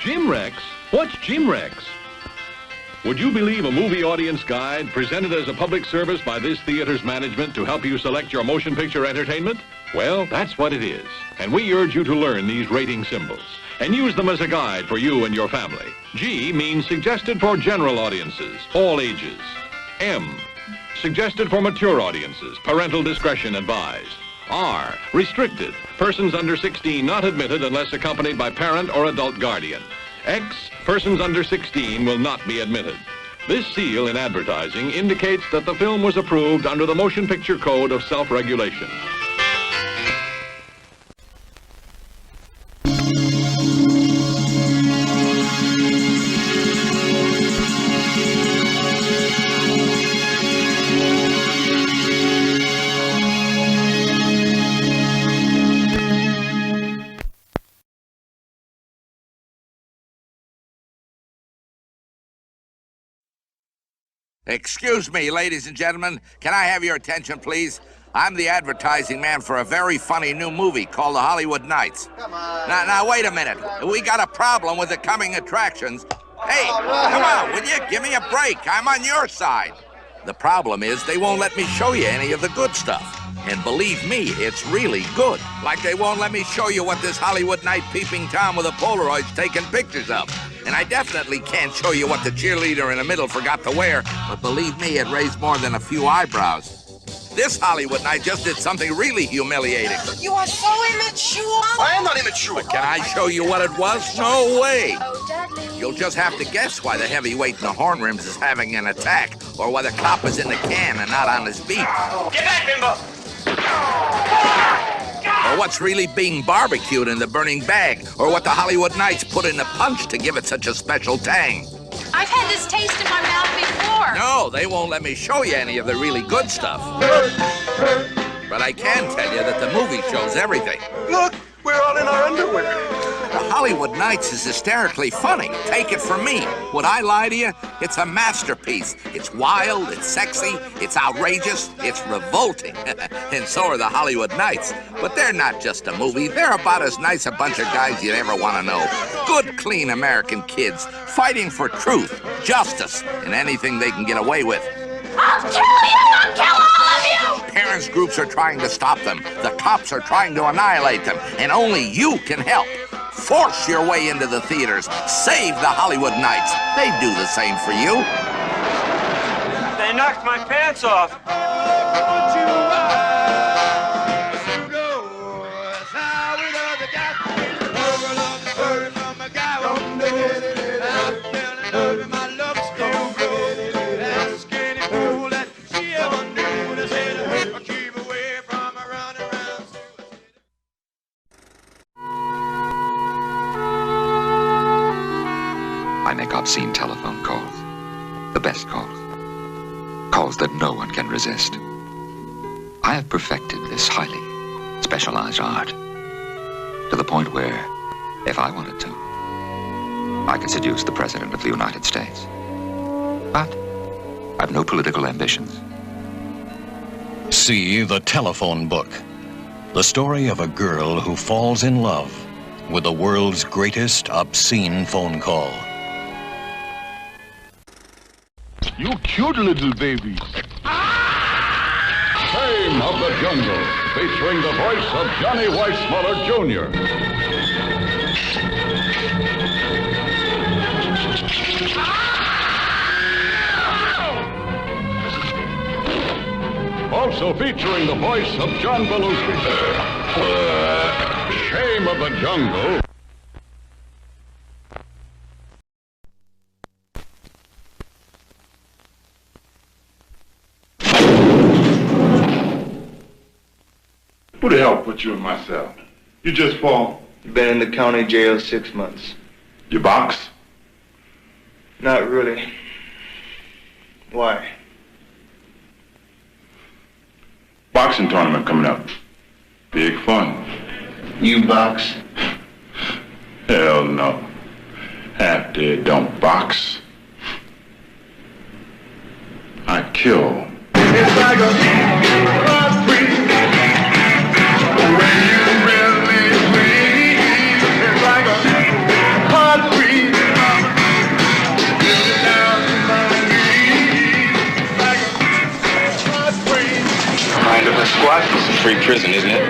Jim Rex? What's Jim Rex? Would you believe a movie audience guide presented as a public service by this theater's management to help you select your motion picture entertainment? Well, that's what it is. And we urge you to learn these rating symbols and use them as a guide for you and your family. G means suggested for general audiences, all ages. M, suggested for mature audiences, parental discretion advised. R, restricted, persons under 16 not admitted unless accompanied by parent or adult guardian. X, persons under 16 will not be admitted. This seal in advertising indicates that the film was approved under the Motion Picture Code of Self-Regulation. Excuse me, ladies and gentlemen. Can I have your attention, please? I'm the advertising man for a very funny new movie called The Hollywood Knights. Come on. Now, wait a minute. We got a problem with the coming attractions. Hey, come on, will you? Give me a break. I'm on your side. The problem is they won't let me show you any of the good stuff. And believe me, it's really good. Like they won't let me show you what this Hollywood night peeping Tom with a Polaroid's taking pictures of. And I definitely can't show you what the cheerleader in the middle forgot to wear, but believe me, it raised more than a few eyebrows. This Hollywood night just did something really humiliating. You are so immature. I am not immature. But can I show you what it was? No way. Oh, Dudley. You'll just have to guess why the heavyweight in the horn rims is having an attack, or why the cop is in the can and not on his beat. Get back, Bimbo. Or what's really being barbecued in the burning bag, or what the Hollywood Knights put in the punch to give it such a special tang. I've had this taste in my mouth before. No, they won't let me show you any of the really good stuff. But I can tell you that the movie shows everything. Look, we're all in our underwear. The Hollywood Knights is hysterically funny. Take it from me. Would I lie to you? It's a masterpiece. It's wild, it's sexy, it's outrageous, it's revolting. And so are the Hollywood Knights. But they're not just a movie. They're about as nice a bunch of guys you'd ever want to know. Good, clean American kids, fighting for truth, justice, and anything they can get away with. I'll kill you! I'll kill all of you! Parents groups are trying to stop them. The cops are trying to annihilate them. And only you can help. Force your way into the theaters. Save the Hollywood Knights. They do the same for you. They knocked my pants off. I make obscene telephone calls, the best calls, calls that no one can resist. I have perfected this highly specialized art to the point where, if I wanted to, I could seduce the President of the United States. But I've no political ambitions. See The Telephone Book, the story of a girl who falls in love with the world's greatest obscene phone call. You cute little babies. Fame of the Jungle, featuring the voice of Johnny Weissmuller Jr. Also featuring the voice of John Belushi. Shame of the Jungle. Who the hell put you in my cell? You just fall. You've been in the county jail 6 months. You box? Not really. Why? Boxing tournament coming up. Big fun. You box? Hell no. Half dead don't box. I kill. It's like a free. When you really please, it's like a heart free. squat? It's a free prison, isn't it?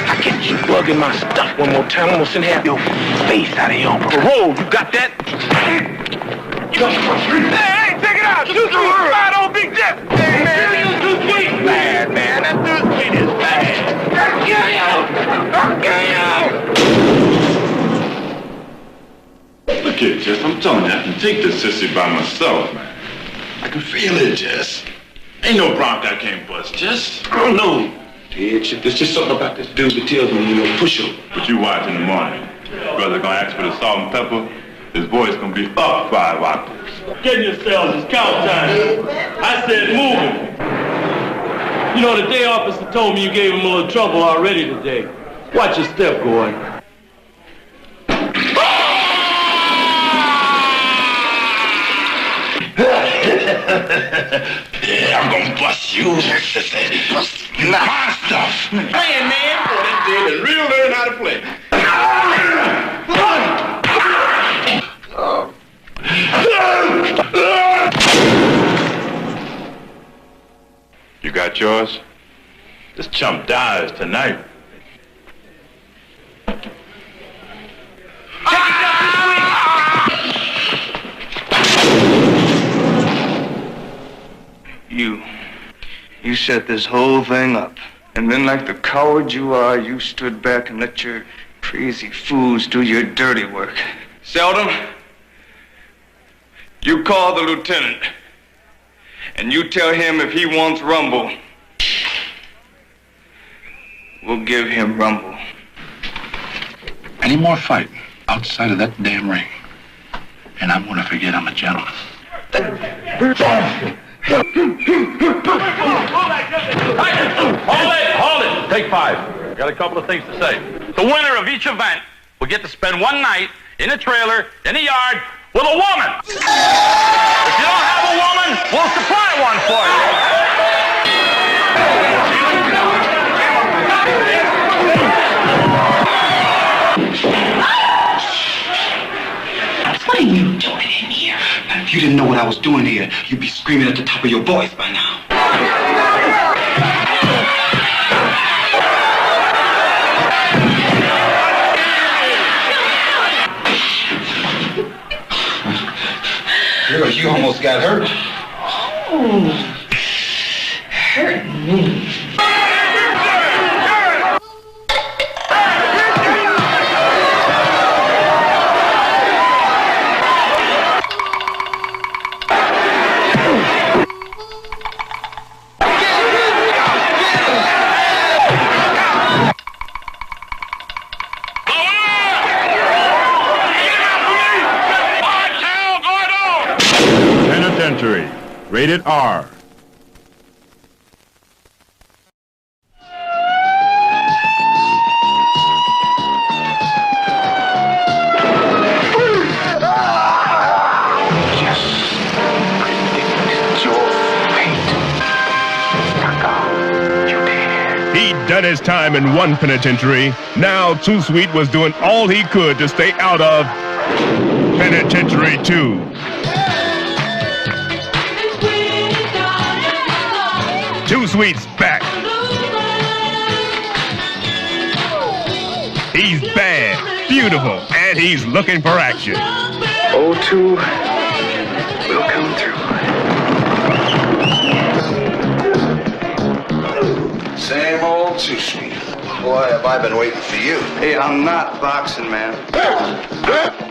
I catch you plugging my stuff one more time, I'm gonna send half your face out of here on parole. You got that? Hey, take it out! Too sweet! Bad old big dip! Hey, man, you too sweet! Bad, man, that too sweet is bad! I'll kill you! I'll kill you! Look here, Jess, I'm telling you, I can take this sissy by myself, man. I can feel it, Jess. Ain't no bronc I can't bust, Jess. I don't know. There's just something about this dude that tells me you're gonna push him. But you watch in the morning. Brother gonna ask for the salt and pepper. His voice gonna be up 5 octaves. Get in yourselves, it's count time. I said move him. You know, the day officer told me you gave him a little trouble already today. Watch your step, Gordon. Yeah, I'm gonna bust you. Bust my stuff. Playing, man. Boy, that dude is real learn how to play. You got yours? This chump dies tonight. You set this whole thing up. And then like the coward you are, you stood back and let your crazy fools do your dirty work. Seldom, you call the lieutenant and you tell him if he wants rumble, we'll give him rumble. Any more fighting outside of that damn ring, and I'm gonna forget I'm a gentleman. Hold it! Take 5. Got a couple of things to say. The winner of each event will get to spend one night in a trailer, in a yard, with a woman. If you don't have a woman, we'll supply one for you. What are you doing in here? If you didn't know what I was doing here, you'd be screaming at the top of your voice by now. Girl, you almost got hurt. Oh, hurt me. Penitentiary, rated R. He'd done his time in one penitentiary. Now Too Sweet was doing all he could to stay out of Penitentiary II. Too Sweet's back. He's bad, beautiful, and he's looking for action. O2 will come through. Same old Too Sweet. Boy, have I been waiting for you. Hey, I'm not boxing, man.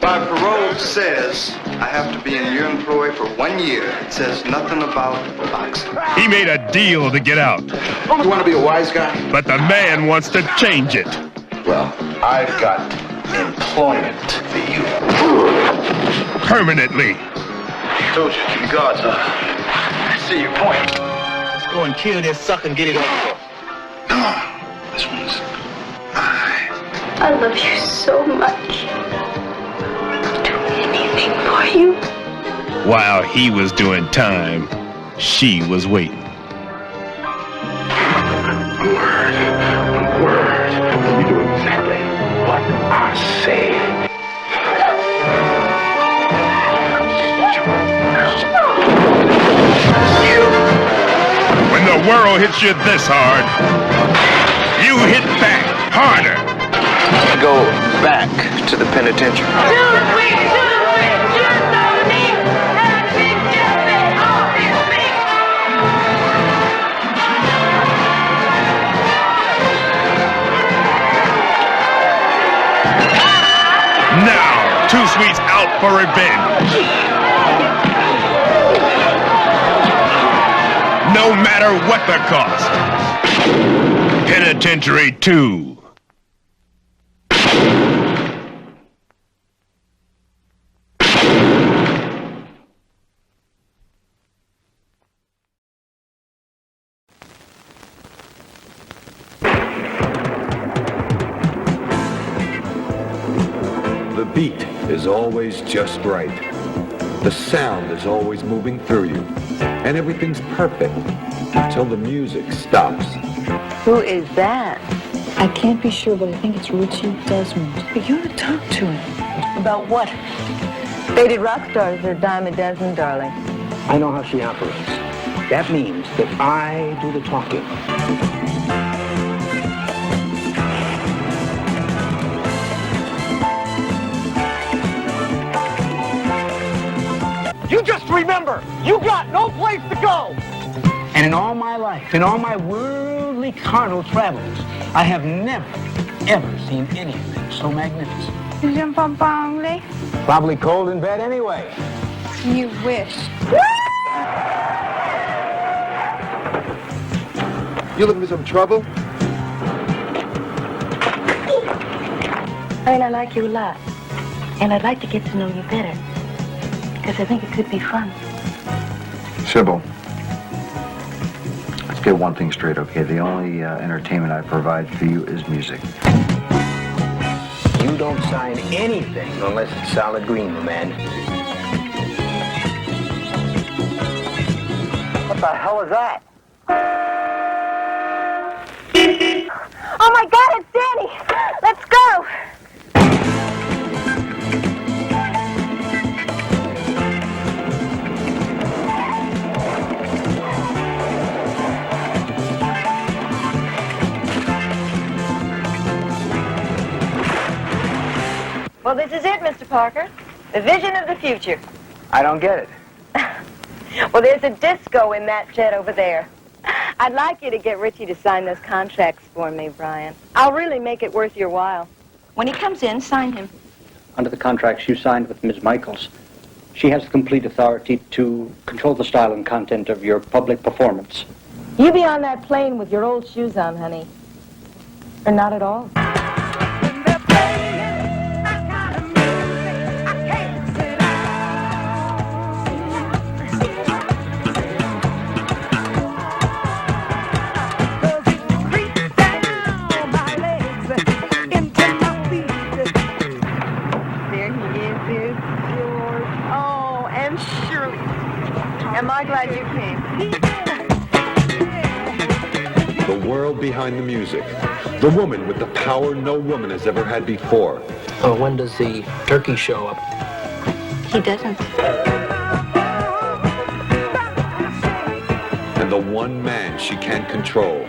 My parole says I have to be in your employ for 1 year. It says nothing about boxing. He made a deal to get out. You want to be a wise guy? But the man wants to change it. Well, I've got employment for you. Permanently. I told you, keep guards up. I see your point. Let's go and kill this sucker and get it over. No, this one's mine. I love you so much. I'll do anything for you. While he was doing time, she was waiting. Word. You do exactly what I say. the world hits you this hard, you hit back harder. Go back to the penitentiary. Now, Two Sweets out for revenge. No matter what the cost. Penitentiary II. The beat is always just right. The sound is always moving through you. And everything's perfect until the music stops. Who is that? I can't be sure, but I think it's Richie Desmond. But you ought to talk to him. About what? Faded rock stars are a dime a dozen, darling. I know how she operates. That means that I do the talking. You just remember, you got no place to go. And in all my life, in all my worldly carnal travels, I have never, ever seen anything so magnificent. Isn't Papa hungry? Probably cold in bed anyway. You wish. You looking for some trouble? I mean, I like you a lot. And I'd like to get to know you better. Because I think it could be fun. Sybil, let's get one thing straight, okay? The only entertainment I provide for you is music. You don't sign anything unless it's solid green, my man. What the hell is that? Oh my God, it's Danny! Let's go! Well, this is it, Mr. Parker. The vision of the future. I don't get it. Well, there's a disco in that jet over there. I'd like you to get Richie to sign those contracts for me, Brian. I'll really make it worth your while. When he comes in, sign him. Under the contracts you signed with Ms. Michaels, she has complete authority to control the style and content of your public performance. You be on that plane with your old shoes on, honey. Or not at all. Am I glad you came? The world behind the music. The woman with the power no woman has ever had before. When does the turkey show up? He doesn't. And the one man she can't control.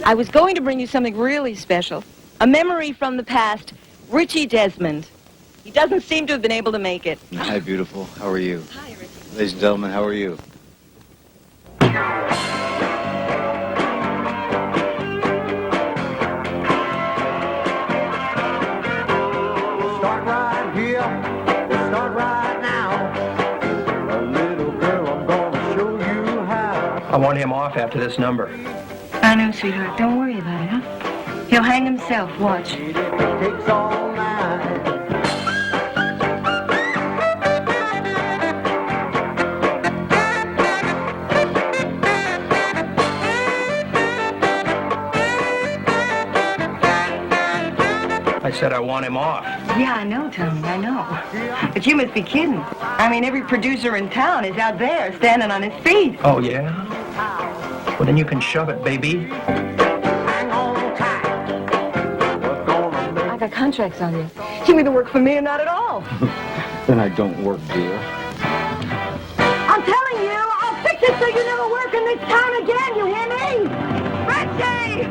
I was going to bring you something really special. A memory from the past. Richie Desmond. He doesn't seem to have been able to make it. Hi, beautiful. How are you? Hi, Richie. Ladies and gentlemen, how are you? Start right here, start right now. A little girl, I'm gonna show you how. I want him off after this number. I know, sweetheart. Don't worry about it, huh? He'll hang himself. Watch. It takes all night. I said I want him off. Yeah, I know, Tony. I know. But you must be kidding. I mean, every producer in town is out there standing on his feet. Oh, yeah? Well, then you can shove it, baby. I got contracts on you. You either work for me or not at all. Then I don't work, dear. I'm telling you, I'll fix it so you never work in this town again, you hear me? Richie!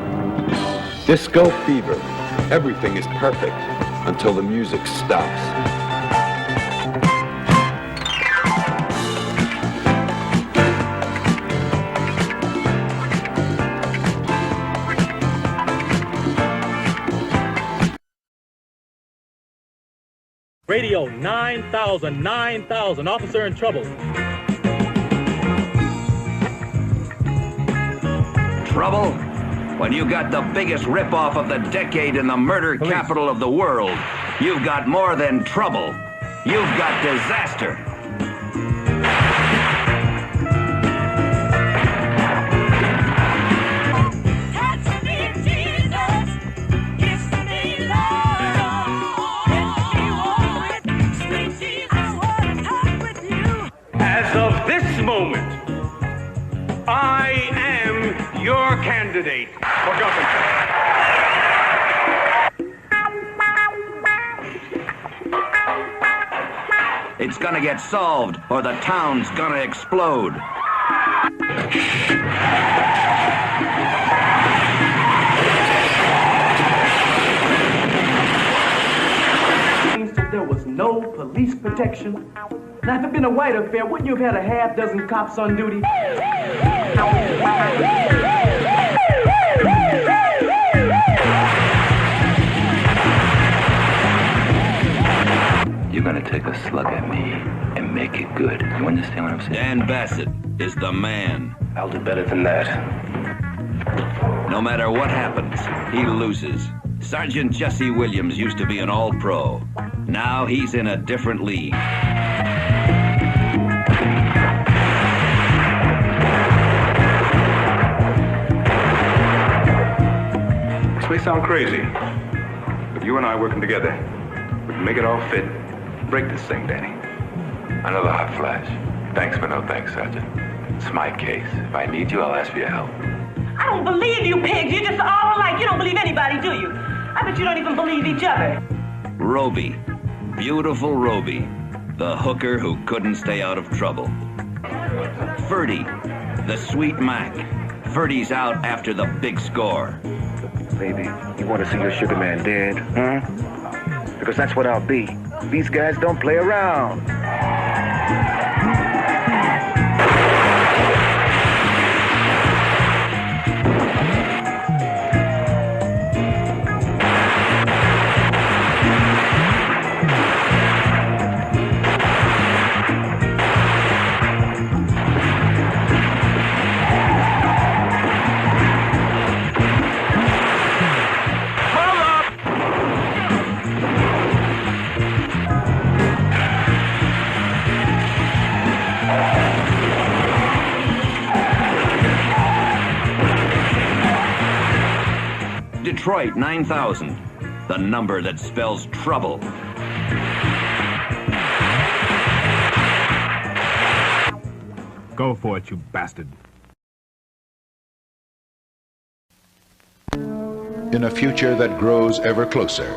Disco fever. Everything is perfect until the music stops. Radio 9,000, 9,000, officer in trouble. Trouble? When you got the biggest ripoff of the decade in the murder capital of the world, you've got more than trouble. You've got disaster. As of this moment, I am your candidate for governor. It's gonna get solved, or the town's gonna explode. There was no police protection. Now, if it had been a white affair, wouldn't you have had a half-dozen cops on duty? You're gonna take a slug at me and make it good. You understand what I'm saying? Dan Bassett is the man. I'll do better than that. No matter what happens, he loses. Sergeant Jesse Williams used to be an all-pro. Now he's in a different league. This may sound crazy, but you and I working together, we can make it all fit. Break this thing, Danny. Another hot flash. Thanks, but no thanks, Sergeant. It's my case. If I need you, I'll ask for your help. I don't believe you, pigs. You're just all alike. You don't believe anybody, do you? I bet you don't even believe each other. Roby. Beautiful Roby. The hooker who couldn't stay out of trouble. Ferdy. The sweet Mac. Ferdy's out after the big score. Baby, you want to see your sugar man dead, huh? Because that's what I'll be. These guys don't play around. Detroit 9,000, the number that spells trouble. Go for it, you bastard. In a future that grows ever closer,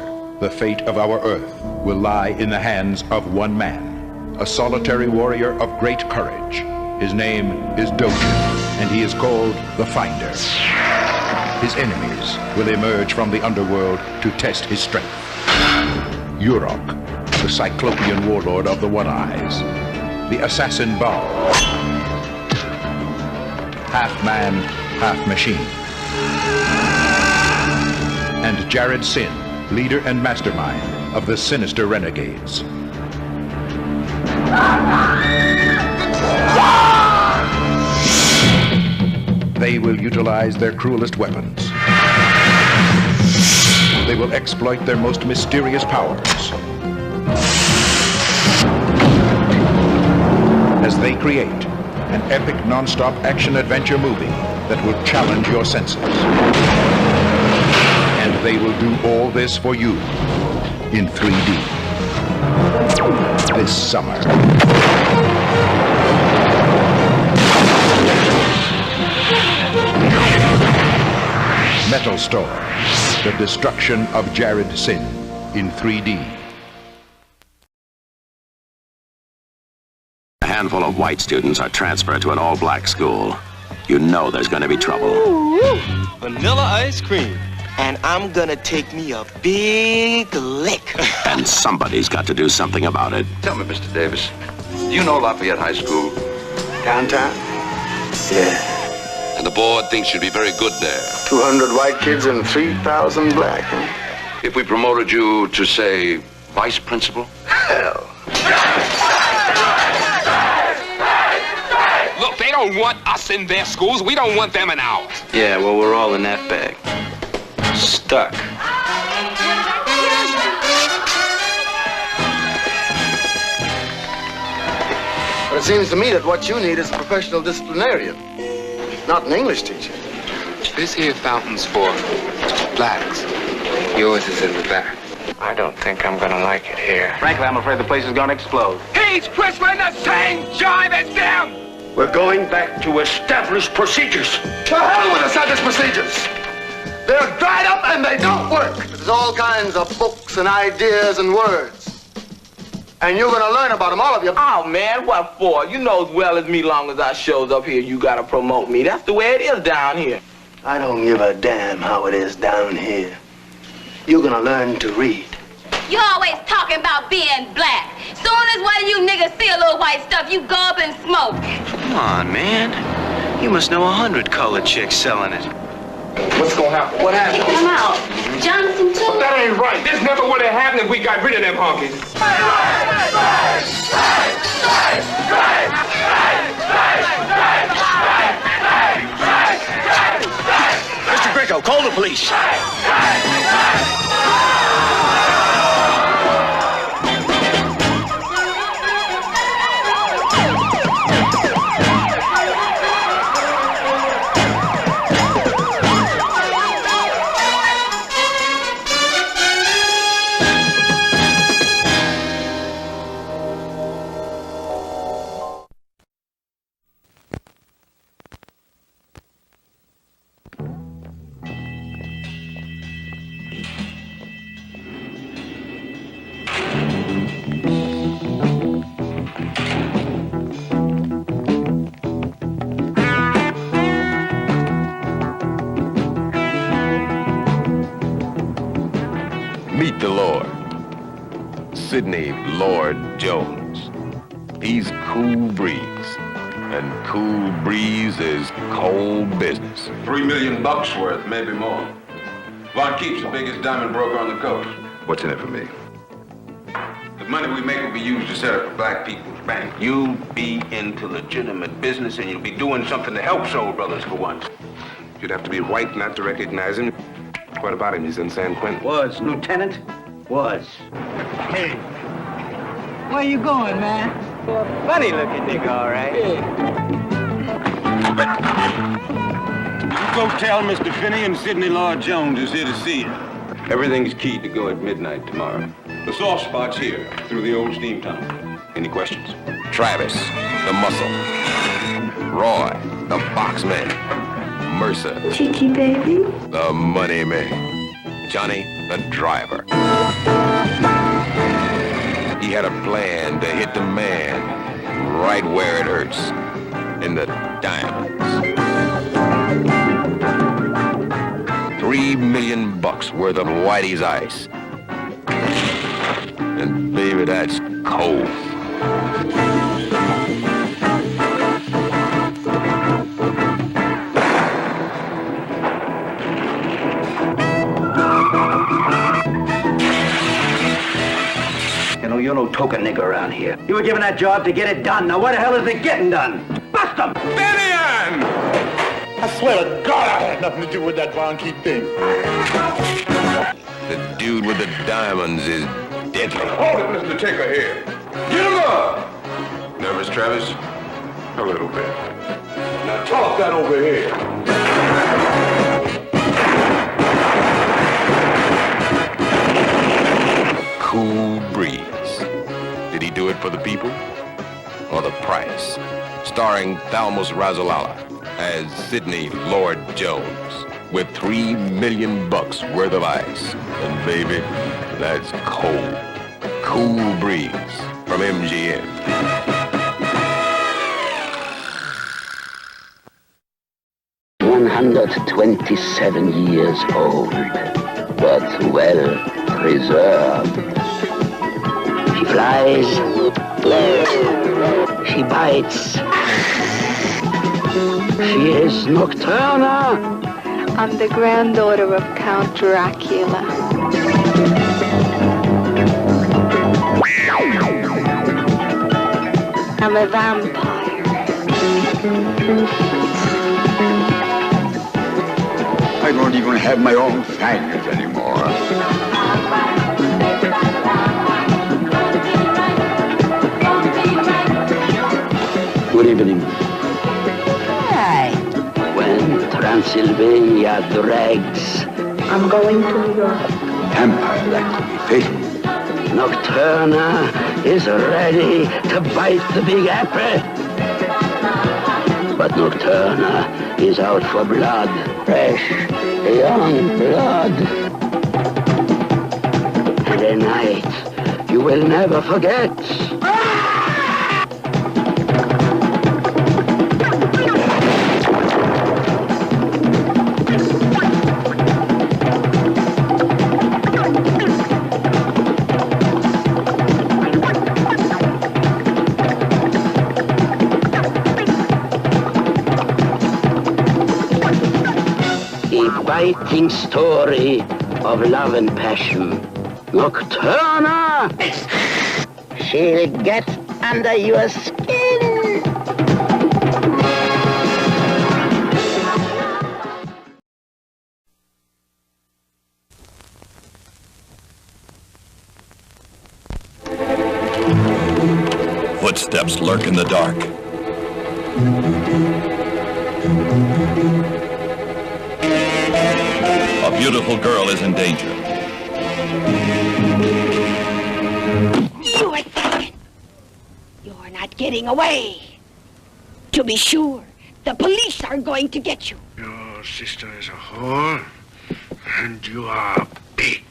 the fate of our Earth will lie in the hands of one man, a solitary warrior of great courage. His name is Dojin, and he is called the Finder. His enemies will emerge from the underworld to test his strength. Urok, the Cyclopean warlord of the One Eyes. The assassin Baal. Half man, half machine. And Jared Sin, leader and mastermind of the sinister renegades. They will utilize their cruelest weapons. They will exploit their most mysterious powers. As they create an epic non-stop action-adventure movie that will challenge your senses. And they will do all this for you in 3D. This summer. Metalstorm, the destruction of Jared Sin in 3D. handful of white students are transferred to an all-black school, you know there's going to be trouble. Vanilla ice cream. And I'm gonna take me a big lick. And somebody's got to do something about it. Tell me, Mr. Davis, do you know Lafayette High School? Downtown? Yeah. And the board thinks you'd be very good there. 200 white kids and 3,000 black, huh? If we promoted you to, say, vice principal? Hell. Look, they don't want us in their schools. We don't want them in ours. Yeah, well, we're all in that bag. Stuck. But it seems to me that what you need is a professional disciplinarian, not an English teacher. This here fountain's for blacks. Yours is in the back. I don't think I'm gonna like it here. Frankly, I'm afraid the place is gonna explode. He's whistling the same jive as them! We're going back to established procedures. To hell with established procedures! They're dried up and they don't work. There's all kinds of books and ideas and words. And you're gonna learn about them, all of you. Oh, man, what for? You know as well as me, long as I shows up here, you gotta promote me. That's the way it is down here. I don't give a damn how it is down here. You're gonna learn to read. You always talking about being black. Soon as one of you niggas see a little white stuff, you go up and smoke. Come on, man. You must know 100 colored chicks selling it. What's gonna happen? What happened? Come out. Jonathan, too. That ain't right. This never would have happened if we got rid of them honkies. Mr. Greco, call the police. Meet the Lord, Sidney Lord Jones. He's cool breeze, and cool breeze is cold business. $3 million worth, maybe more. Von Keep's the biggest diamond broker on the coast. What's in it for me? The money we make will be used to set up a black people's bank. You'll be into legitimate business, and you'll be doing something to help Soul Brothers for once. You'd have to be white not to recognize him. What about him? He's in San Quentin. Was, Lieutenant. Was. Hey, where you going, man? Funny looking nigga, all right. You go tell Mr. Finney and Sidney Lord Jones is here to see you. Everything's keyed to go at midnight tomorrow. The soft spot's here, through the old steam tunnel. Any questions? Travis, the muscle. Roy, the boxman. Mercer, Cheeky baby. the money man. Johnny, the driver. He had a plan to hit the man right where it hurts, in the diamonds. $3 million worth of Whitey's ice. And baby, that's cold. You're no token nigger around here. You were given that job to get it done. Now what the hell is it getting done? Bust them! Vivian! I swear to God I had nothing to do with that Von Keep thing. The dude with the diamonds is deadly. Hold it, Mr. Taker here. Get him up! Nervous, Travis? A little bit. Now toss that over here. Cool breeze. Did he do it for the people or the price? Starring Thalmus Razalala as Sidney Lord Jones with $3 million worth of ice. And baby, that's cold. Cool breeze from MGM. 127 years old, but well preserved. She flies, she bites. She is Nocturna. I'm the granddaughter of Count Dracula. I'm a vampire. I don't even have my own fangs anymore. Good evening. Hi. When Transylvania drags, I'm going to New York. Vampire that could be fatal. Nocturna is ready to bite the Big Apple. But Nocturna is out for blood, fresh, young blood. And a night you will never forget. Biting story of love and passion. Nocturna! She'll get under your skin. Footsteps lurk in the dark. A beautiful girl is in danger. You Italian! You're not getting away. To be sure, the police are going to get you. Your sister is a whore, and you are big.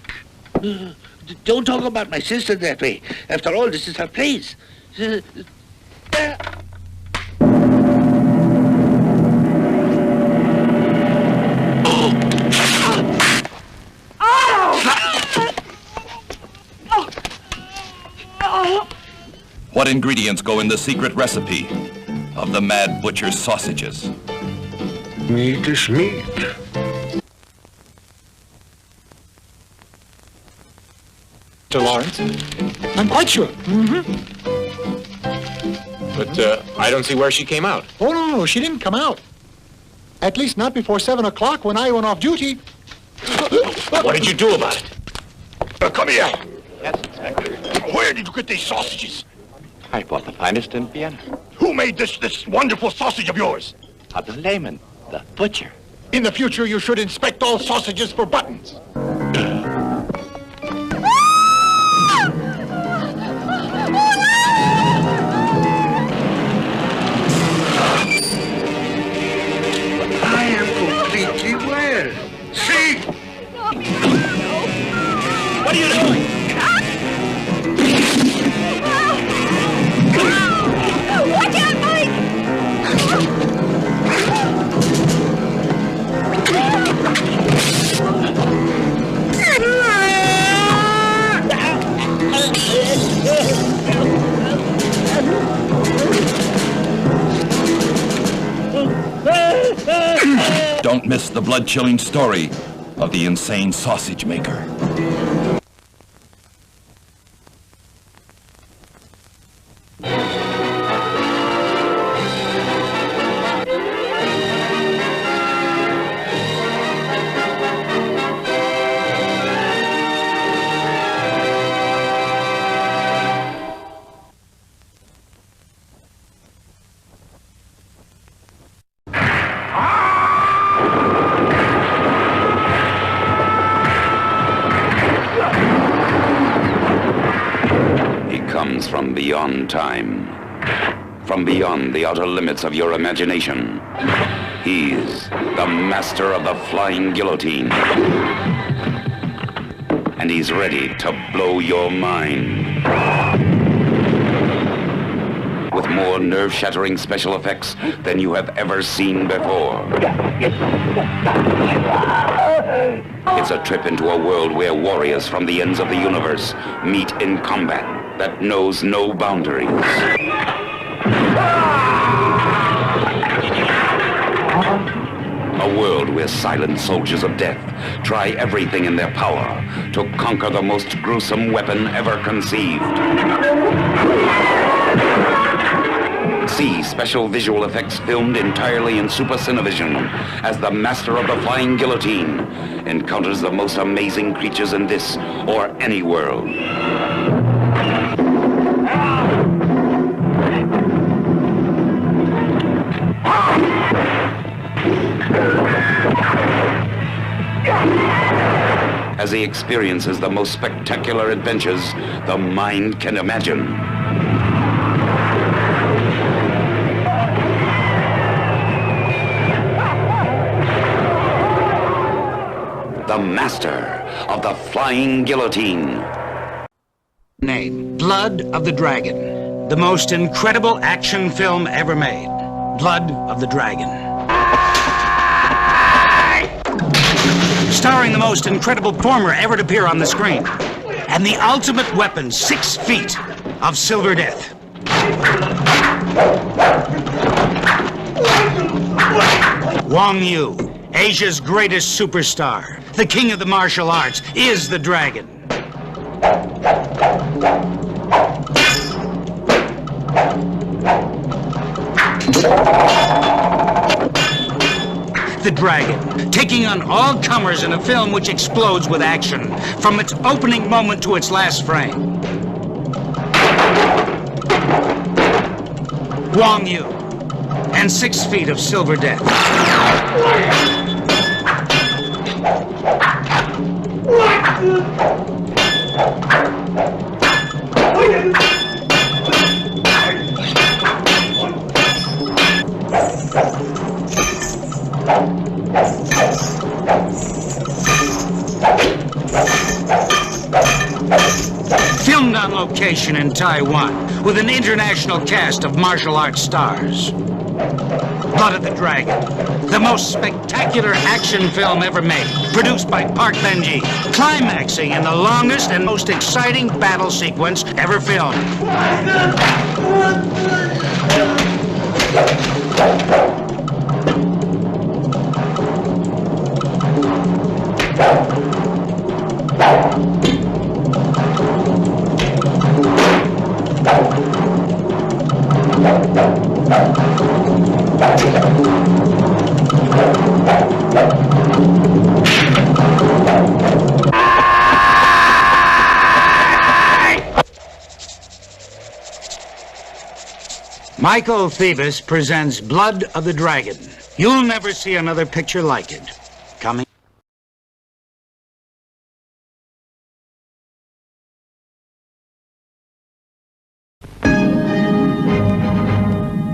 Don't talk about my sister that way. After all, this is her place. What ingredients go in the secret recipe of the Mad Butcher's sausages? Meat is meat. Mr. Lawrence? I'm quite sure. But I don't see where she came out. Oh, no, she didn't come out. At least not before 7 o'clock when I went off duty. What did you do about it? Come here. Yes, Inspector. Where did you get these sausages? I bought the finest in Vienna. Who made this wonderful sausage of yours? The layman, the butcher. In the future, you should inspect all sausages for buttons. I am completely well. See? What are you doing? Watch out, Mike! Don't miss the blood-chilling story of the insane sausage maker. From beyond time, from beyond the outer limits of your imagination. He's the master of the flying guillotine. And he's ready to blow your mind. With more nerve-shattering special effects than you have ever seen before. It's a trip into a world where warriors from the ends of the universe meet in combat that knows no boundaries. A world where silent soldiers of death try everything in their power to conquer the most gruesome weapon ever conceived. See special visual effects filmed entirely in Super Cinevision as the master of the flying guillotine encounters the most amazing creatures in this or any world. As he experiences the most spectacular adventures the mind can imagine. The master of the flying guillotine. Name, Blood of the Dragon. The most incredible action film ever made. Blood of the Dragon. Starring the most incredible performer ever to appear on the screen. And the ultimate weapon, 6 feet of silver death. Wong Yu, Asia's greatest superstar, the king of the martial arts, is the dragon. The dragon, taking on all comers in a film which explodes with action, from its opening moment to its last frame. Wong Yu, and 6 feet of silver death. Filmed on location in Taiwan with an international cast of martial arts stars. Blood of the Dragon, the most spectacular action film ever made, produced by Park Benji, climaxing in the longest and most exciting battle sequence ever filmed. Michael Phoebus presents Blood of the Dragon. You'll never see another picture like it. Coming.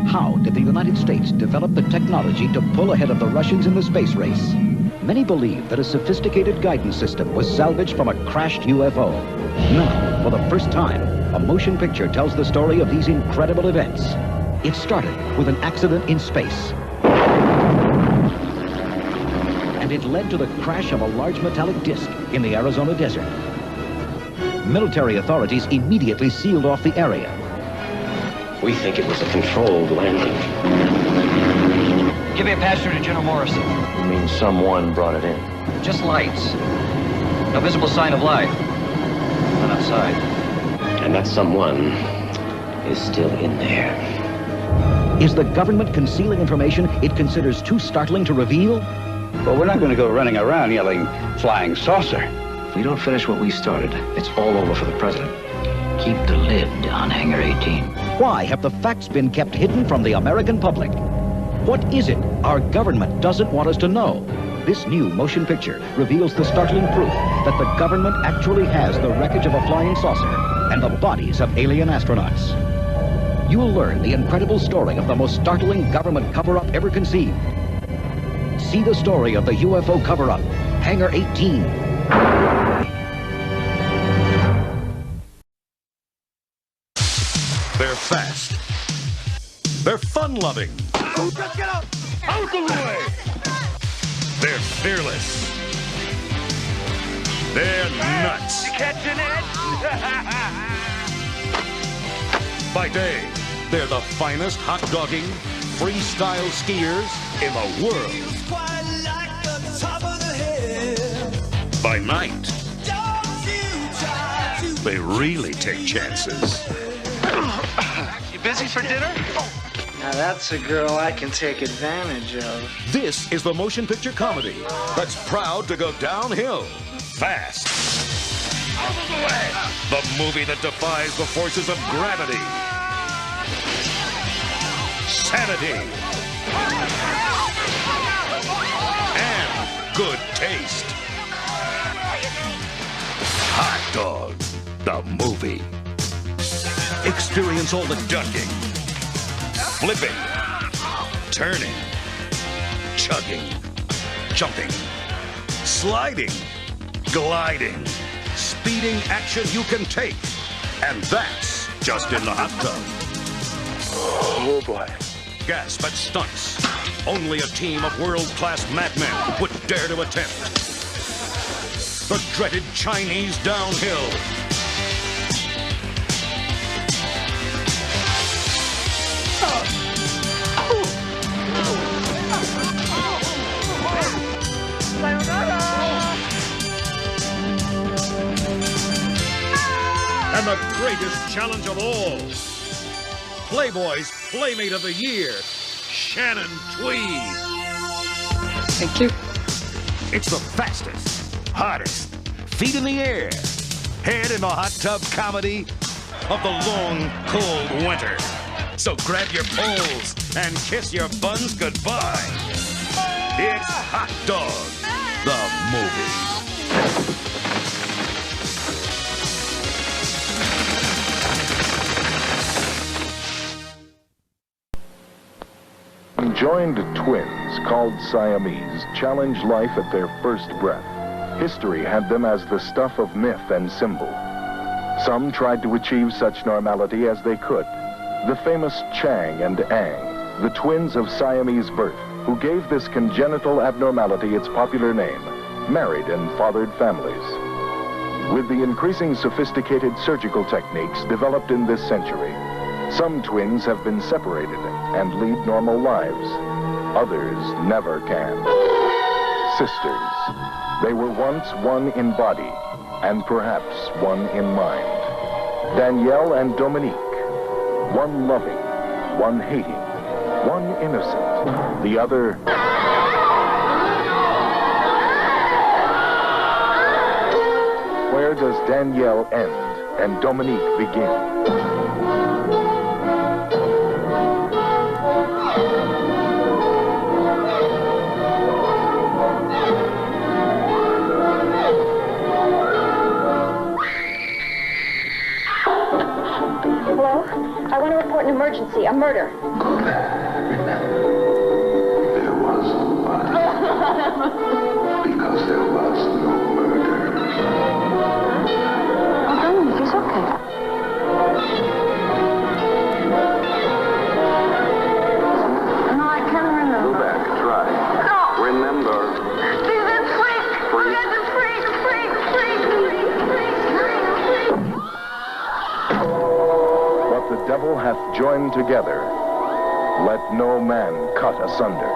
How did the United States develop the technology to pull ahead of the Russians in the space race? Many believe that a sophisticated guidance system was salvaged from a crashed UFO. Now, for the first time, a motion picture tells the story of these incredible events. It started with an accident in space. And it led to the crash of a large metallic disc in the Arizona desert. Military authorities immediately sealed off the area. We think it was a controlled landing. Give me a pass through to General Morrison. You mean someone brought it in? Just lights. No visible sign of life. Not outside. And that someone is still in there. Is the government concealing information it considers too startling to reveal? Well, we're not going to go running around yelling flying saucer. If we don't finish what we started, it's all over for the president. Keep the lid on Hangar 18. Why have the facts been kept hidden from the American public? What is it our government doesn't want us to know? This new motion picture reveals the startling proof that the government actually has the wreckage of a flying saucer and the bodies of alien astronauts. You will learn the incredible story of the most startling government cover-up ever conceived. See the story of the UFO cover-up, Hangar 18. They're fast, They're fun-loving. Just get up! Out of the way! They're fearless. They're nuts. You catching it? By day, they're the finest hot-dogging, freestyle skiers in the world. By night, they really take chances. You busy for dinner? Now that's a girl I can take advantage of. This is the motion picture comedy that's proud to go downhill fast. Out of the way! The movie that defies the forces of gravity, sanity, and good taste. Hot Dog, the movie. Experience all the ducking, flipping, turning, chugging, jumping, sliding, gliding, speeding action you can take. And that's just in the hot tub. Oh, boy. Gasp at stunts only a team of world-class madmen would dare to attempt. The dreaded Chinese downhill. And the greatest challenge of all, Playboy's Playmate of the Year, Shannon Tweed. Thank you. It's the fastest, hottest, feet in the air, head in the hot tub comedy of the long, cold winter. So grab your poles and kiss your buns goodbye. It's Hot Dog, the movie. Conjoined twins called Siamese challenge life at their first breath. History had them as the stuff of myth and symbol. Some tried to achieve such normality as they could. The famous Chang and Ang, the twins of Siamese birth, who gave this congenital abnormality its popular name, married and fathered families. With the increasing sophisticated surgical techniques developed in this century, some twins have been separated and lead normal lives. Others never can. Sisters. They were once one in body, and perhaps one in mind. Danielle and Dominique. One loving, one hating, one innocent, the other... Where does Danielle end and Dominique begin? I want to report an emergency, a murder. There was nobody. Because there was no murder. Oh, Dominic, he's okay. No, I can't remember. Go back, try. No. Remember. He's a freak. Freak. He's a freak. The devil hath joined together, let no man cut asunder.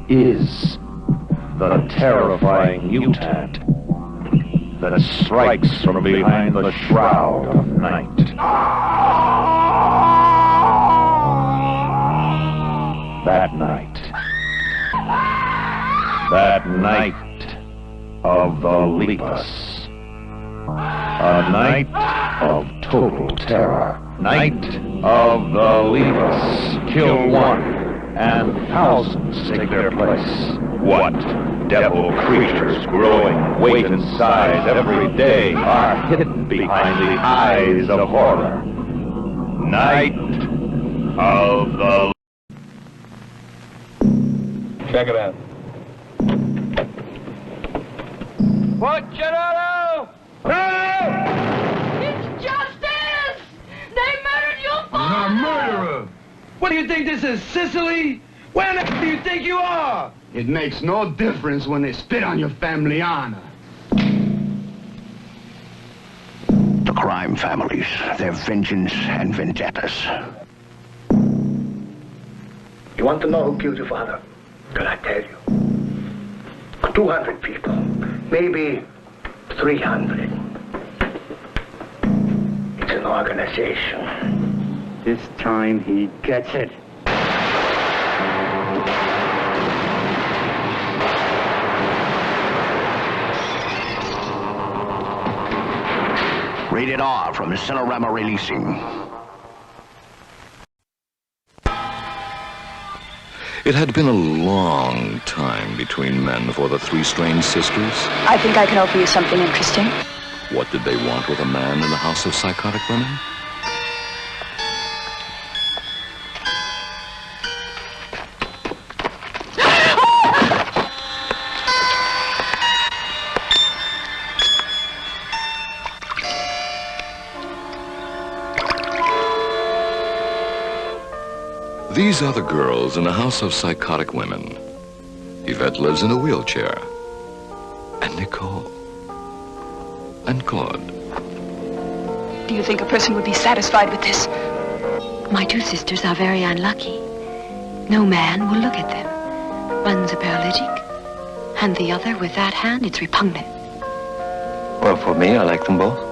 is the terrifying mutant that strikes from behind the shroud of night. That night of the Lepus. A night of total terror. Night of the Lepus. Kill one, and thousands take their place. What devil creatures growing weight and size every day are hidden behind the eyes of horror. Night of the... Check it out. What, Gerardo? It's justice! They murdered your father! I'm not a murderer. What do you think this is, Sicily? Where the do you think you are? It makes no difference when they spit on your family honor. The crime families, their vengeance and vendettas. You want to know who killed your father? Then I tell you. 200 people, maybe 300. It's an organization. This time he gets it. Rated R from Cinerama Releasing. It had been a long time between men for the three strange sisters. I think I can offer you something interesting. What did they want with a man in the house of psychotic women? These are the girls in the house of psychotic women. Yvette lives in a wheelchair. And Nicole. And Claude. Do you think a person would be satisfied with this? My two sisters are very unlucky. No man will look at them. One's a paralytic, and the other, with that hand, it's repugnant. Well, for me, I like them both.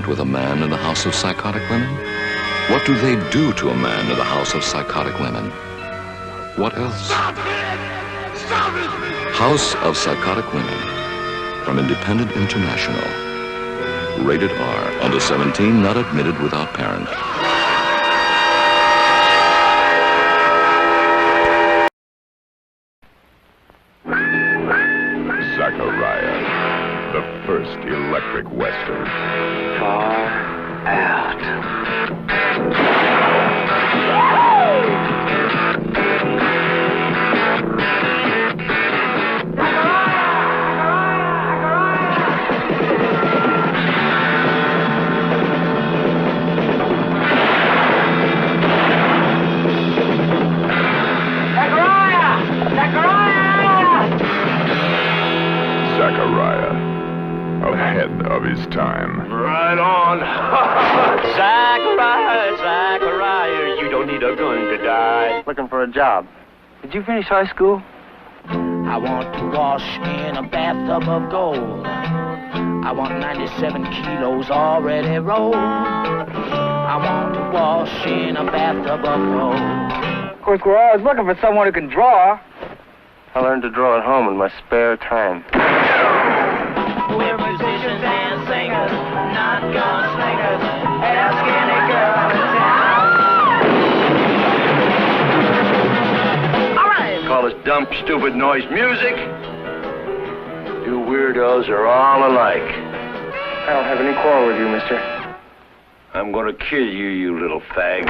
With a man in the house of psychotic women? What do they do to a man in the house of psychotic women? What else? Stop it! Stop it! House of Psychotic Women from Independent International. Rated R. Under 17, not admitted without parent. Zachariah, the first electric western. Far out. Zachariah, ahead of his time. Right on. Zachariah, Zachariah, you don't need a gun to die. Looking for a job. Did you finish high school? I want to wash in a bathtub of gold. I want 97 kilos already rolled. I want to wash in a bathtub of gold. Of course, we're always looking for someone who can draw. I learned to draw at home in my spare time. We're musicians and singers, not gunslingers. Ask any girl in town. All right. Call this dumb, stupid noise music. You weirdos are all alike. I don't have any quarrel with you, mister. I'm gonna kill you, you little fag.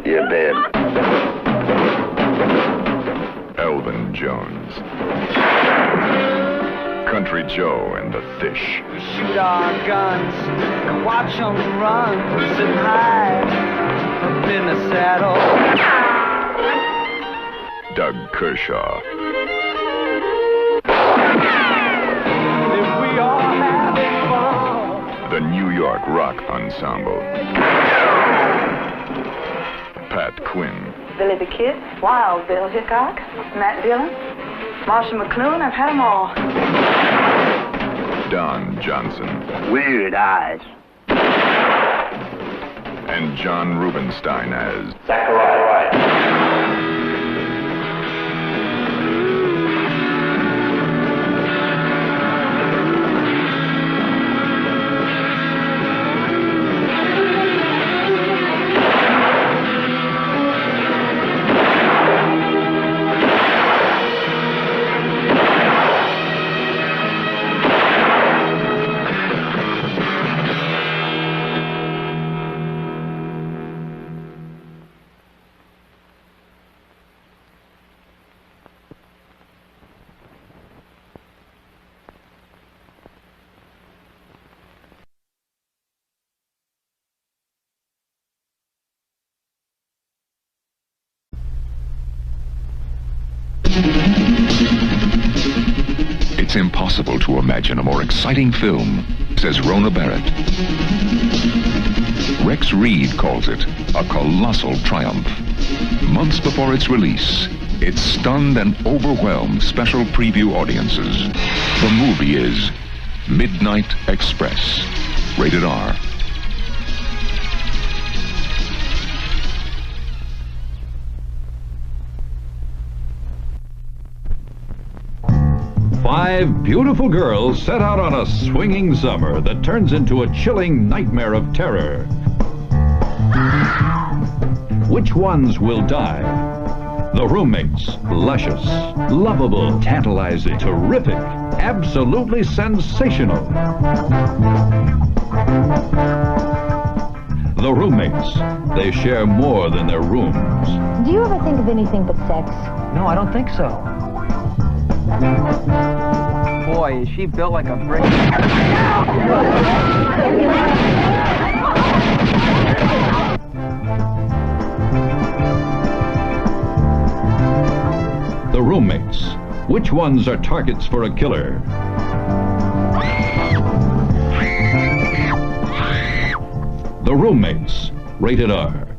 You're dead. Elvin Jones. Country Joe and the Fish. We shoot our guns and watch them run, sitting high up in the saddle. Doug Kershaw. If we all having fun. The New York Rock Ensemble. Pat Quinn. Billy the Kid, Wild Bill Hickok, Matt Dillon, Marshall McLuhan, I've had them all. Don Johnson. Weird Eyes. And John Rubinstein as Zachariah. It's impossible to imagine a more exciting film, says Rona Barrett. Rex Reed calls it a colossal triumph. Months before its release, it stunned and overwhelmed special preview audiences. The movie is Midnight Express, rated R. Five beautiful girls set out on a swinging summer that turns into a chilling nightmare of terror. Which ones will die? The roommates, luscious, lovable, tantalizing, terrific, absolutely sensational. The roommates, they share more than their rooms. Do you ever think of anything but sex? No, I don't think so. Boy, is she built like a brick. The roommates. Which ones are targets for a killer? The roommates. Rated R.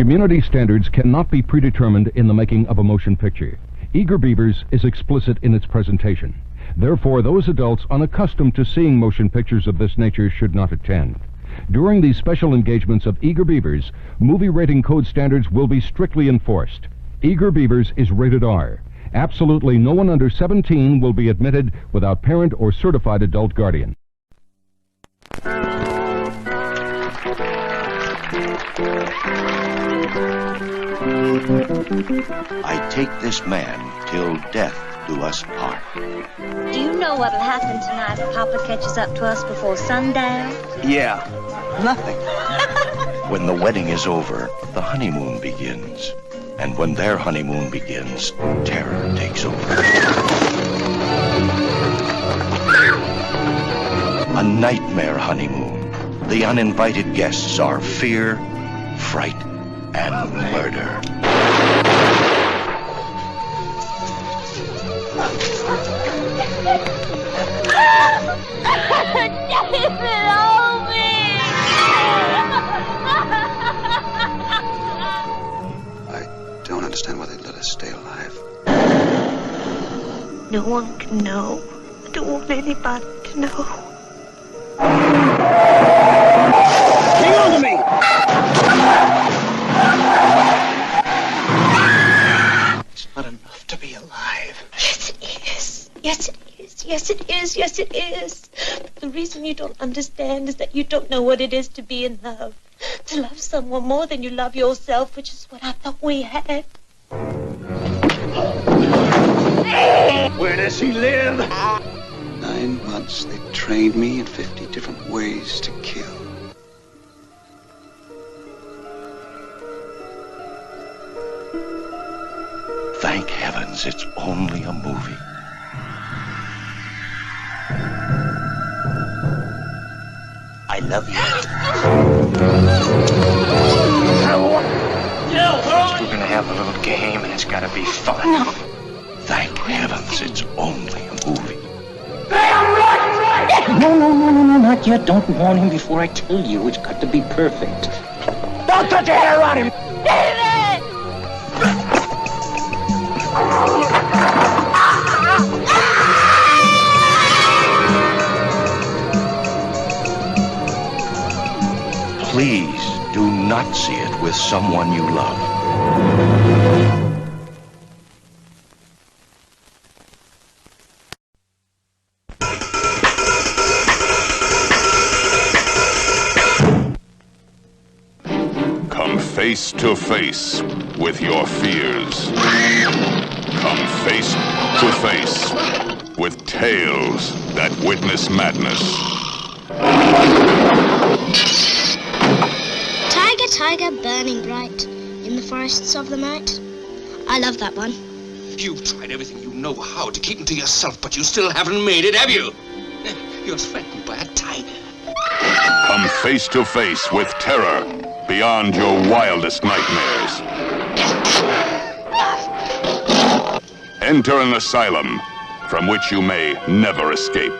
Community standards cannot be predetermined in the making of a motion picture. Eager Beavers is explicit in its presentation. Therefore, those adults unaccustomed to seeing motion pictures of this nature should not attend. During these special engagements of Eager Beavers, movie rating code standards will be strictly enforced. Eager Beavers is rated R. Absolutely no one under 17 will be admitted without parent or certified adult guardian. I take this man till death do us part. Do you know what'll happen tonight if Papa catches up to us before sundown? Yeah, nothing. When the wedding is over, the honeymoon begins. And when their honeymoon begins, terror takes over. A nightmare honeymoon. The uninvited guests are fear, fright, and murder. David, hold me! why they let us stay alive. No one can know. I don't want anybody to know. Hang on to me! It's not enough to be alive. Yes, it is. Yes, it is. Yes, it is. Yes, it is. But the reason you don't understand is that you don't know what it is to be in love. To love someone more than you love yourself, which is what I thought we had. Where does he live? 9 months they trained me in 50 different ways to kill. Thank heavens it's only a movie. I love you. We're gonna have a little game, and it's gotta be fun. No. Thank heavens it's only a movie. No, not yet. Don't warn him before I tell you. It's got to be perfect. Don't touch your hair on him! David! Please do not see it with someone you love. Come face to face with your fears. Come face to face with tales that witness madness. Tiger, tiger, burning bright in the forests of the night. I love that one. You've tried everything you know how to keep them to yourself, but you still haven't made it, have you? You're threatened by a tiger. Come face to face with terror beyond your wildest nightmares. Enter an asylum from which you may never escape.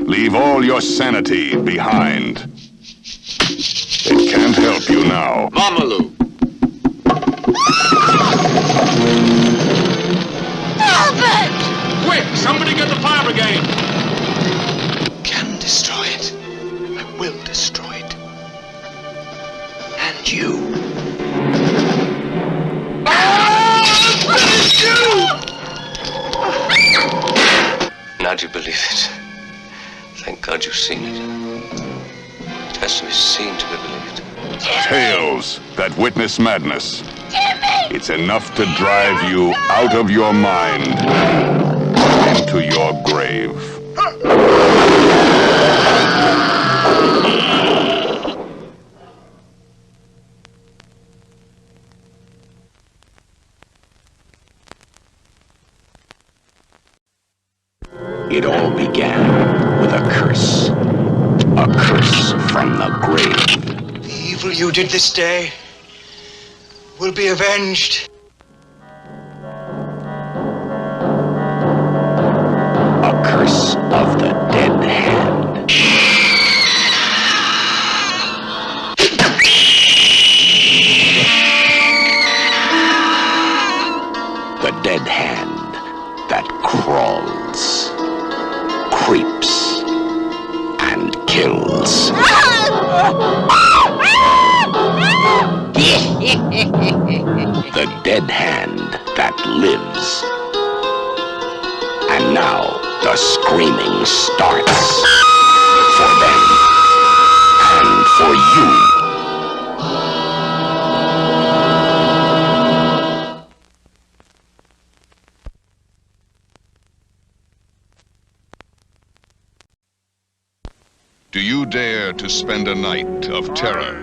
Leave all your sanity behind. It can't help you now. Mamaloo. Albert! Quick, somebody get the fire brigade. Can destroy it. I will destroy it. And you. Now do you believe it? Thank God you've seen it. It has to be seen to be believed. Tales that witness madness. Jimmy! It's enough to drive you out of your mind into your grave. It all began with a curse. A curse from the grave. The evil you did this day will be avenged. A curse of the dead hand. The dead hand that crawls, creeps, and kills. The dead hand that lives. And now the screaming starts. For them. And for you. Do you dare to spend a night of terror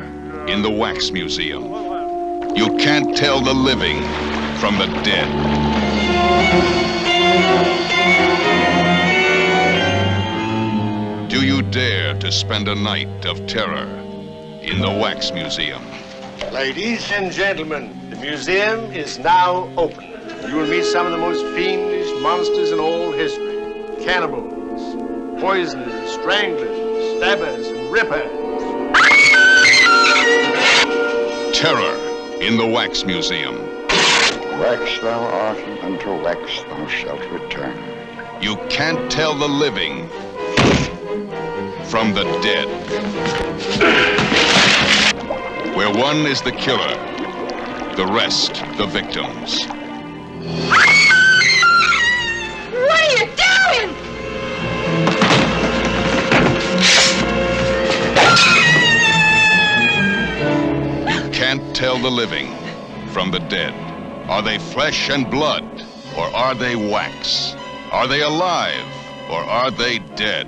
in the Wax Museum? You can't tell the living from the dead. Do you dare to spend a night of terror in the Wax Museum? Ladies and gentlemen, the museum is now open. You will meet some of the most fiendish monsters in all history. Cannibals, poisoners, stranglers, stabbers, and rippers. Terror in the Wax Museum. Wax thou art, and to wax thou shalt return. You can't tell the living from the dead. Where one is the killer, the rest the victims. What are you doing? You can't tell the living from the dead. Are they flesh and blood, or are they wax? Are they alive, or are they dead?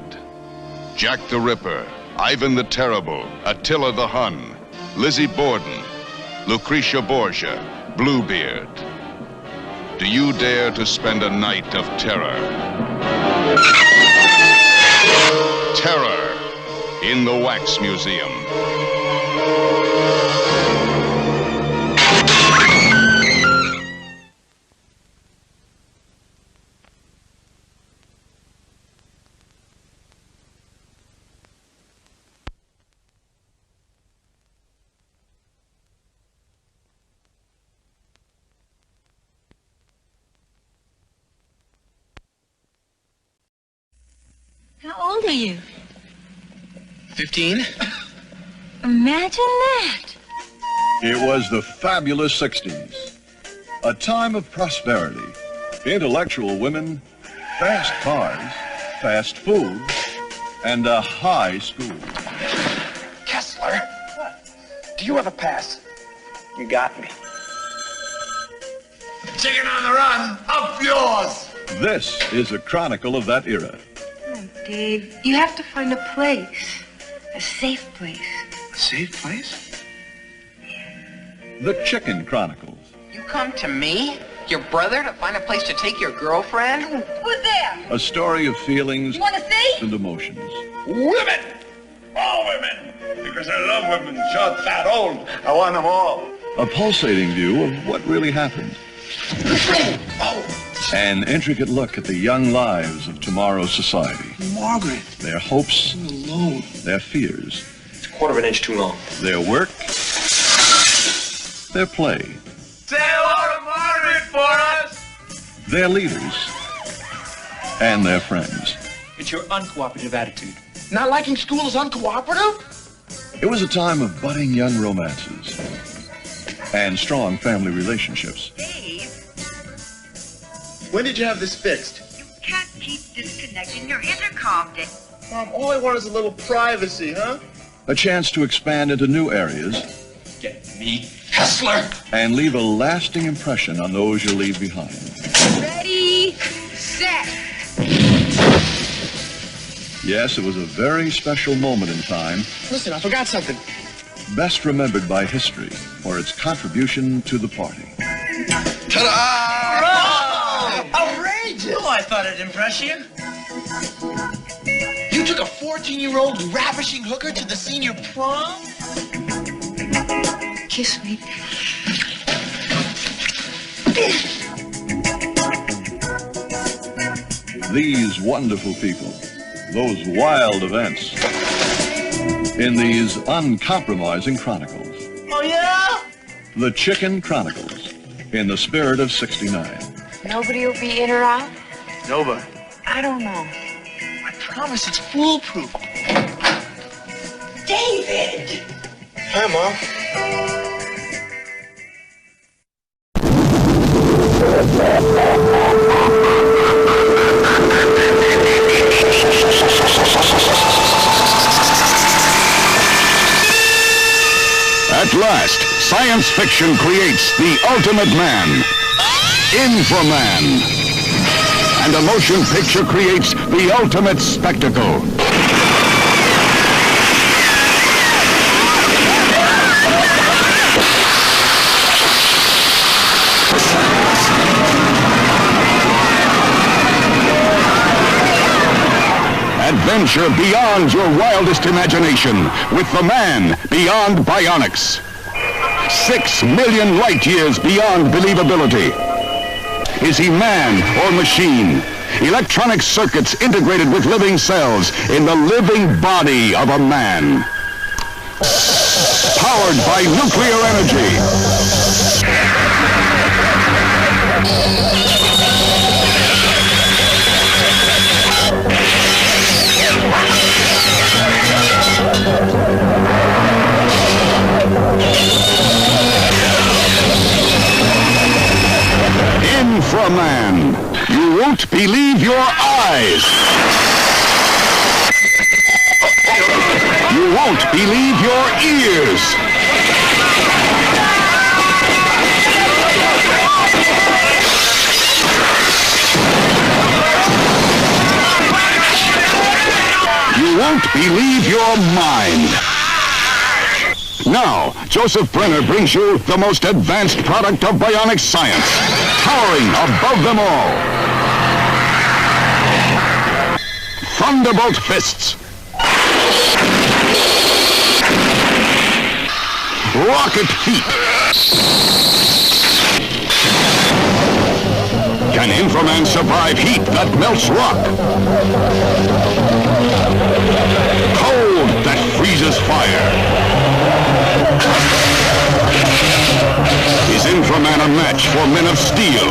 Jack the Ripper, Ivan the Terrible, Attila the Hun, Lizzie Borden, Lucretia Borgia, Bluebeard. Do you dare to spend a night of terror? Terror in the Wax Museum. How old are you? 15? Imagine that. It was the fabulous 60s. A time of prosperity, intellectual women, fast cars, fast food, and a high school. Kessler? What? Do you have a pass? You got me. Chicken on the run, up yours! This is a chronicle of that era. Oh, Dave, you have to find a place. A safe place. A safe place? The Chicken Chronicles. You come to me, your brother, to find a place to take your girlfriend? Who's there? A story of feelings You want to see? and emotions. Women! All women! Because I love women, short, fat, old. I want them all. A pulsating view of what really happened. An intricate look at the young lives of tomorrow's society. Margaret. Their hopes. I'm alone. Their fears. It's a quarter of an inch too long. Their work. Their play. Say hello to Margaret for us! Their leaders. And their friends. It's your uncooperative attitude. Not liking school is uncooperative? It was a time of budding young romances and strong family relationships. Dave, When did you have this fixed? you can't keep disconnecting your intercom, Dave. Mom, all I want is a little privacy, huh? A chance to expand into new areas. Get me, Kessler! And leave a lasting impression on those you leave behind. Ready, set. Yes, it was a very special moment in time, Listen, I forgot something. best remembered by history for its contribution to the party. Ta-da! Outrageous! Oh, I thought it'd impress you. You took a 14-year-old ravishing hooker to the senior prom? Kiss me. These wonderful people, those wild events, in these uncompromising chronicles. Oh, yeah? The Chicken Chronicles, in the spirit of '69. Nobody will be in or out? Nova. I don't know. I promise it's foolproof. David! Hi, Mom. At last, science fiction creates the ultimate man, Inframan. And a motion picture creates the ultimate spectacle. Adventure beyond your wildest imagination with the man beyond bionics. 6 million light years beyond believability. Is he man or machine? Electronic circuits integrated with living cells in the living body of a man. Powered by nuclear energy. Inframan. You won't believe your eyes. You won't believe your ears. You won't believe your mind. Now, Joseph Brenner brings you the most advanced product of bionic science, towering above them all. Thunderbolt fists. Rocket feet. Can Inframan survive heat that melts rock? Cold that freezes fire? Is Inframan a match for men of steel?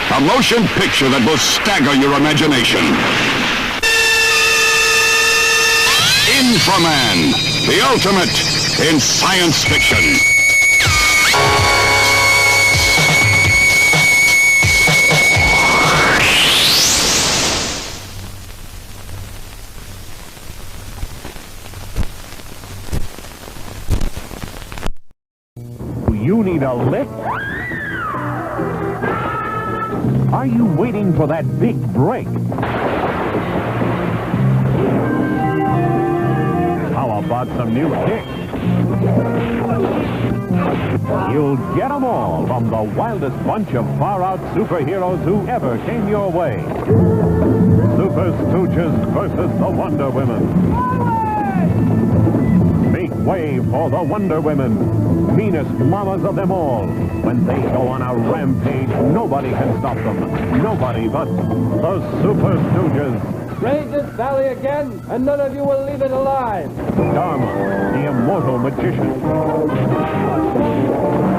A motion picture that will stagger your imagination. Inframan, the ultimate in science fiction. You need a lift? Are you waiting for that big break? How about some new kicks? You'll get them all from the wildest bunch of far-out superheroes who ever came your way. Super Stooges versus the Wonder Women. Make way for the Wonder Women, meanest mamas of them all. When they go on a rampage, nobody can stop them. Nobody but the Super Stooges. Raid this valley again, and none of you will leave it alive. Dharma, the immortal magician.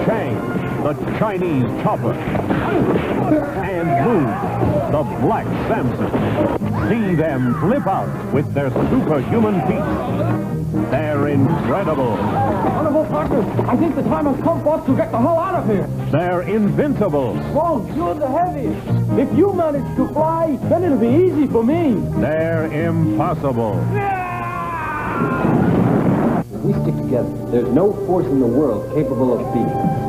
Chang, the Chinese chopper. And Moon, the Black Samson. See them flip out with their superhuman feats. They're incredible. Honorable partners, I think the time has come for us to get the hell out of here. They're invincible. Wrong, you're the heaviest. If you manage to fly, then it'll be easy for me. They're impossible. If we stick together, there's no force in the world capable of beating us.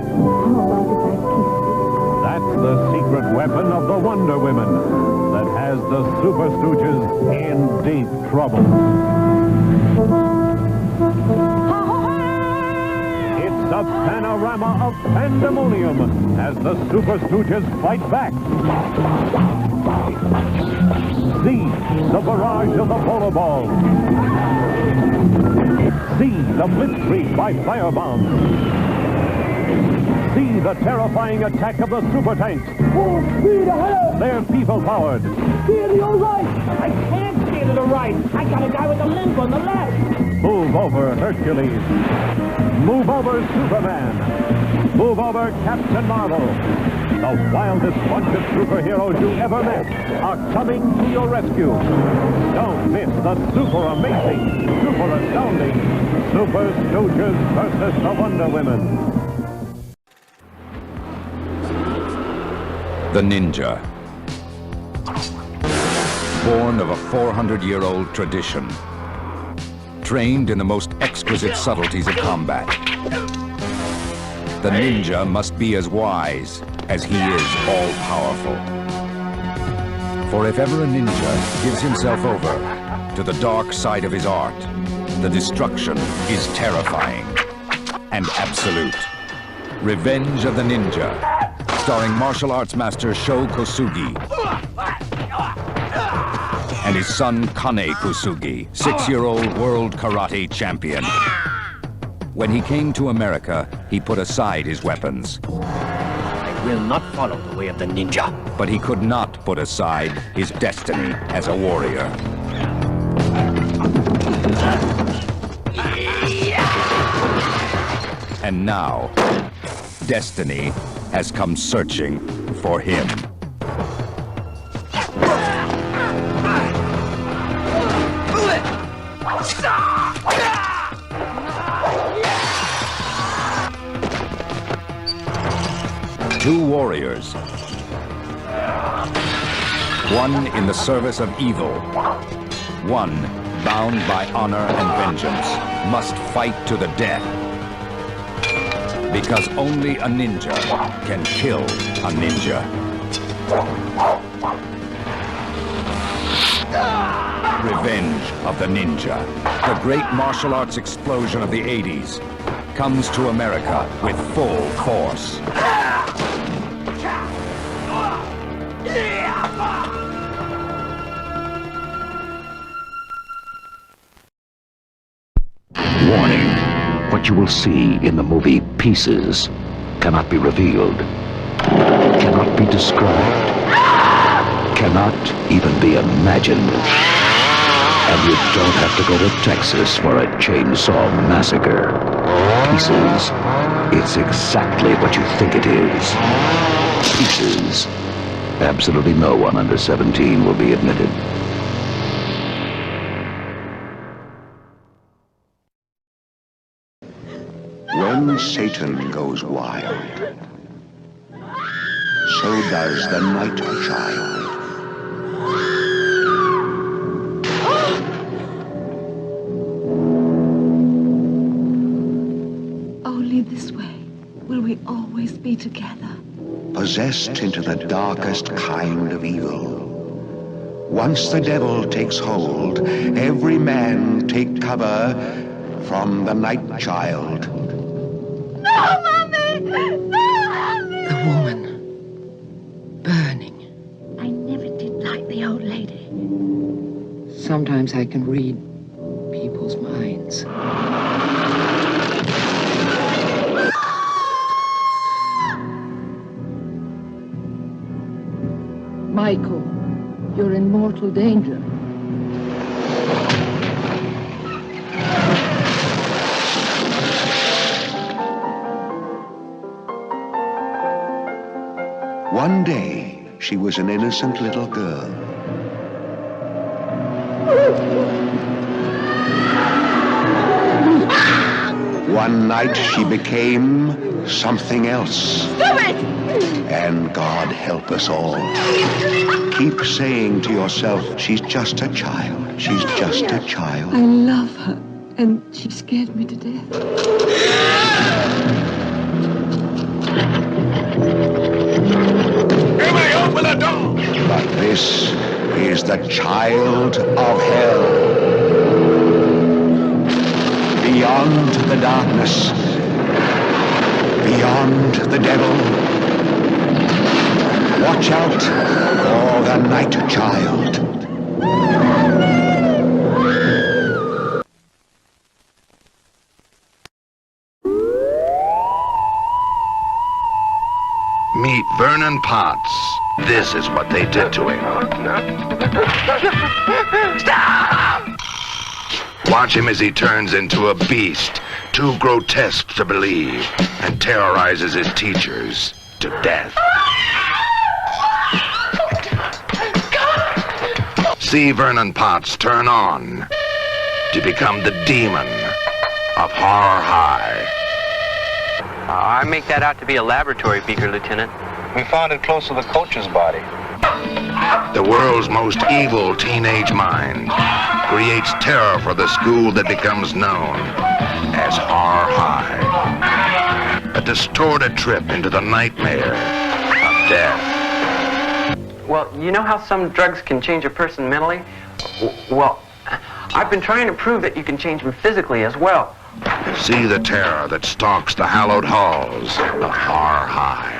That's the secret weapon of the Wonder Women that has the Super Stooges in deep trouble. It's a panorama of pandemonium as the Super Stooges fight back. See the barrage of the polo ball. See the blitzkrieg by firebombs. See the terrifying attack of the super tanks. Full speed ahead! They're people-powered. Steer to your right! I can't steer to the right! I got a guy with a limp on the left! Move over, Hercules. Move over, Superman. Move over, Captain Marvel. The wildest bunch of superheroes you ever met are coming to your rescue. Don't miss the super amazing, super astounding Super Stooges versus the Wonder Women. The Ninja. Born of a 400-year-old tradition. Trained in the most exquisite subtleties of combat. The ninja must be as wise as he is all-powerful. For if ever a ninja gives himself over to the dark side of his art. The destruction is terrifying and absolute. Revenge of the Ninja, starring martial arts master Sho Kosugi and his son Kane Kosugi, 6-year-old world karate champion. When he came to America, he put aside his weapons. I will not follow the way of the ninja. But he could not put aside his destiny as a warrior. And now, destiny has come searching for him. Two warriors. One in the service of evil. One bound by honor and vengeance must fight to the death. Because only a ninja can kill a ninja. Revenge of the Ninja. The great martial arts explosion of the 80s comes to America with full force. Warning. What you will see in the movie Pieces cannot be revealed, cannot be described, cannot even be imagined. And you don't have to go to Texas for a chainsaw massacre. Pieces, it's exactly what you think it is. Pieces. Absolutely no one under 17 will be admitted. When Satan goes wild, so does the night child. Only this way will we always be together. Possessed into the darkest kind of evil. Once the devil takes hold, every man take cover from the night child. No, Mommy! No, Mommy! The woman. Burning. I never did like the old lady. Sometimes I can read people's minds. Michael, you're in mortal danger. One day, she was an innocent little girl. One night, she became something else. Stop it! And God help us all. Keep saying to yourself, she's just a child. She's just a child. I love her, and she scared me to death. Open the door! But this is the child of hell. Beyond the darkness, beyond the devil. Watch out for the night child. Meet Vernon Potts. This is what they did to him. Stop! Watch him as he turns into a beast, too grotesque to believe, and terrorizes his teachers to death. See Vernon Potts turn on to become the demon of Horror High. I make that out to be a laboratory beaker, Lieutenant. We found it close to the coach's body. The world's most evil teenage mind creates terror for the school that becomes known as Horror High. A distorted trip into the nightmare of death. Well, you know how some drugs can change a person mentally? Well, I've been trying to prove that you can change him physically as well. See the terror that stalks the hallowed halls of Har High.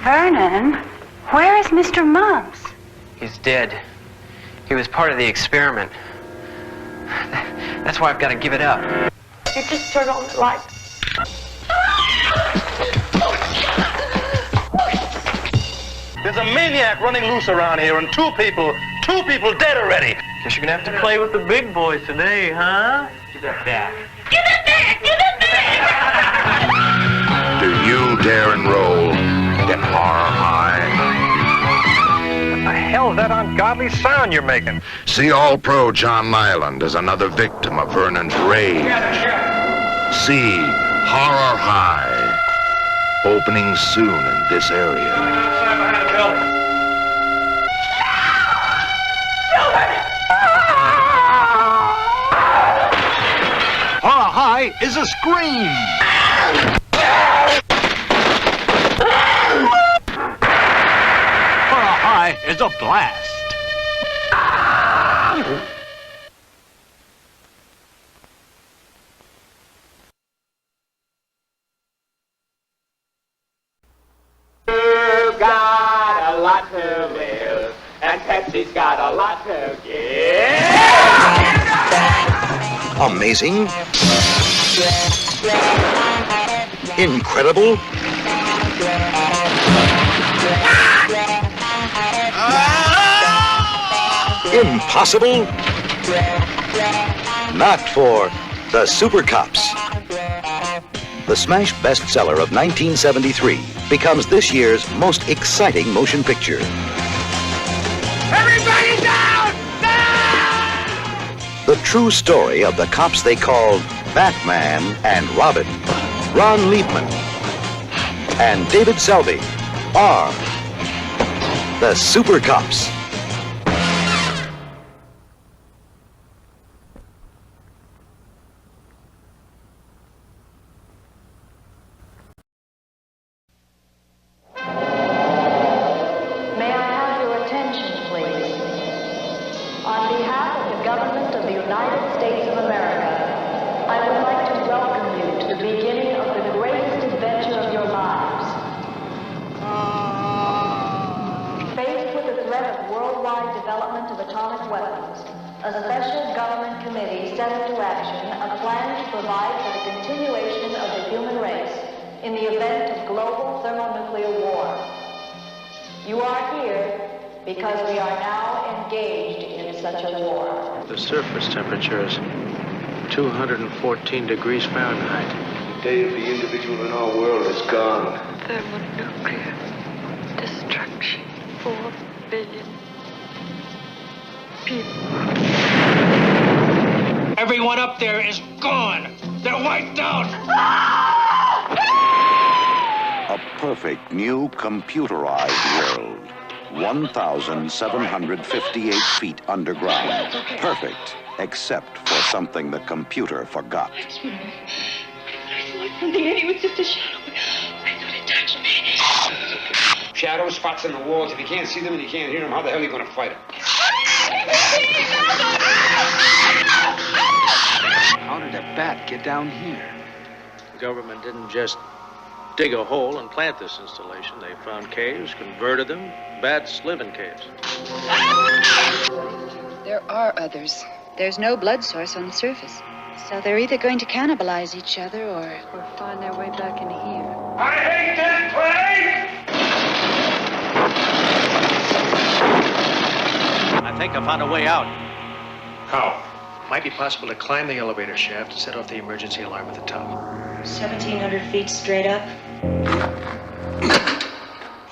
Vernon, where is Mr. Mumps? He's dead. He was part of the experiment. That's why I've got to give it up. You just turn on the lights. There's a maniac running loose around here, and two people dead already. Guess you're gonna have to play with the big boys today, huh? Give that back. Give it back! Give it back! Do you dare enroll in Har High? What the hell is that ungodly sound you're making? See All-Pro John Nyland as another victim of Vernon's rage. See Horror High, opening soon in this area. Horror High is a scream! Horror High is a blast! You've got a lot to live, and Pepsi's got a lot to give. Amazing. Incredible. Impossible. Not for the Super Cops. The smash bestseller of 1973 becomes this year's most exciting motion picture. Everybody down! The true story of the cops they called Batman and Robin, Ron Liebman, and David Selby are the Super Cops. May I have your attention, please? On behalf of the government of the United States of America, I would like to welcome you to the beginning of the greatest adventure of your lives. Faced with the threat of worldwide development of atomic weapons, a special government committee set into action a plan to provide for the continuation of the human race in the event of global thermonuclear war. You are here because we are now engaged in such a war. The surface temperature is 214 degrees Fahrenheit. The day of the individual in our world is gone. Thermonuclear destruction. 4 billion people. Everyone up there is gone. They're wiped out. A perfect new computerized world. 1,758 feet underground. Perfect, except for something the computer forgot. I saw something and it was just a shadow. I thought it touched me. Shadow spots on the walls. If you can't see them and you can't hear them, how the hell are you going to fight them? How did a bat get down here? The government didn't just dig a hole and plant this installation. They found caves, converted them. Bats live in caves. There are others. There's no blood source on the surface. So they're either going to cannibalize each other or find their way back in here. I hate this place! I think I found a way out. How? Might be possible to climb the elevator shaft and set off the emergency alarm at the top. 1,700 feet straight up.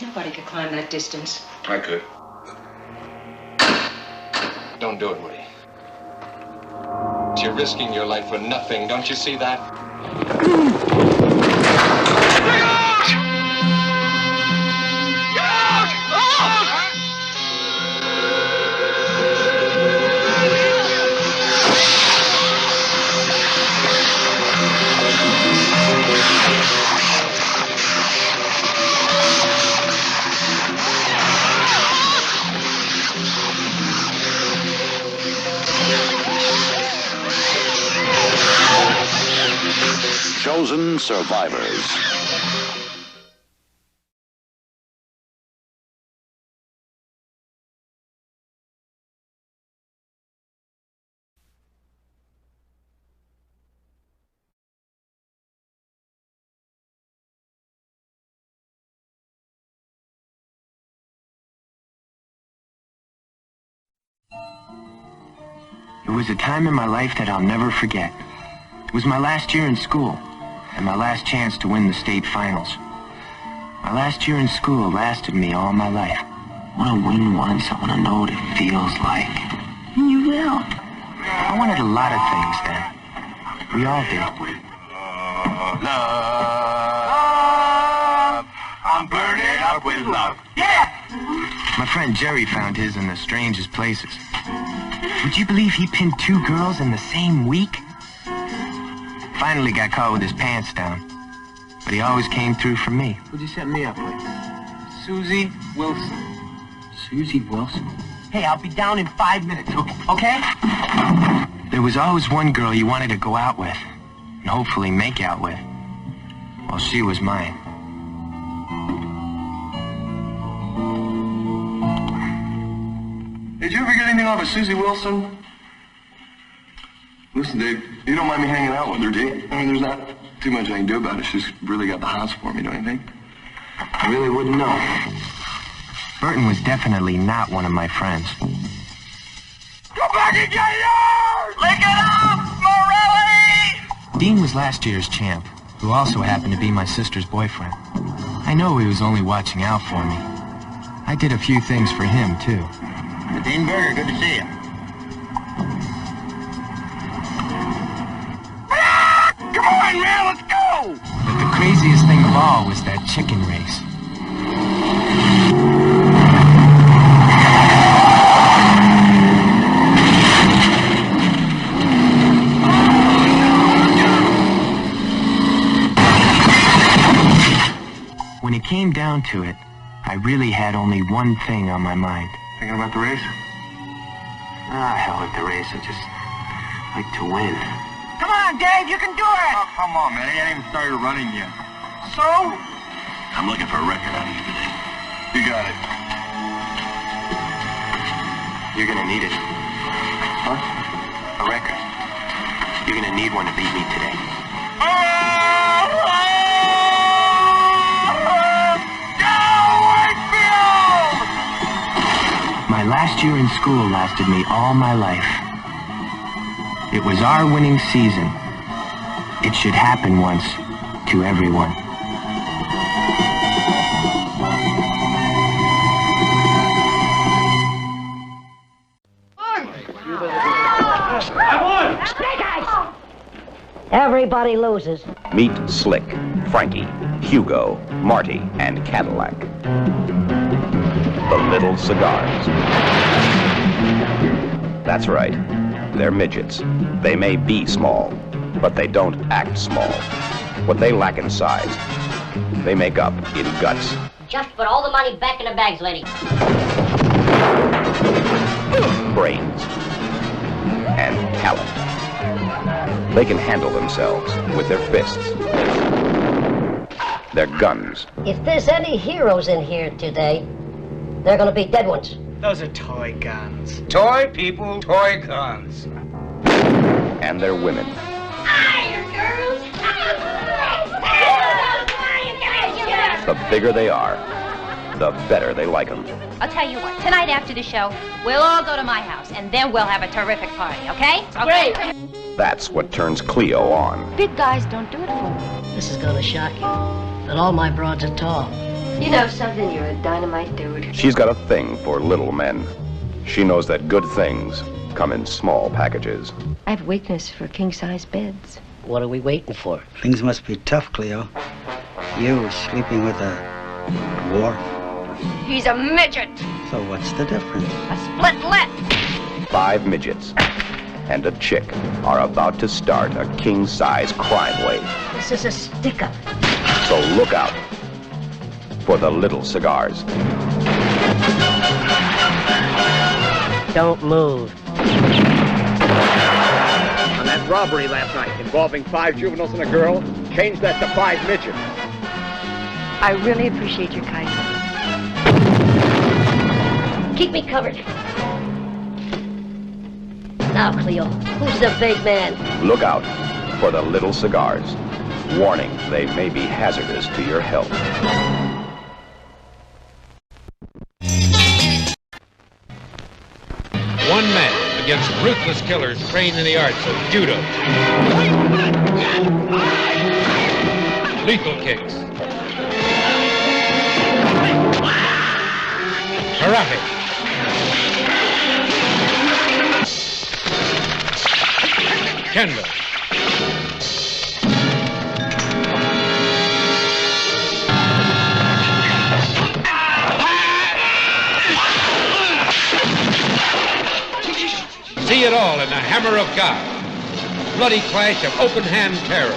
Nobody could climb that distance. I could. Don't do it, Woody. You're risking your life for nothing. Don't you see that? 1,000 survivors. It was a time in my life that I'll never forget. It was my last year in school, and my last chance to win the state finals. My last year in school lasted me all my life. I want to win once. I want to know what it feels like. You will. I wanted a lot of things then. We all did. Love. I'm burning up with love. Yeah! My friend Jerry found his in the strangest places. Would you believe he pinned 2 girls in the same week? Finally got caught with his pants down. But he always came through for me. Who'd you set me up with? Susie Wilson. Susie Wilson? Hey, I'll be down in 5 minutes, okay? There was always one girl you wanted to go out with, and hopefully make out with. Well, she was mine. Did you ever get anything off of Susie Wilson? Listen, Dave, you don't mind me hanging out with her, do you? I mean, there's not too much I can do about it. She's really got the hots for me, don't you think? I really wouldn't know. Burton was definitely not one of my friends. Go back and get yours! Lick it up, Morelli! Dean was last year's champ, who also happened to be my sister's boyfriend. I know he was only watching out for me. I did a few things for him, too. Dean Berger, good to see you. Come on, man, let's go! But the craziest thing of all was that chicken race. When it came down to it, I really had only one thing on my mind. Thinking about the race? Hell with the race. I just like to win. Come on, Dave, you can do it! Oh, come on, man. I ain't even started running yet. So? I'm looking for a record on you today. You got it. You're gonna need it. Huh? A record. You're gonna need one to beat me today. My last year in school lasted me all my life. It was our winning season. It should happen once to everyone. I won! Snake Eyes! Everybody loses. Meet Slick, Frankie, Hugo, Marty, and Cadillac. The Little Cigars. That's right. They're midgets. They may be small, but they don't act small. What they lack in size, they make up in guts. Just put all the money back in the bags, lady. Brains. And talent. They can handle themselves with their fists. Their guns. If there's any heroes in here today, they're gonna be dead ones. Those are toy guns. Toy people, toy guns. And their women. Hiya, girls! The bigger they are, the better they like them. I'll tell you what, tonight after the show, we'll all go to my house, and then we'll have a terrific party, okay? Great! That's what turns Cleo on. Big guys don't do it for me. This is gonna shock you, but all my broads are tall. You know something? You're a dynamite dude. She's got a thing for little men. She knows that good things come in small packages. I have weakness for king-size beds. What are we waiting for? Things must be tough, Cleo. You sleeping with a dwarf. He's a midget. So what's the difference? A split lip. 5 midgets and a chick are about to start a king-size crime wave. This is a stick-up. So look out for the Little Cigars. Don't move. On that robbery last night involving 5 juveniles and a girl. Changed that to 5 midgets. I really appreciate your kindness. Keep me covered. Now, Cleo, who's the big man? Look out for the little cigars. Warning, they may be hazardous to your health. One man against ruthless killers trained in the arts of judo. Lethal kicks. Karate. Kendo. See it all in the Hammer of God. Bloody clash of open-hand terror.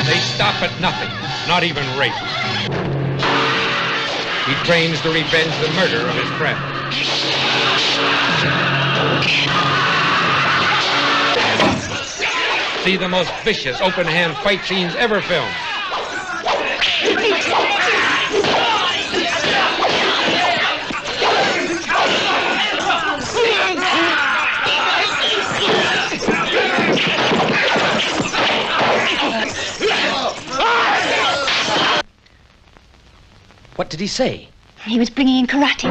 They stop at nothing, not even rape. He trains to revenge the murder of his friend. See the most vicious open-hand fight scenes ever filmed. What did he say? He was bringing in karate.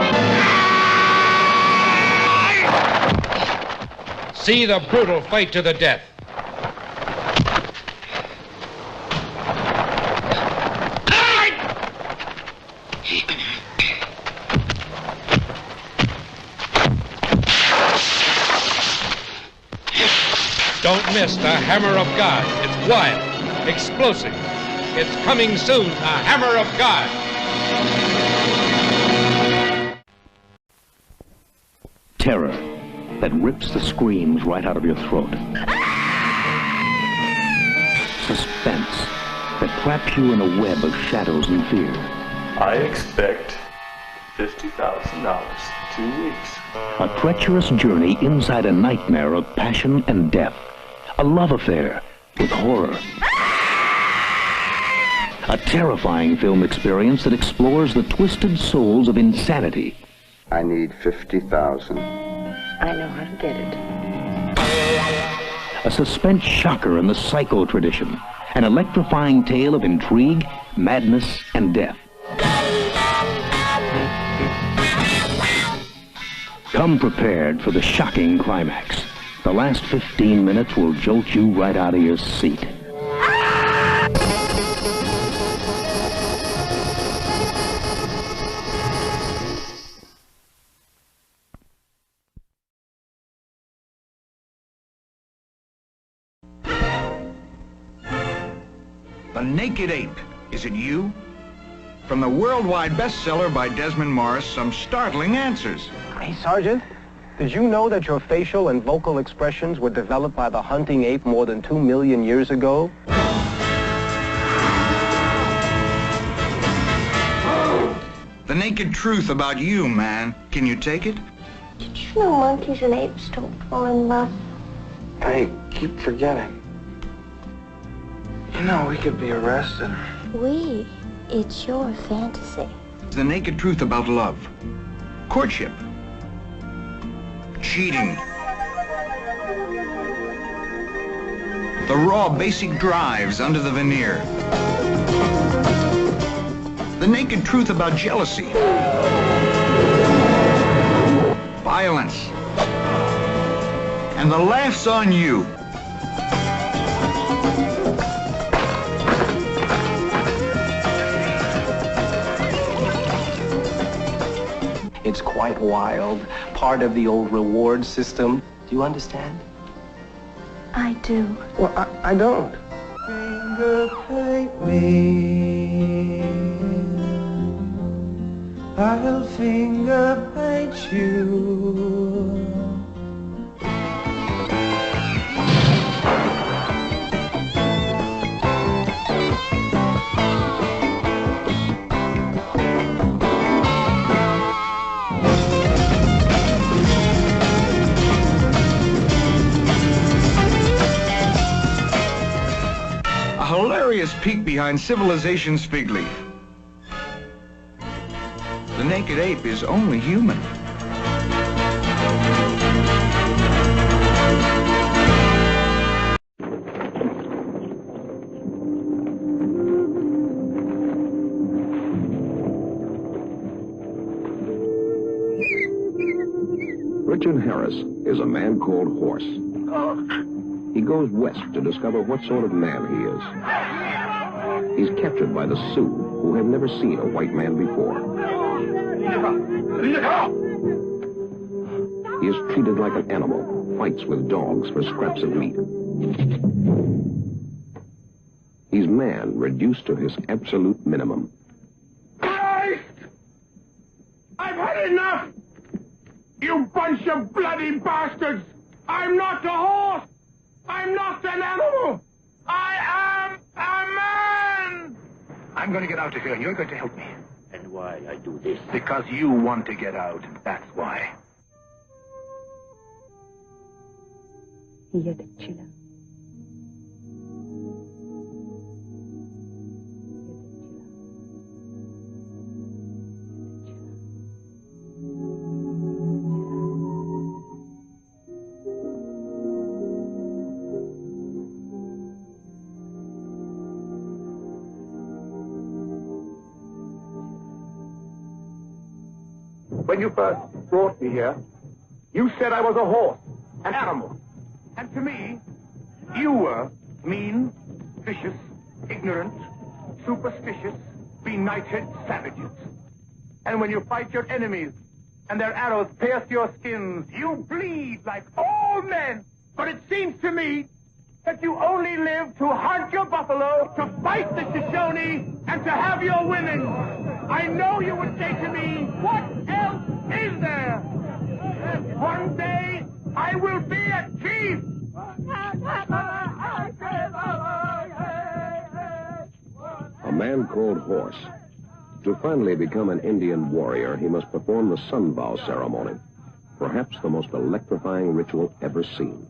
See the brutal fight to the death. Don't miss the Hammer of God. It's wild, explosive. It's coming soon, the Hammer of God. Terror that rips the screams right out of your throat. Suspense that traps you in a web of shadows and fear. I expect $50,000 in 2 weeks. A treacherous journey inside a nightmare of passion and death. A love affair with horror. A terrifying film experience that explores the twisted souls of insanity. I need 50,000. I know how to get it. A suspense shocker in the psycho tradition. An electrifying tale of intrigue, madness, and death. Come prepared for the shocking climax. The last 15 minutes will jolt you right out of your seat. The Naked Ape. Is it you? From the worldwide bestseller by Desmond Morris, some startling answers. Hey, Sergeant. Did you know that your facial and vocal expressions were developed by the hunting ape more than 2 million years ago? The naked truth about you, man. Can you take it? Did you know monkeys and apes don't fall in love? I keep forgetting. You know, we could be arrested. We? It's your fantasy. The naked truth about love. Courtship. Cheating. The raw, basic drives under the veneer. The naked truth about jealousy. Violence. And the laughs on you. It's quite wild. Part of the old reward system. Do you understand? I do. Well, I don't. Finger paint me. I'll finger paint you. us peek behind civilization's fig leaf. The naked ape is only human. Richard Harris is a man called Horse. He goes west to discover what sort of man he is. He's captured by the Sioux, who have never seen a white man before. He is treated like an animal, fights with dogs for scraps of meat. He's man reduced to his absolute minimum. Christ! I've had enough! You bunch of bloody bastards! I'm not a horse! I'm not an animal! I am a man! I'm going to get out of here, and you're going to help me. And why I do this? Because you want to get out, that's why. When you first brought me here, you said I was a horse, an animal. And to me, you were mean, vicious, ignorant, superstitious, benighted savages. And when you fight your enemies and their arrows pierce your skins, you bleed like all men. But it seems to me that you only live to hunt your buffalo, to fight the Shoshone, and to have your women. I know you would say to me, what else is there? One day, I will be a chief. A man called Horse. To finally become an Indian warrior, he must perform the sun vow ceremony. Perhaps the most electrifying ritual ever seen.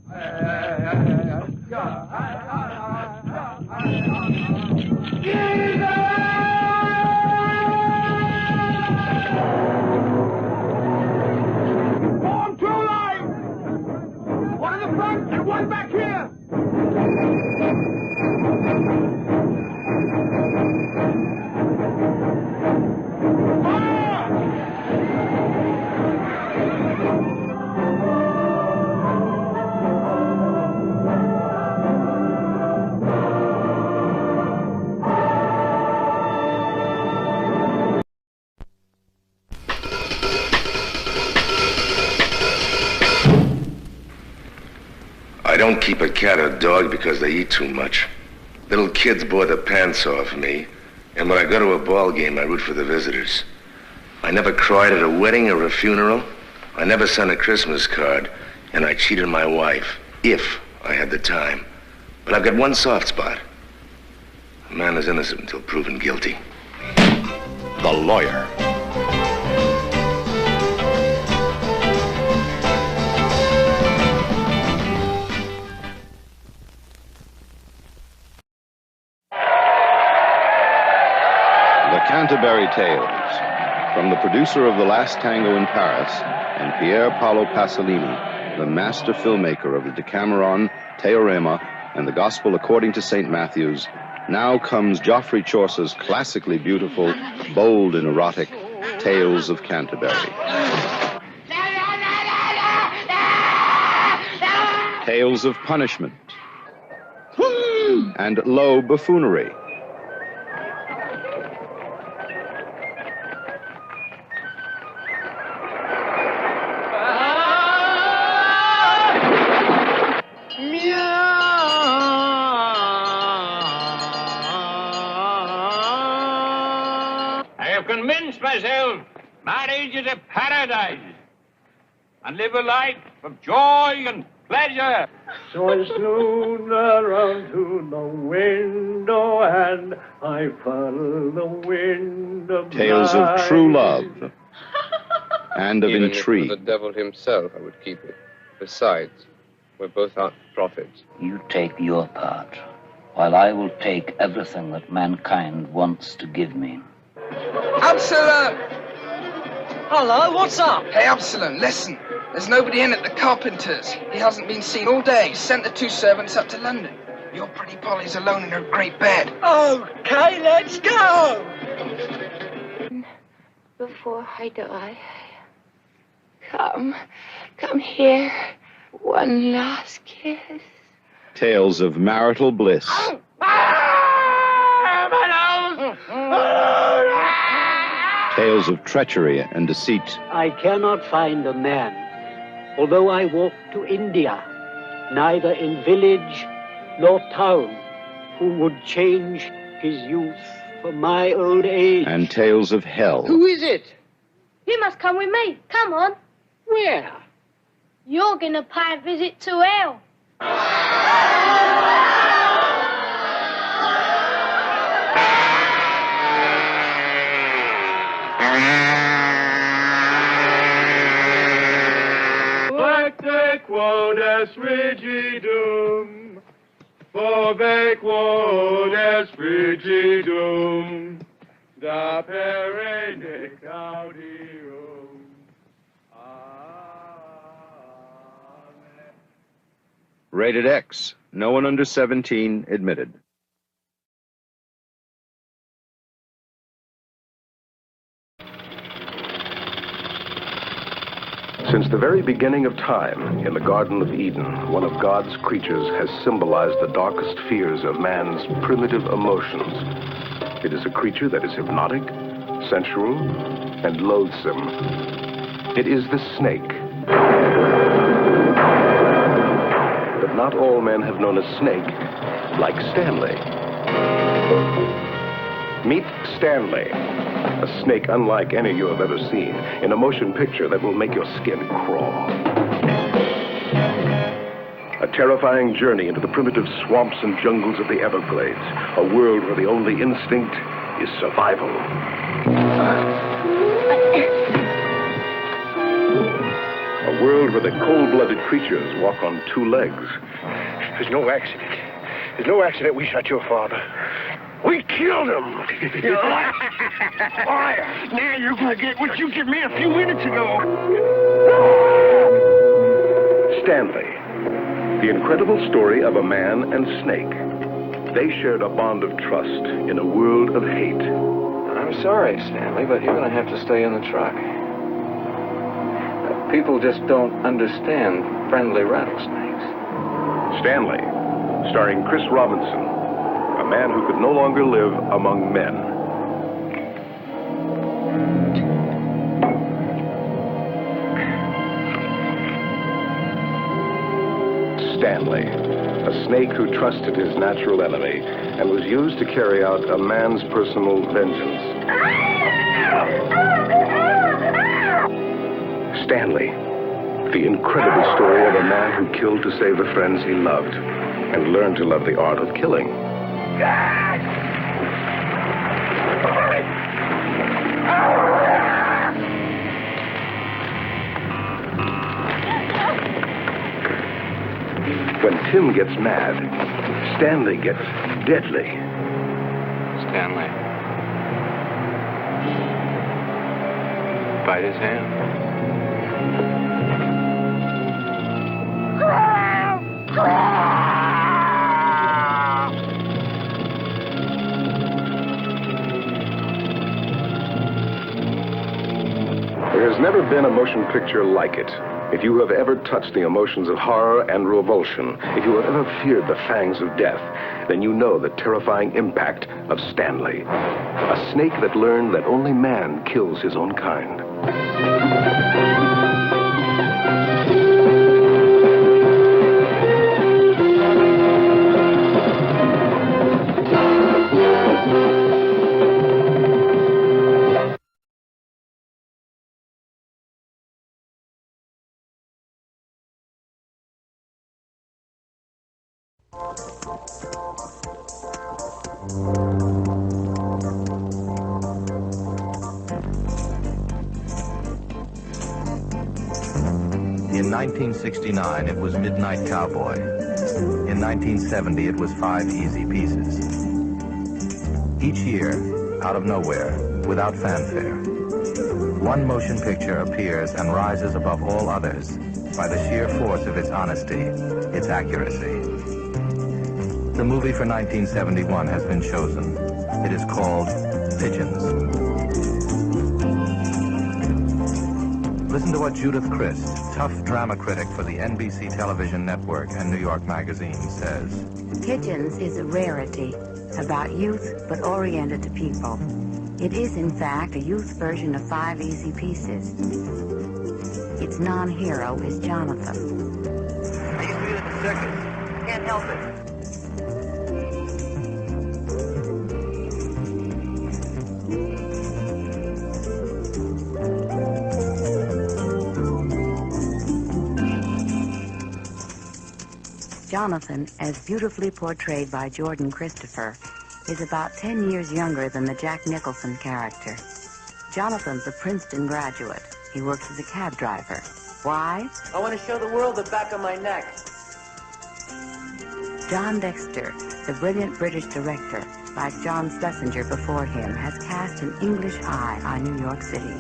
Form two lines! One in the front and one back here! I don't keep a cat or dog because they eat too much. Little kids bore the pants off me, and when I go to a ball game, I root for the visitors. I never cried at a wedding or a funeral. I never sent a Christmas card, and I cheated my wife, if I had the time. But I've got one soft spot. A man is innocent until proven guilty. The Lawyer. Canterbury Tales, from the producer of The Last Tango in Paris and Pier Paolo Pasolini, the master filmmaker of the Decameron, Teorema, and the Gospel According to St. Matthew's, now comes Geoffrey Chaucer's classically beautiful, bold and erotic Tales of Canterbury. Tales of punishment and low buffoonery. Myself, marriage is a paradise, and live a life of joy and pleasure. So I snood around to the window, and I follow the wind of Tales of true love and of Even intrigue. If it were the devil himself, I would keep it. Besides, we're both out prophets. You take your part, while I will take everything that mankind wants to give me. Absalom! Hello, what's up? Hey, Absalom, listen. There's nobody in at the carpenter's. He hasn't been seen all day. Sent the 2 servants up to London. Your pretty Polly's alone in her great bed. Okay, let's go! Before I die, come here. One last kiss. Tales of marital bliss. Tales of treachery and deceit. I cannot find a man, although I walk to India, neither in village nor town, who would change his youth for my old age. And tales of hell. Who is it? You must come with me. Come on. Where? You're gonna pay a visit to hell. Lacte quod est frigidum, fove quod est frigidum, da perenne caudium. Rated X. No one under 17 admitted. Since the very beginning of time, in the Garden of Eden, one of God's creatures has symbolized the darkest fears of man's primitive emotions. It is a creature that is hypnotic, sensual, and loathsome. It is the snake. But not all men have known a snake like Stanley. Meet Stanley, a snake unlike any you have ever seen, in a motion picture that will make your skin crawl. A terrifying journey into the primitive swamps and jungles of the Everglades, a world where the only instinct is survival. A world where the cold-blooded creatures walk on 2 legs. There's no accident. There's no accident we shot your father. We killed him! Fire! Now you're gonna get what you gave me a few minutes ago. Stanley, the incredible story of a man and snake. They shared a bond of trust in a world of hate. I'm sorry, Stanley, but you're gonna have to stay in the truck. People just don't understand friendly rattlesnakes. Stanley, starring Chris Robinson, a man who could no longer live among men. Stanley, a snake who trusted his natural enemy and was used to carry out a man's personal vengeance. Stanley, the incredible story of a man who killed to save the friends he loved and learned to love the art of killing. When Tim gets mad, Stanley gets deadly. Stanley. Bite his hand. There has never been a motion picture like it. If you have ever touched the emotions of horror and revulsion, if you have ever feared the fangs of death, then you know the terrifying impact of Stanley. A snake that learned that only man kills his own kind. In 1969, it was Midnight Cowboy. In In 1970, it was 5 easy pieces. Each year, out of nowhere, without fanfare, one motion picture appears and rises above all others by the sheer force of its honesty, its accuracy. The movie for 1971 has been chosen. It is called Pigeons. Listen to what Judith Christ, tough drama critic for the NBC television network and New York Magazine, says. Pigeons is a rarity, about youth but oriented to people. It is, in fact, a youth version of 5 easy pieces. Its non-hero is Jonathan. I used to be in the circus. Can't help it. Jonathan, as beautifully portrayed by Jordan Christopher, is about 10 years younger than the Jack Nicholson character. Jonathan's a Princeton graduate. He works as a cab driver. Why? I want to show the world the back of my neck. John Dexter, the brilliant British director, like John Schlesinger before him, has cast an English eye on New York City.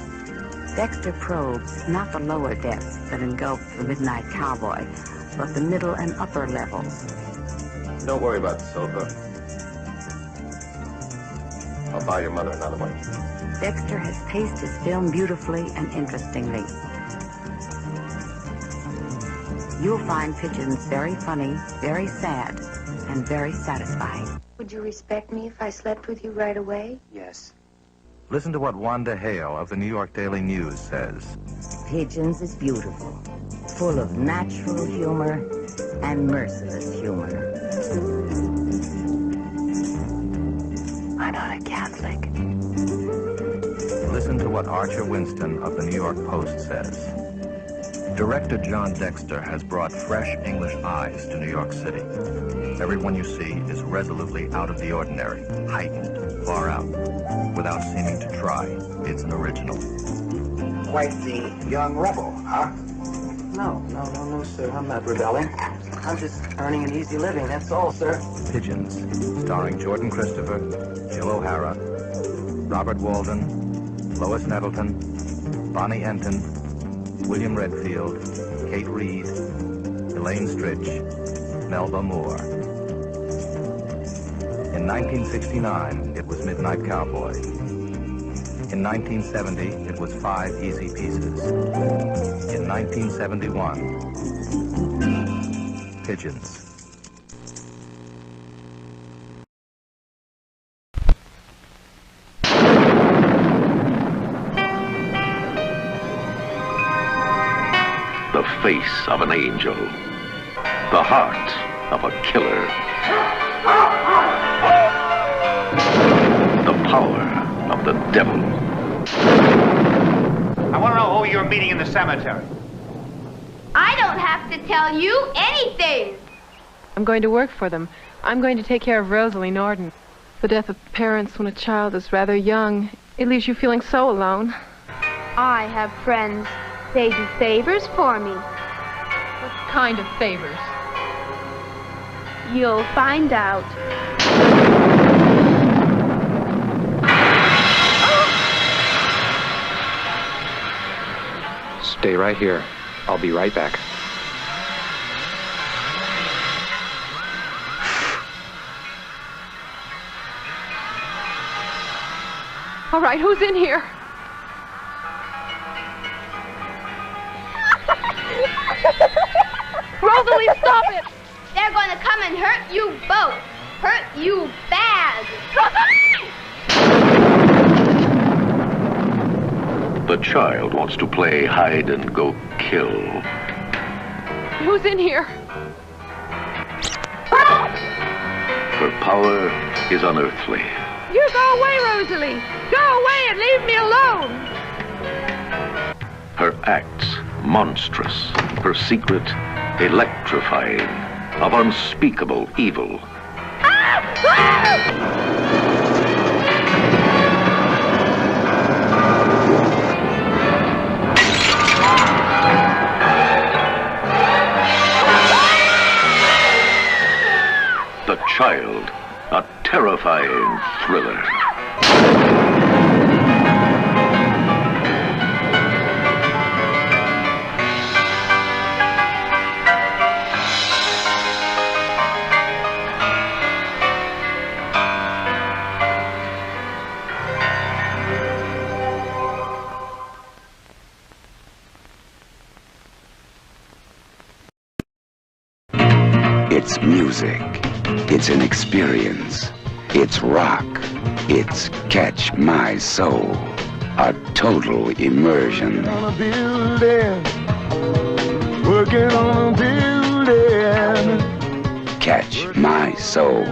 Dexter probes not the lower depths that engulf the Midnight Cowboy, but the middle and upper levels. Don't worry about the sofa. I'll buy your mother another one. Dexter has paced his film beautifully and interestingly. You'll find Pigeons very funny, very sad, and very satisfying. Would you respect me if I slept with you right away? Yes. Listen to what Wanda Hale of the New York Daily News says. Pigeons is beautiful, full of natural humor and merciless humor. I'm not a Catholic. Listen to what Archer Winston of the New York Post says. Director John Dexter has brought fresh English eyes to New York City. Everyone you see is resolutely out of the ordinary, heightened, far out, without seeming to try. It's an original. Quite the young rebel, huh? No, sir. I'm not rebelling. I'm just earning an easy living, that's all, sir. Pigeons, starring Jordan Christopher, Jill O'Hara, Robert Walden, Lois Nettleton, Bonnie Enton, William Redfield, Kate Reed, Elaine Stritch, Melba Moore. In 1969, it was Midnight Cowboy. In 1970, it was 5 easy pieces. In 1971, Pigeons. The face of an angel. The heart of a killer. The power of the devil. I want to know who you're meeting in the cemetery. I don't have to tell you anything. I'm going to work for them. I'm going to take care of Rosalie Norden. The death of parents when a child is rather young, it leaves you feeling so alone. I have friends. They do favors for me. What kind of favors? You'll find out. Stay right here. I'll be right back. All right, who's in here? Rosalie, stop it! They're going to come and hurt you both. Hurt you bad. Rosalie! The child wants to play hide and go kill. Who's in here? Her power is unearthly. You go away, Rosalie. Go away and leave me alone. Her acts monstrous. Her secret electrifying, of unspeakable evil. wild, a terrifying thriller. It's music. It's an experience. It's rock. It's Catch My Soul. A total immersion. On a building. Working on a building. Catch My Soul.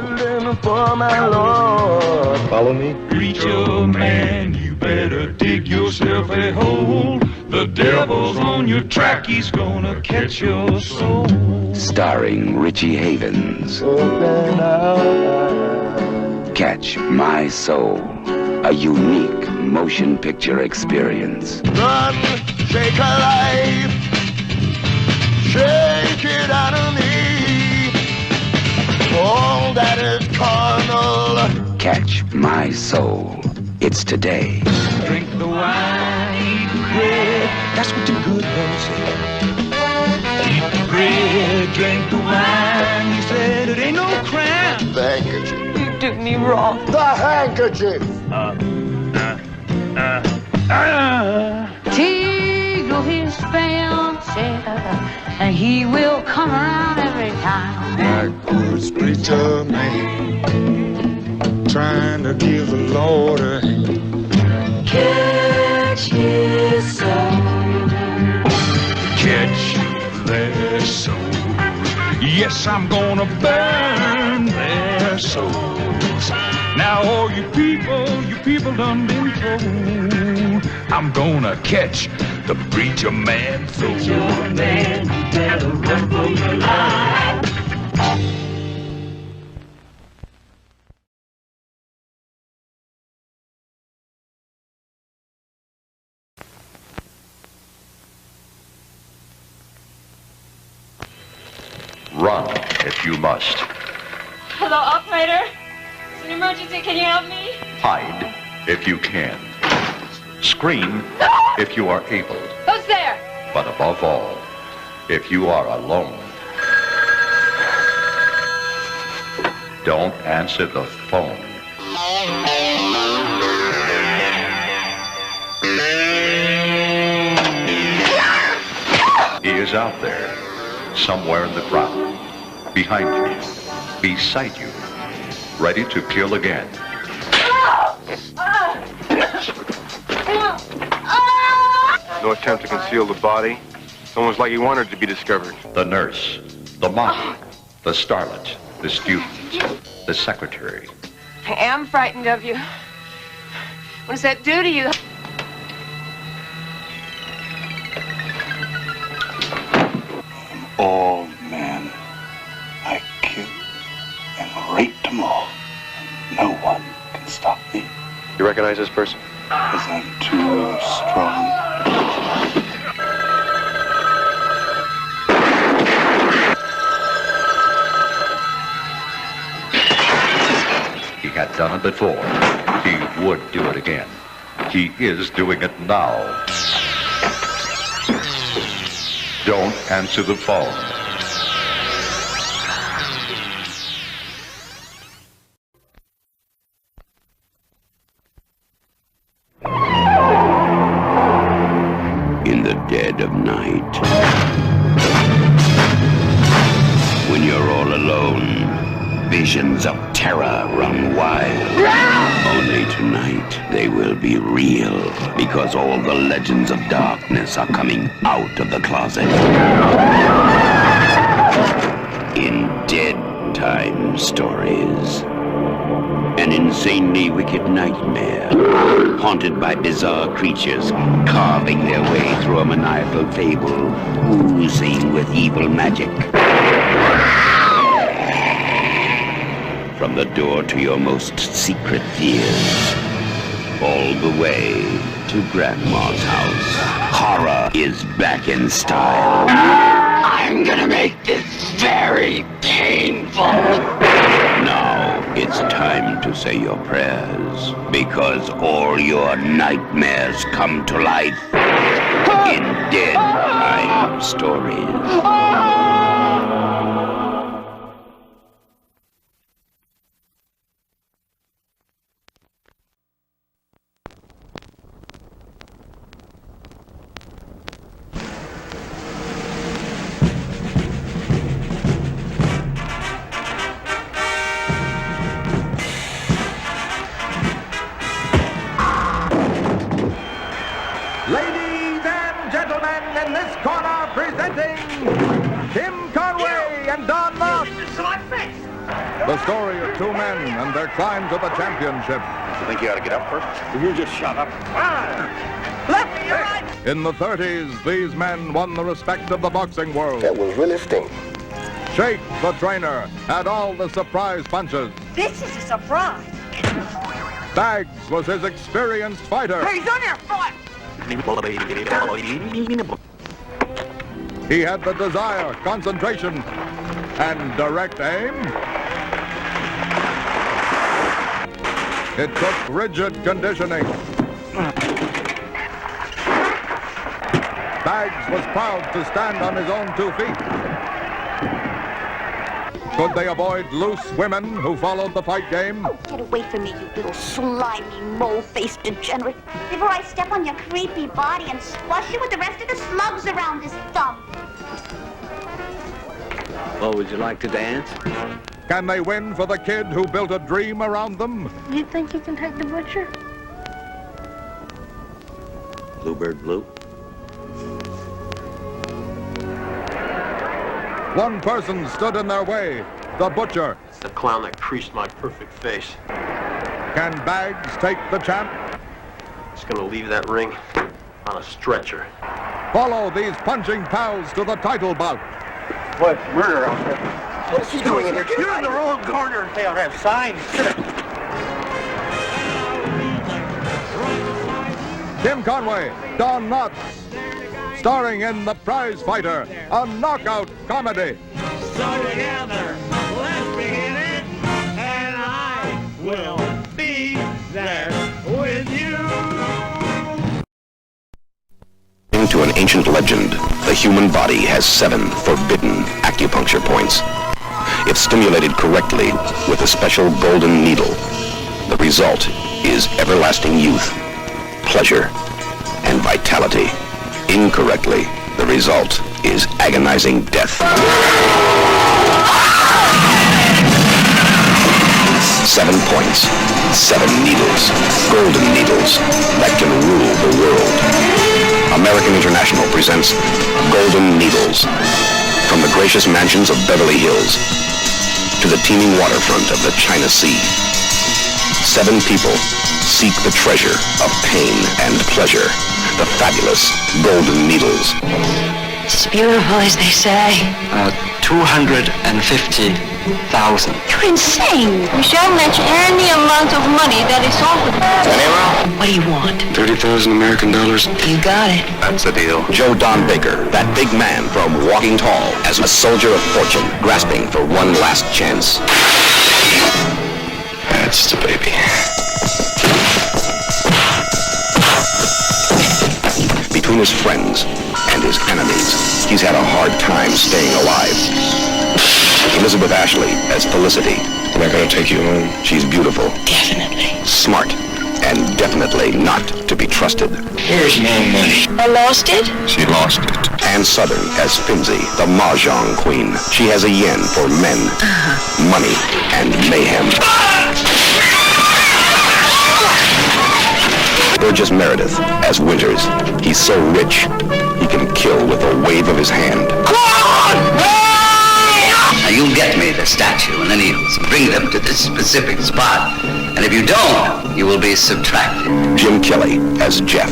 For my Lord. Follow me. Preacher man, you better dig yourself a hole. The devil's on your track, he's gonna catch your soul. Starring Richie Havens. Catch My Soul. A unique motion picture experience. Run, shake a life. Shake it out of me. All that is carnal. Catch My Soul. It's today. Drink the wine, eat the bread. That's what the good ones say. Eat the bread, drink the wine. He said it ain't no crime. The handkerchief. You did me wrong. The handkerchief. Tickle his fancy, and he will come around every time. Backwards preacher man, trying to give the Lord a hand. Catch his soul. Catch their soul. Yes, I'm gonna burn their souls. Now all you people done been told. I'm gonna catch the preacher man soul. Preacher man, you better run for your life. Run if you must. Hello, operator. It's an emergency. Can you help me? Hide if you can. Scream if you are able. Who's there? But above all, if you are alone, don't answer the phone. He is out there, somewhere in the crowd, behind you, beside you, ready to kill again. No attempt to conceal the body. It's almost like he wanted to be discovered. The nurse, the model, the starlet, the student, the secretary. I am frightened of you. What does that do to you? All men I killed and raped them all. No one can stop me. You recognize this person? Because I'm too strong. He had done it before. He would do it again. He is doing it now. Don't answer the phone. In the dead of night, when you're all alone, visions of terror run wild. Only tonight they will be real, because all the legends of darkness are coming out of the closet. In Dead Time Stories, an insanely wicked nightmare, haunted by bizarre creatures carving their way through a maniacal fable, oozing with evil magic. From the door to your most secret fears, all the way to Grandma's house, horror is back in style. I'm gonna make this very painful. Now, It's time to say your prayers, because all your nightmares come to life in Dead Time Stories. Ladies and gentlemen, in this corner, presenting Tim Conway and Don Knotts. The story of two men and their climb to the championship. You think you ought to get up first? You just shut up. Lefty, you're right. In the 30s, these men won the respect of the boxing world. That was really sting. Shake, the trainer, had all the surprise punches. This is a surprise. Bags was his experienced fighter. Hey, he's on your foot. He had the desire, concentration, and direct aim. It took rigid conditioning. Bags was proud to stand on his own 2 feet. Could they avoid loose women who followed the fight game? Oh, get away from me, you little slimy, mole-faced degenerate. Before I step on your creepy body and squash you with the rest of the slugs around this thumb. Well, would you like to dance? Can they win for the kid who built a dream around them? You think you can take the butcher? Bluebird Blue? One person stood in their way, the butcher. It's the clown that creased my perfect face. Can Bags take the champ? He's gonna leave that ring on a stretcher. Follow these punching pals to the title bout. What? Murder out there. What's he doing in here? You're in the wrong corner. They don't have signs. Tim Conway, Don Knotts, starring in The Prize Fighter, a knockout comedy. So together, let's begin it, and I will be there with you. According to an ancient legend, the human body has 7 forbidden acupuncture points. If stimulated correctly with a special golden needle, the result is everlasting youth, pleasure, and vitality. Incorrectly, the result is agonizing death. 7 points, 7 needles, golden needles that can rule the world. American International presents Golden Needles. From the gracious mansions of Beverly Hills to the teeming waterfront of the China Sea, 7 people seek the treasure of pain and pleasure, the fabulous Golden Needles. It's as beautiful as they say. 250,000. You're insane. Michelle mentioned any amount of money that is offered. What do you want? 30,000 American dollars. You got it. That's the deal. Joe Don Baker, that big man from Walking Tall, as a soldier of fortune, grasping for one last chance. That's the baby. Between his friends and his enemies, he's had a hard time staying alive. Elizabeth Ashley as Felicity. Am I gonna take you home? She's beautiful. Definitely. Smart. And definitely not to be trusted. Where's my money? I lost it? She lost it. Ann Southern as Finzi, the Mahjong Queen. She has a yen for men, money, and mayhem. Burgess Meredith as Winters. He's so rich, he can kill with a wave of his hand. Now you'll get me the statue and then he'll bring them to this specific spot. And if you don't, you will be subtracted. Jim Kelly as Jeff.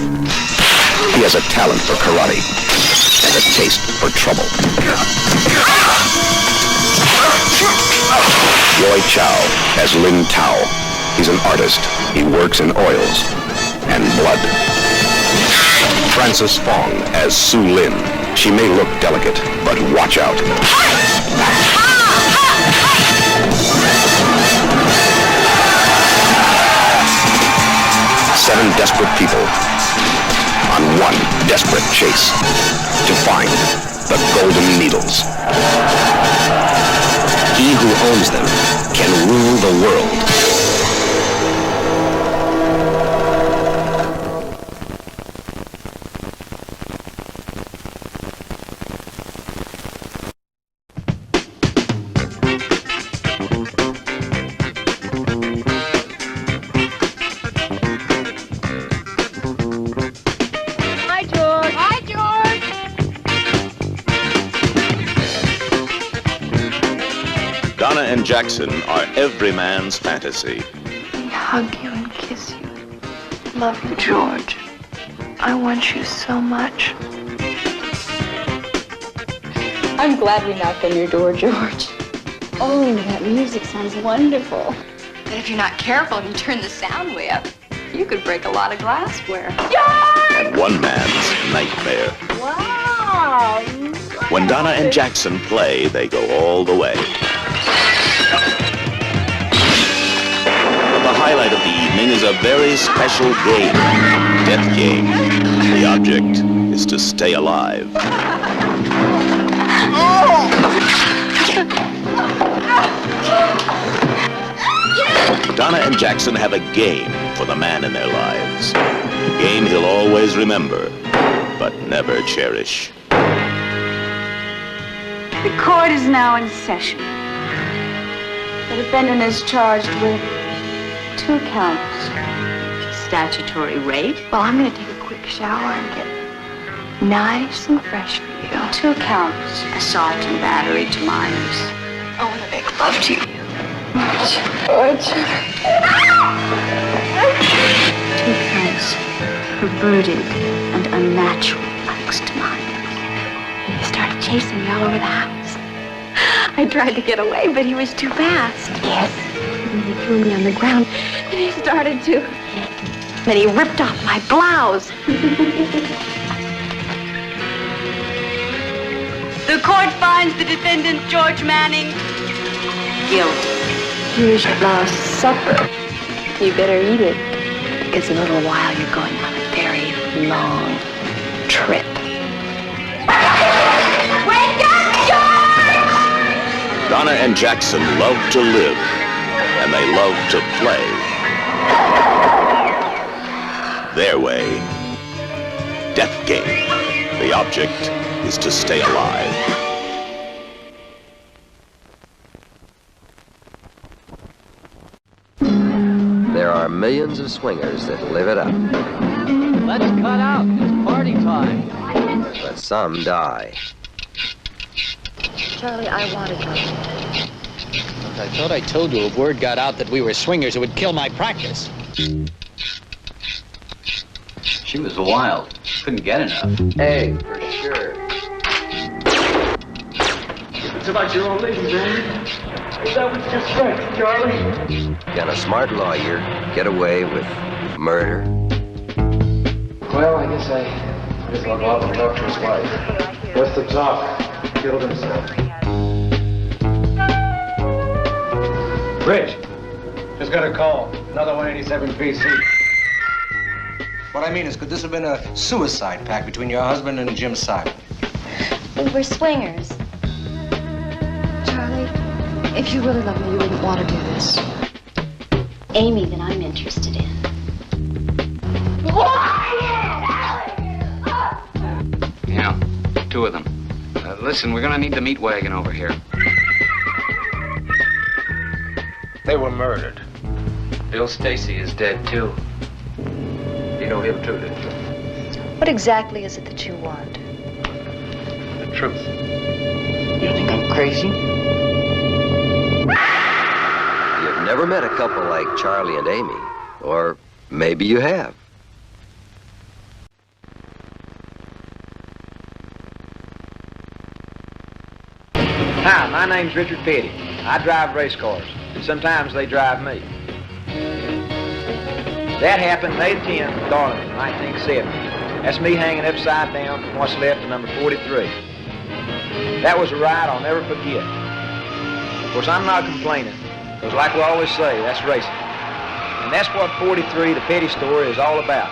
He has a talent for karate and a taste for trouble. Roy Chow as Lin Tao. He's an artist. He works in oils and blood. Frances Fong as Su Lin. She may look delicate, but watch out. 7 desperate people on one desperate chase to find the golden needles. He who owns them can rule the world. Jackson are every man's fantasy. Hug you and kiss you. Love you, George. I want you so much. I'm glad we knocked on your door, George. Oh, that music sounds wonderful. But if you're not careful and you turn the sound way up, you could break a lot of glassware. And one man's nightmare. Wow! When Donna and Jackson play, they go all the way. The highlight of the evening is a very special game, Death Game. The object is to stay alive. Donna and Jackson have a game for the man in their lives. A game he'll always remember, but never cherish. The court is now in session. The defendant is charged with 2 counts. Statutory rape? Well, I'm going to take a quick shower and get nice and fresh for you. 2 counts. Assault and battery to minors. I want to make love to you. George. 2 counts. Perverted and unnatural acts to minors. He started chasing me all over the house. I tried to get away, but he was too fast. Yes. And he threw me on the ground, and he started to. Then he ripped off my blouse. The court finds the defendant, George Manning, guilty. Here's your last supper. You better eat it, because in a little while you're going on a very long trip. Wake up, George! Donna and Jackson love to live, and they love to play. Their way. Death Game. The object is to stay alive. There are millions of swingers that live it up. Let's cut out. It's party time. But some die. Charlie, I wanted you. I thought I told you if word got out that we were swingers, it would kill my practice. She was wild. Couldn't get enough. Hey, for sure. It's about your old lady, man. That was just right, Charlie. Can a smart lawyer get away with murder? Well, I guess I'll go out and talk to his wife. What's the talk? He killed himself. Rich, just got a call. Another 187 PC. What I mean is, could this have been a suicide pact between your husband and Jim Simon? We were swingers. Charlie, if you really love me, you wouldn't want to do this. Amy that I'm interested in. Yeah, 2 of them. Listen, we're gonna need the meat wagon over here. They were murdered. Bill Stacy is dead, too. You know him too, didn't you? What exactly is it that you want? The truth. You think I'm crazy? You've never met a couple like Charlie and Amy. Or maybe you have. Hi, my name's Richard Petty. I drive race cars, and sometimes they drive me. That happened May 10th, Darlington, 1970. That's me hanging upside down from what's left of number 43. That was a ride I'll never forget. Of course, I'm not complaining, because like we always say, that's racing. And that's what 43, the Petty Story, is all about.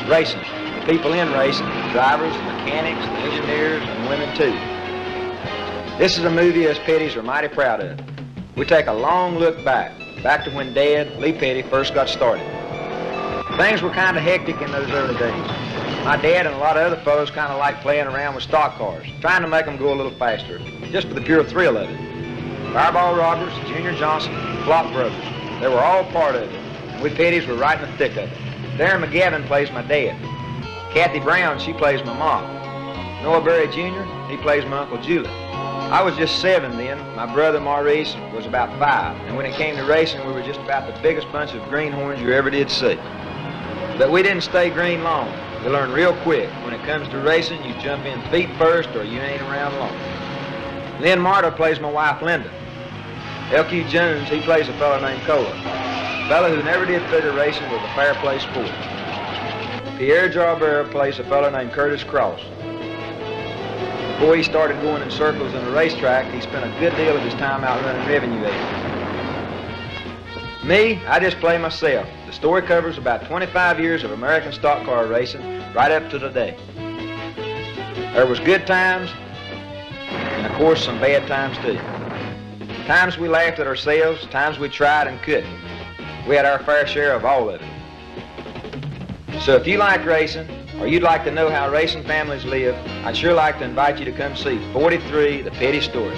Racing. The people in racing, the drivers, the mechanics, the engineers, and women too. This is a movie us Petties are mighty proud of. We take a long look back to when Dad, Lee Petty, first got started. Things were kind of hectic in those early days. My dad and a lot of other fellows kind of liked playing around with stock cars, trying to make them go a little faster, just for the pure thrill of it. Fireball Roberts, Junior Johnson, Flop Brothers, they were all part of it, and we Petties were right in the thick of it. Darren McGavin plays my dad. Kathy Brown, she plays my mom. Noah Berry Jr., he plays my Uncle Julie. I was just 7 then. My brother Maurice was about 5, and when it came to racing, we were just about the biggest bunch of greenhorns you ever did see. But we didn't stay green long. We learned real quick. When it comes to racing, you jump in feet first or you ain't around long. Lynn Marta plays my wife Linda. L.Q. Jones, he plays a fellow named Cola. A fellow who never did figure racing was a fair play sport. Pierre Jarbera plays a fellow named Curtis Cross. Before he started going in circles on the racetrack, he spent a good deal of his time out running revenue agents. Me, I just play myself. The story covers about 25 years of American stock car racing, right up to today. There was good times, and of course some bad times too. Times we laughed at ourselves, times we tried and couldn't. We had our fair share of all of it. So if you like racing, or you'd like to know how racing families live, I'd sure like to invite you to come see 43, The Petty Story.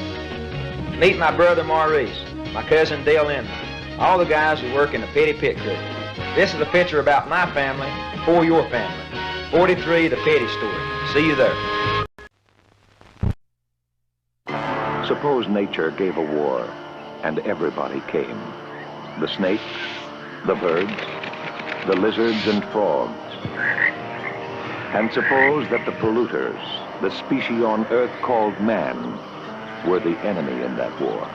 Meet my brother Maurice, my cousin Dale Inman, all the guys who work in the Petty Pit Crew. This is a picture about my family for your family. 43, The Petty Story. See you there. Suppose nature gave a war, and everybody came. The snakes, the birds, the lizards and frogs. And suppose that the polluters, the species on Earth called man, were the enemy in that war.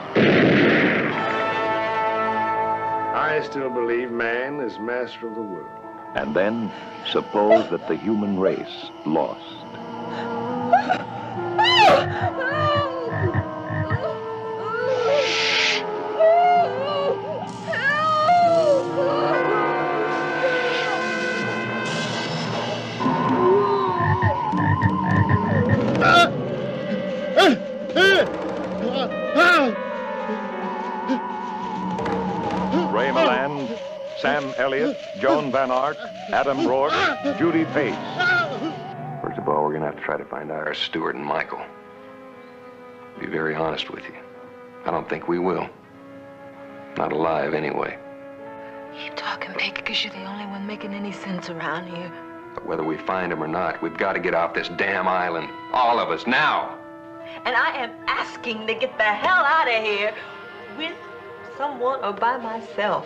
I still believe man is master of the world. And then, suppose that the human race lost. Ray Milland, Sam Elliott, Joan Van Art, Adam Rourke, Judy Pace. First of all, we're gonna have to try to find out our Stuart and Michael. To be very honest with you, I don't think we will. Not alive, anyway. You talking big because you're the only one making any sense around here. But whether we find them or not, we've got to get off this damn island. All of us, now. And I am asking to get the hell out of here with someone or by myself.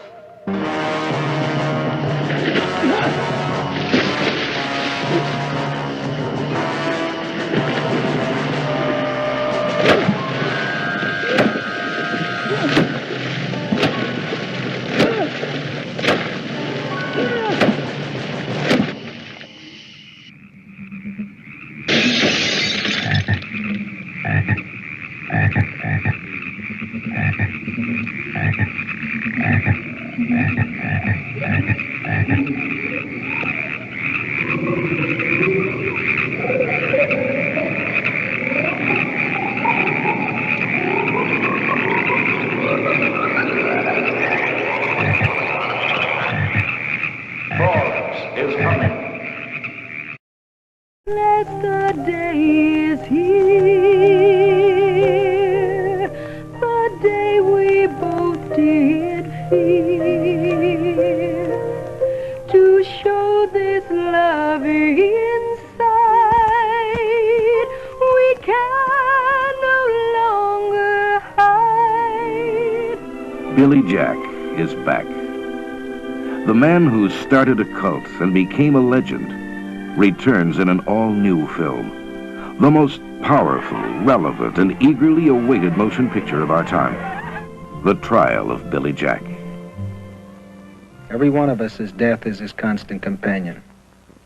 The day is here, the day we both did fear, to show this love inside, we can no longer hide. Billy Jack is back. The man who started a cult and became a legend returns in an all-new film. The most powerful, relevant, and eagerly awaited motion picture of our time. The Trial of Billy Jack. Every one of us, his death is his constant companion.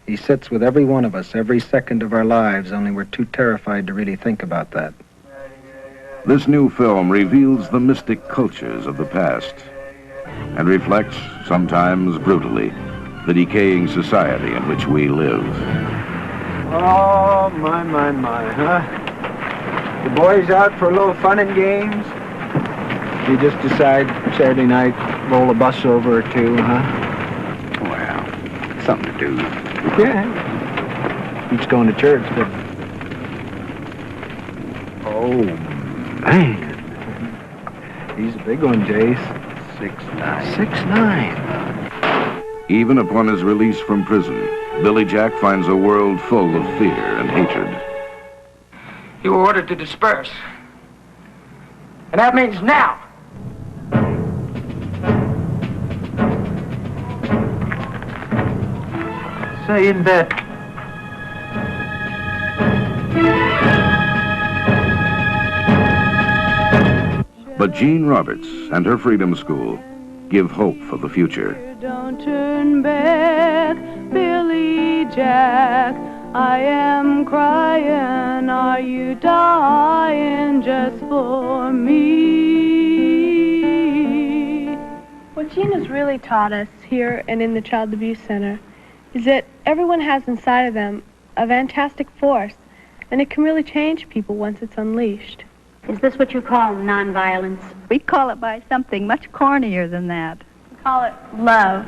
He sits with every one of us every second of our lives, only we're too terrified to really think about that. This new film reveals the mystic cultures of the past. and reflects, sometimes brutally, the decaying society in which we live. Oh, my, huh? The boys out for a little fun and games? You just decide Saturday night, roll a bus over or two, huh? Well, something to do. Yeah. He's going to church, but... Oh, man. He's a big one, Jace. 6'9". 6'9". Even upon his release from prison, Billy Jack finds a world full of fear and hatred. You were ordered to disperse. And that means now. Stay in bed. But Jean Roberts and her Freedom School give hope for the future. Don't turn back, Billy Jack. I am crying, are you dying just for me? What Jean has really taught us here and in the Child Abuse Center is that everyone has inside of them a fantastic force, and it can really change people once it's unleashed. Is this what you call nonviolence? We call it by something much cornier than that. We call it love.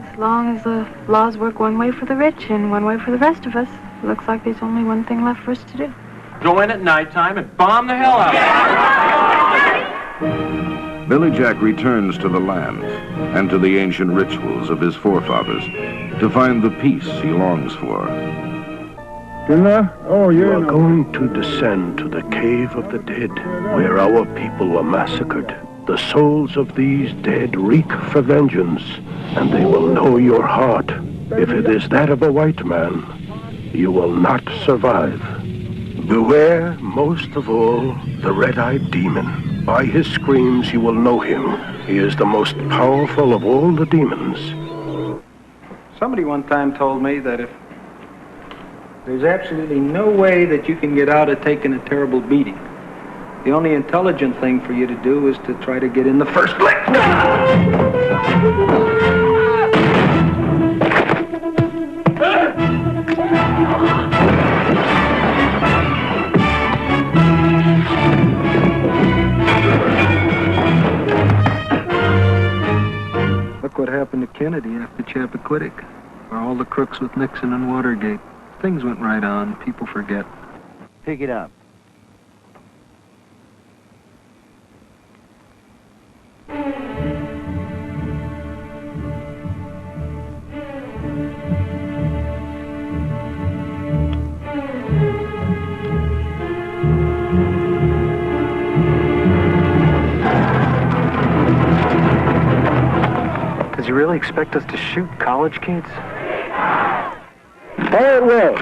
As long as the laws work one way for the rich and one way for the rest of us, it looks like there's only one thing left for us to do. Go in at nighttime and bomb the hell out of it. Billy Jack returns to the land and to the ancient rituals of his forefathers to find the peace he longs for. You are going to descend to the cave of the dead, where our people were massacred. The souls of these dead reek for vengeance, and they will know your heart. If it is that of a white man, you will not survive. Beware, most of all, the red-eyed demon. By his screams you will know him. He is the most powerful of all the demons. Somebody one time told me that if there's absolutely no way that you can get out of taking a terrible beating, the only intelligent thing for you to do is to try to get in the first lick. Look what happened to Kennedy after Chappaquiddick, or all the crooks with Nixon and Watergate. Things went right on. People forget. Pick it up. Does he really expect us to shoot college kids? Fire away!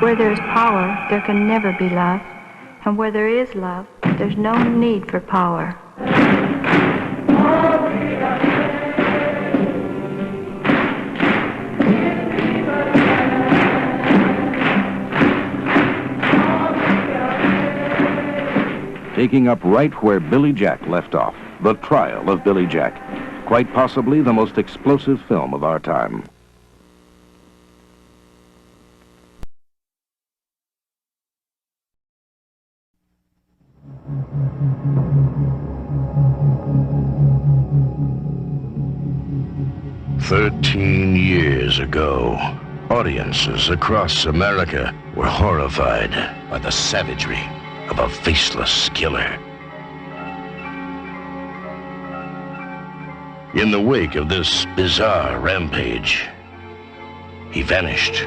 Where there is power, there can never be love. And where there is love, there's no need for power. Taking up right where Billy Jack left off, The Trial of Billy Jack, quite possibly the most explosive film of our time. "13 years ago, audiences across America were horrified by the savagery of a faceless killer. In the wake of this bizarre rampage, he vanished.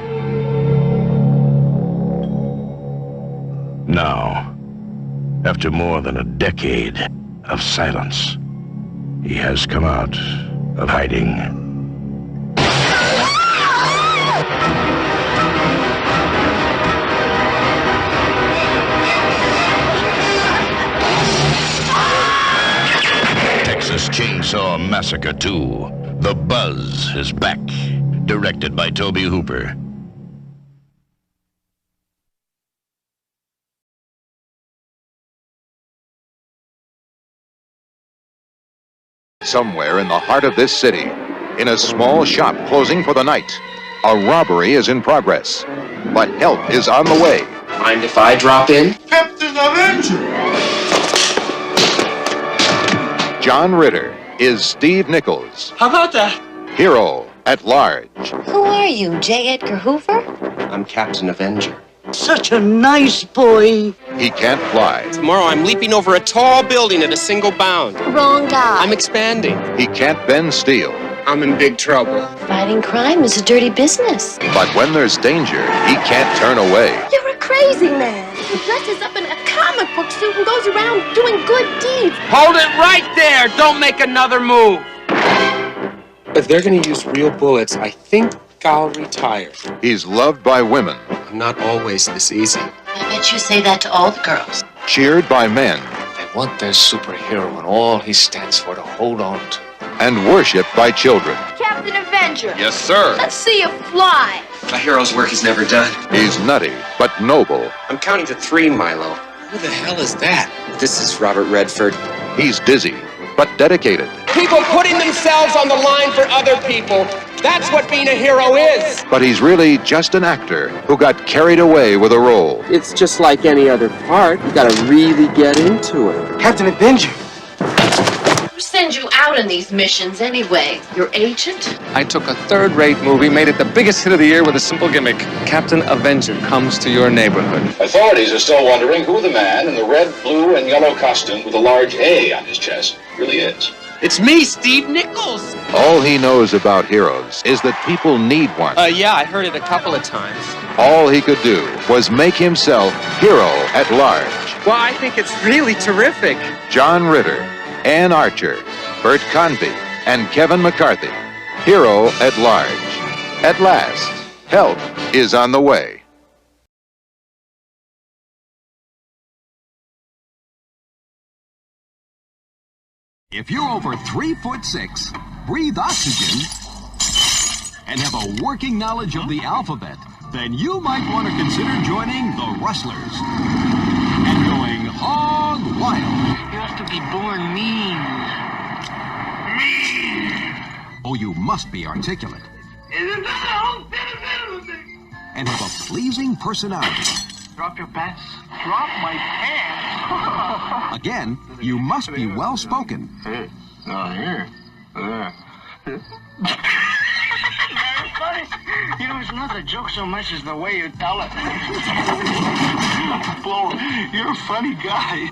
Now, after more than a decade of silence, he has come out of hiding. Texas Chainsaw Massacre 2. The buzz is back. directed by Toby Hooper. Somewhere in the heart of this city, in a small shop closing for the night, a robbery is in progress. But help is on the way. Mind if I drop in? Captain Avenger! John Ritter is Steve Nichols, How about that? hero at large. Who are you, J. Edgar Hoover? I'm Captain Avenger. Such a nice boy. He can't fly. Tomorrow I'm leaping over a tall building at a single bound. Wrong guy. I'm expanding. He can't bend steel. I'm in big trouble. Fighting crime is a dirty business. But when there's danger, he can't turn away. You're a crazy man. He dresses up in a comic book suit and goes around doing good deeds. Hold it right there! Don't make another move! If they're gonna use real bullets, I think I'll retire. He's loved by women. I'm not always this easy. I bet you say that to all the girls. Cheered by men. They want their superhero and all he stands for to hold on to. And worshipped by children. Captain Avenger. Yes, sir. Let's see you fly. A hero's work is never done. He's nutty, but noble. I'm counting to 3, Milo. Who the hell is that? This is Robert Redford. He's dizzy, but dedicated. People putting themselves on the line for other people. That's what being a hero is. But he's really just an actor who got carried away with a role. It's just like any other part. You gotta really get into it. Captain Avenger. Who sends you out on these missions anyway? Your agent? I took a third-rate movie, made it the biggest hit of the year with a simple gimmick. Captain Avenger comes to your neighborhood. Authorities are still wondering who the man in the red, blue, and yellow costume with a large A on his chest really is. It's me, Steve Nichols. All he knows about heroes is that people need one. Yeah, I heard it a couple of times. All he could do was make himself hero at large. Well, I think it's really terrific. John Ritter, Ann Archer, Bert Convy, and Kevin McCarthy. Hero at large. At last, help is on the way. If you're over 3'6", breathe oxygen, and have a working knowledge of the alphabet, then you might want to consider joining the Rustlers and going hog wild. You have to be born mean. Mean! Oh, you must be articulate Isn't that and have a pleasing personality. Drop your pants. Drop my pants. Again, you must be well-spoken. Hey, not here. Very funny. You know, it's not the joke so much as the way you tell it. Flo, you're a funny guy.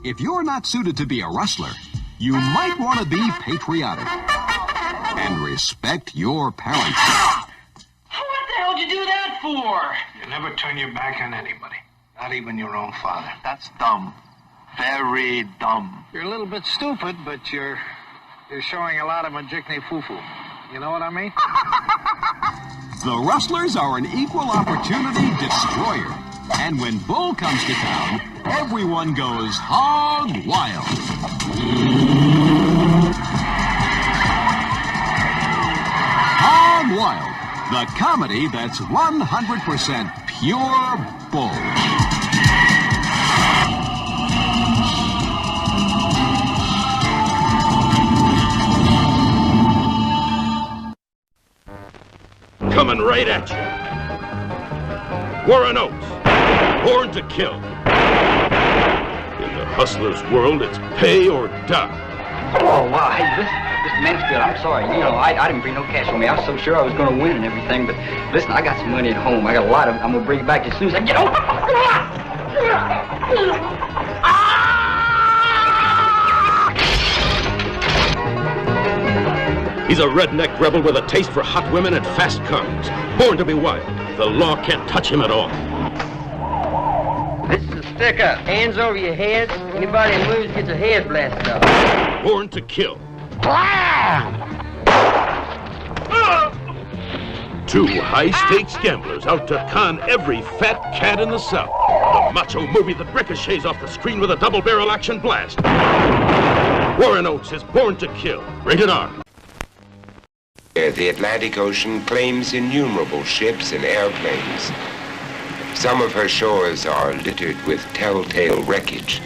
If you're not suited to be a rustler, you might want to be patriotic and respect your parents. What the hell did you do that for? You never turn your back on anybody. Not even your own father. That's dumb. Very dumb. You're a little bit stupid, but you're showing a lot of majikne fufu. You know what I mean? The Rustlers are an equal opportunity destroyer. And when Bull comes to town, everyone goes hog wild. Hog Wild, the comedy that's 100% pure bull. Coming right at you. Warren Oates, born to kill. In the hustler's world, it's pay or die. Oh, wow. Hey, Mr. Mansfield, I'm sorry. You know, I didn't bring no cash with me. I was so sure I was going to win and everything. But listen, I got some money at home. I got a lot of it. I'm going to bring it back as soon as I get home. He's a redneck rebel with a taste for hot women and fast cars. Born to be wild. The law can't touch him at all. This is a stick-up. Hands over your heads. Anybody who moves gets a head blasted off. Born to kill. Two high-stakes gamblers out to con every fat cat in the South. The macho movie that ricochets off the screen with a double-barrel action blast. Warren Oates is Born to Kill. Rated R. The Atlantic Ocean claims innumerable ships and airplanes. Some of her shores are littered with telltale wreckage.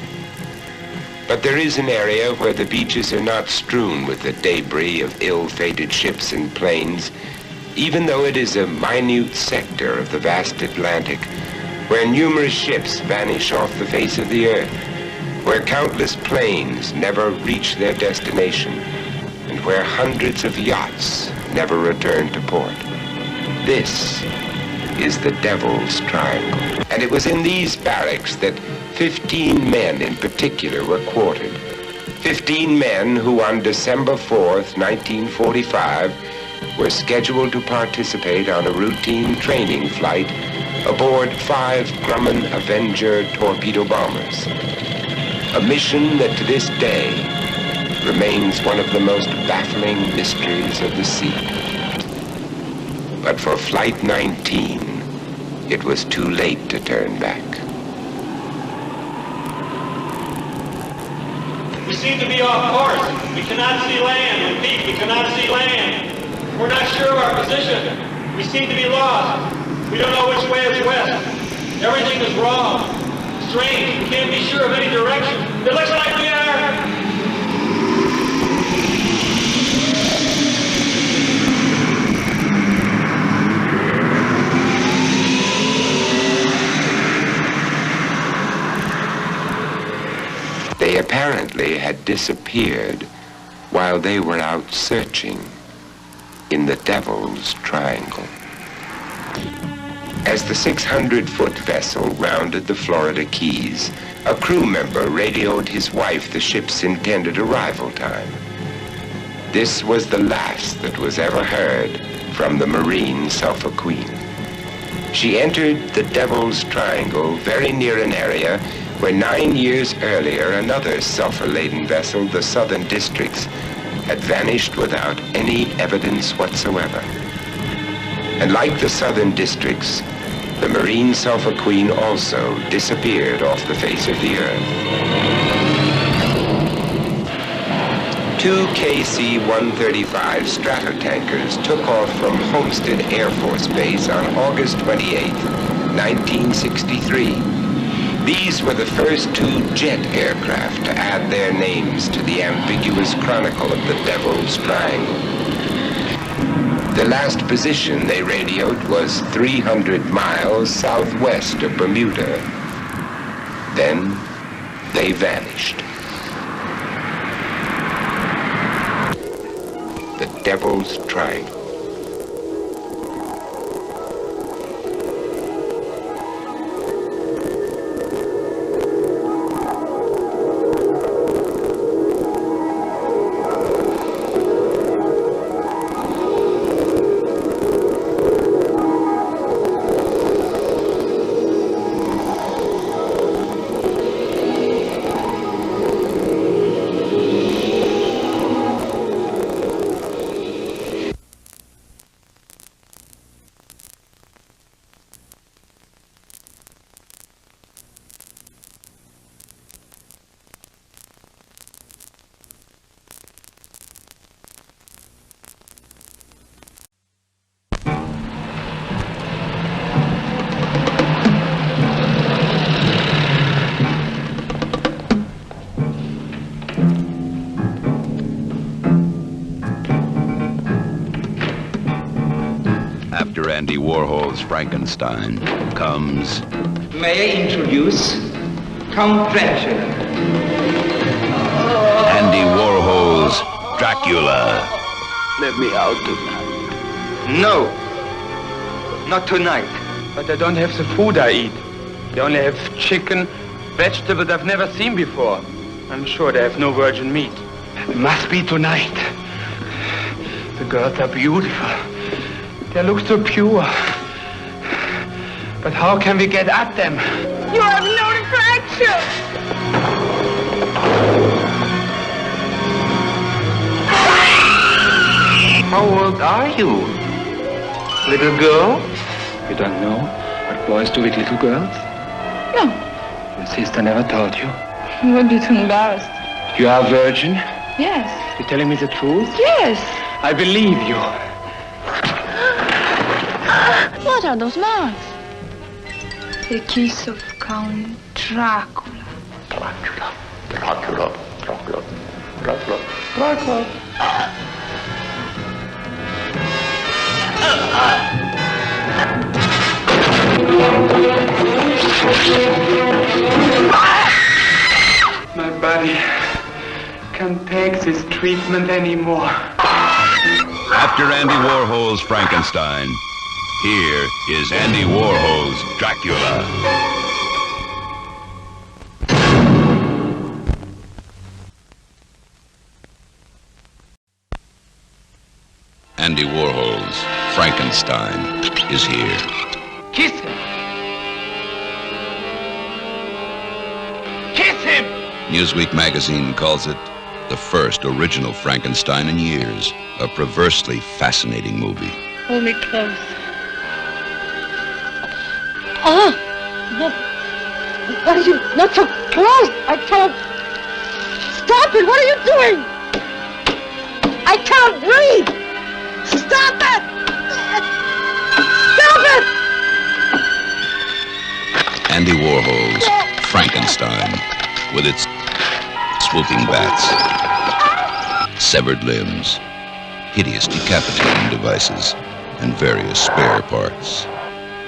But there is an area where the beaches are not strewn with the debris of ill-fated ships and planes, even though it is a minute sector of the vast Atlantic, where numerous ships vanish off the face of the earth, where countless planes never reach their destination, and where hundreds of yachts never return to port. This is the Devil's Triangle. And it was in these barracks that 15 men in particular were quartered. 15 men who on December 4th, 1945, were scheduled to participate on a routine training flight aboard 5 Grumman Avenger torpedo bombers. A mission that to this day remains one of the most baffling mysteries of the sea. But for Flight 19, it was too late to turn back. We seem to be off course. We cannot see land. Repeat, we cannot see land. We're not sure of our position. We seem to be lost. We don't know which way is west. Everything is wrong. Strange. We can't be sure of any direction. It looks like we are... They apparently had disappeared while they were out searching in the Devil's Triangle. As the 600-foot vessel rounded the Florida Keys, a crew member radioed his wife the ship's intended arrival time. This was the last that was ever heard from the Marine Sulphur Queen. She entered the Devil's Triangle very near an area where 9 years earlier another sulfur-laden vessel, the Southern Districts, had vanished without any evidence whatsoever. And like the Southern Districts, the Marine Sulphur Queen also disappeared off the face of the earth. 2 KC-135 Stratotankers took off from Homestead Air Force Base on August 28, 1963. These were the first 2 jet aircraft to add their names to the ambiguous chronicle of the Devil's Triangle. The last position they radioed was 300 miles southwest of Bermuda. Then they vanished. The Devil's Triangle. After Andy Warhol's Frankenstein comes... May I introduce Count Dracula? Andy Warhol's Dracula. Let me out tonight. No. Not tonight. But I don't have the food I eat. They only have chicken, vegetables I've never seen before. I'm sure they have no virgin meat. It must be tonight. The girls are beautiful. They look so pure. But how can we get at them? You have no attraction! How old are you? Little girl? You don't know what boys do with little girls? No. Your sister never told you? You would be too embarrassed. You are a virgin? Yes. You're telling me the truth? Yes. I believe you. What are those marks? The kiss of Count Dracula. Dracula, Dracula, Dracula, Dracula, Dracula. My body can't take this treatment anymore. After Andy Warhol's Frankenstein, here is Andy Warhol's Dracula. Andy Warhol's Frankenstein is here. Kiss him! Kiss him! Newsweek magazine calls it the first original Frankenstein in years, a perversely fascinating movie. Hold me close. Oh! No. Why are you not so close? I can't. Stop it! What are you doing? I can't breathe! Stop it! Stop it! Andy Warhol's Frankenstein, with its swooping bats, severed limbs, hideous decapitating devices, and various spare parts.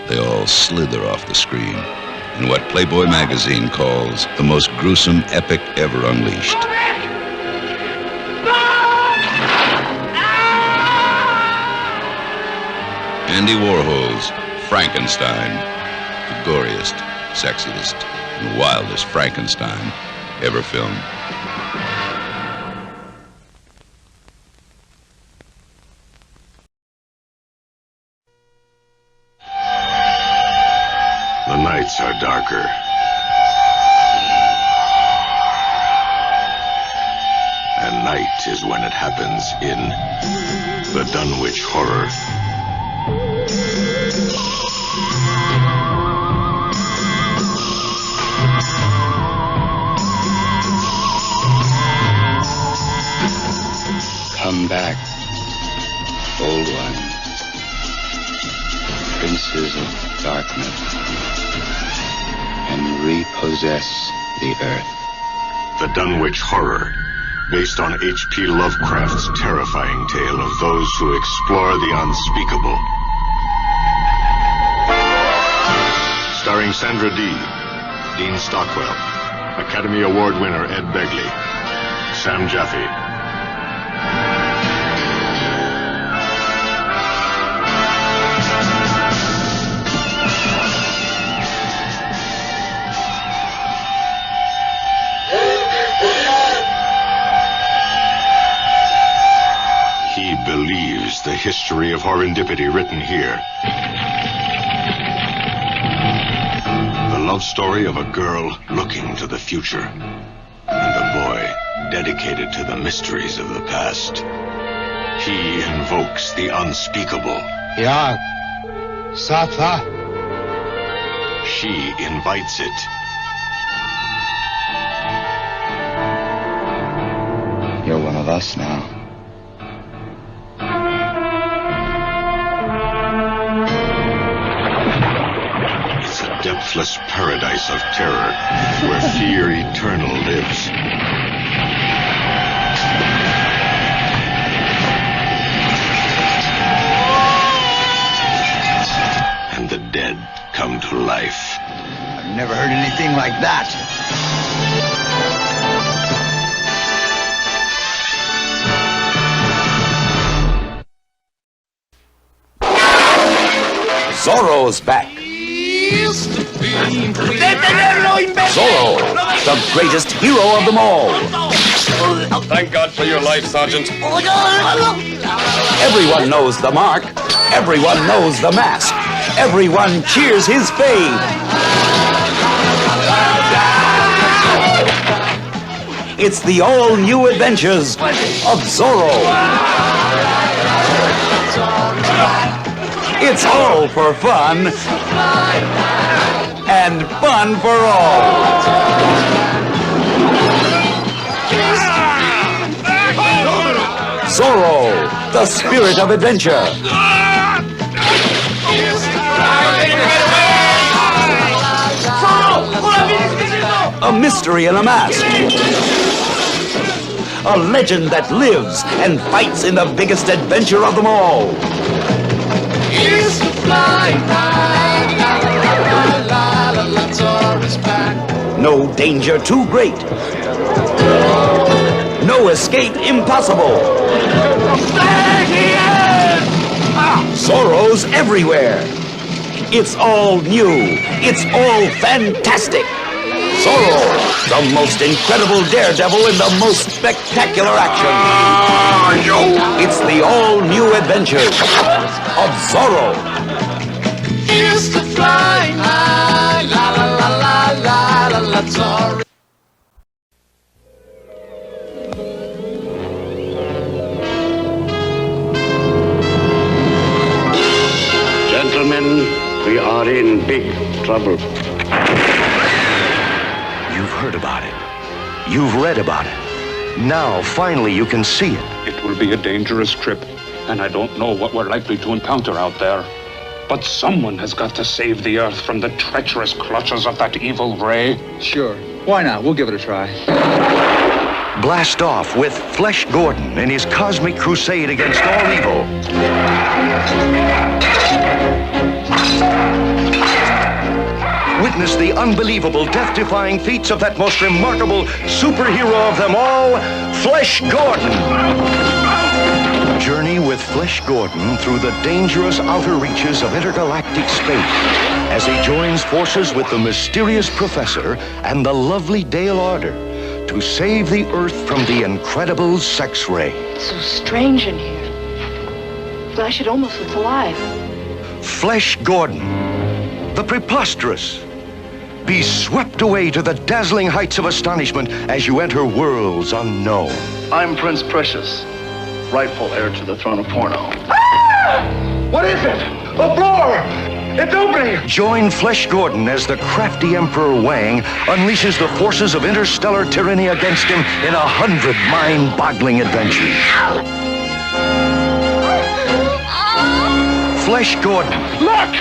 They all slither off the screen in what Playboy magazine calls the most gruesome epic ever unleashed. Andy Warhol's Frankenstein, the goriest, sexiest, and wildest Frankenstein ever filmed. The nights are darker. And night is when it happens in the Dunwich Horror. Come back, old one, princes of darkness, and repossess the earth. The Dunwich Horror, based on H.P. Lovecraft's terrifying tale of those who explore the unspeakable. Starring Sandra Dee, Dean Stockwell, Academy Award winner Ed Begley, Sam Jaffe. He believes the history of horrendipity written here. The love story of a girl looking to the future, and a boy dedicated to the mysteries of the past. He invokes the unspeakable. Yeah, Satha. She invites it. You're one of us now. It's a depthless paradise of terror where fear eternal lives. And the dead come to life. I've never heard anything like that. Zorro's back. Zorro, the greatest hero of them all. Thank God for your life, Sergeant. Everyone knows the mark. Everyone knows the mask. Everyone cheers his fame. It's the all-new adventures of Zorro. It's all for fun, and fun for all. Zorro, the spirit of adventure. A mystery in a mask. A legend that lives and fights in the biggest adventure of them all. Here's the flying high, la la la la la la, Zorro's back. No danger too great. No escape impossible. There he is! Zorro's everywhere. It's all new. It's all fantastic. Zorro, the most incredible daredevil in the most spectacular action. It's the all-new adventures of Zorro. Here's the flying high, la la la la la la la, Zorro. Gentlemen, we are in big trouble. You've heard about it. You've read about it. Now, finally, you can see it. It will be a dangerous trip, and I don't know what we're likely to encounter out there. But someone has got to save the Earth from the treacherous clutches of that evil ray. Sure. Why not? We'll give it a try. Blast off with Flesh Gordon in his cosmic crusade against all evil. Witness the unbelievable, death-defying feats of that most remarkable superhero of them all, Flesh Gordon. Journey with Flesh Gordon through the dangerous outer reaches of intergalactic space as he joins forces with the mysterious Professor and the lovely Dale Arder to save the Earth from the incredible sex ray. It's so strange in here. Flesh, it almost looks alive. Flesh Gordon, the preposterous. Be swept away to the dazzling heights of astonishment as you enter worlds unknown. I'm Prince Precious, rightful heir to the throne of porno. Ah! What is it? A door! It's opening! Join Flesh Gordon as the crafty Emperor Wang unleashes the forces of interstellar tyranny against him in 100 mind-boggling adventures. Flesh Gordon. Look!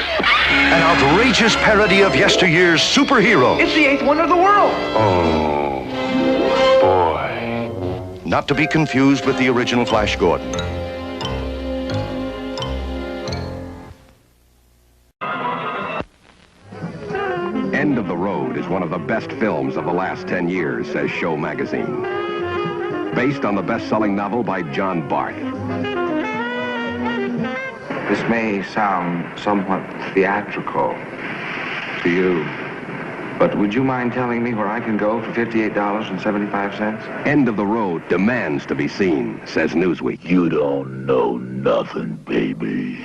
An outrageous parody of yesteryear's superheroes. It's the eighth wonder of the world! Oh, boy. Not to be confused with the original Flash Gordon. End of the Road is one of the best films of the last 10 years, says Show Magazine. Based on the best-selling novel by John Barth. This may sound somewhat theatrical to you, but would you mind telling me where I can go for $58.75? End of the Road demands to be seen, says Newsweek. You don't know nothing, baby.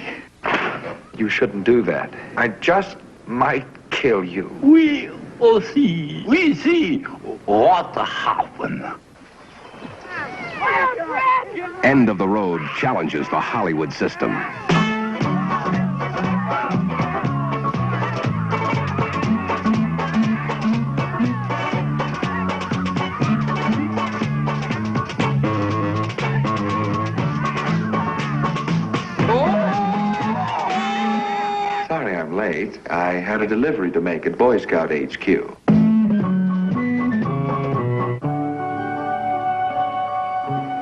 You shouldn't do that. I just might kill you. We'll see. We see what happened. End of the Road challenges the Hollywood system. Sorry I'm late. I had a delivery to make at Boy Scout HQ.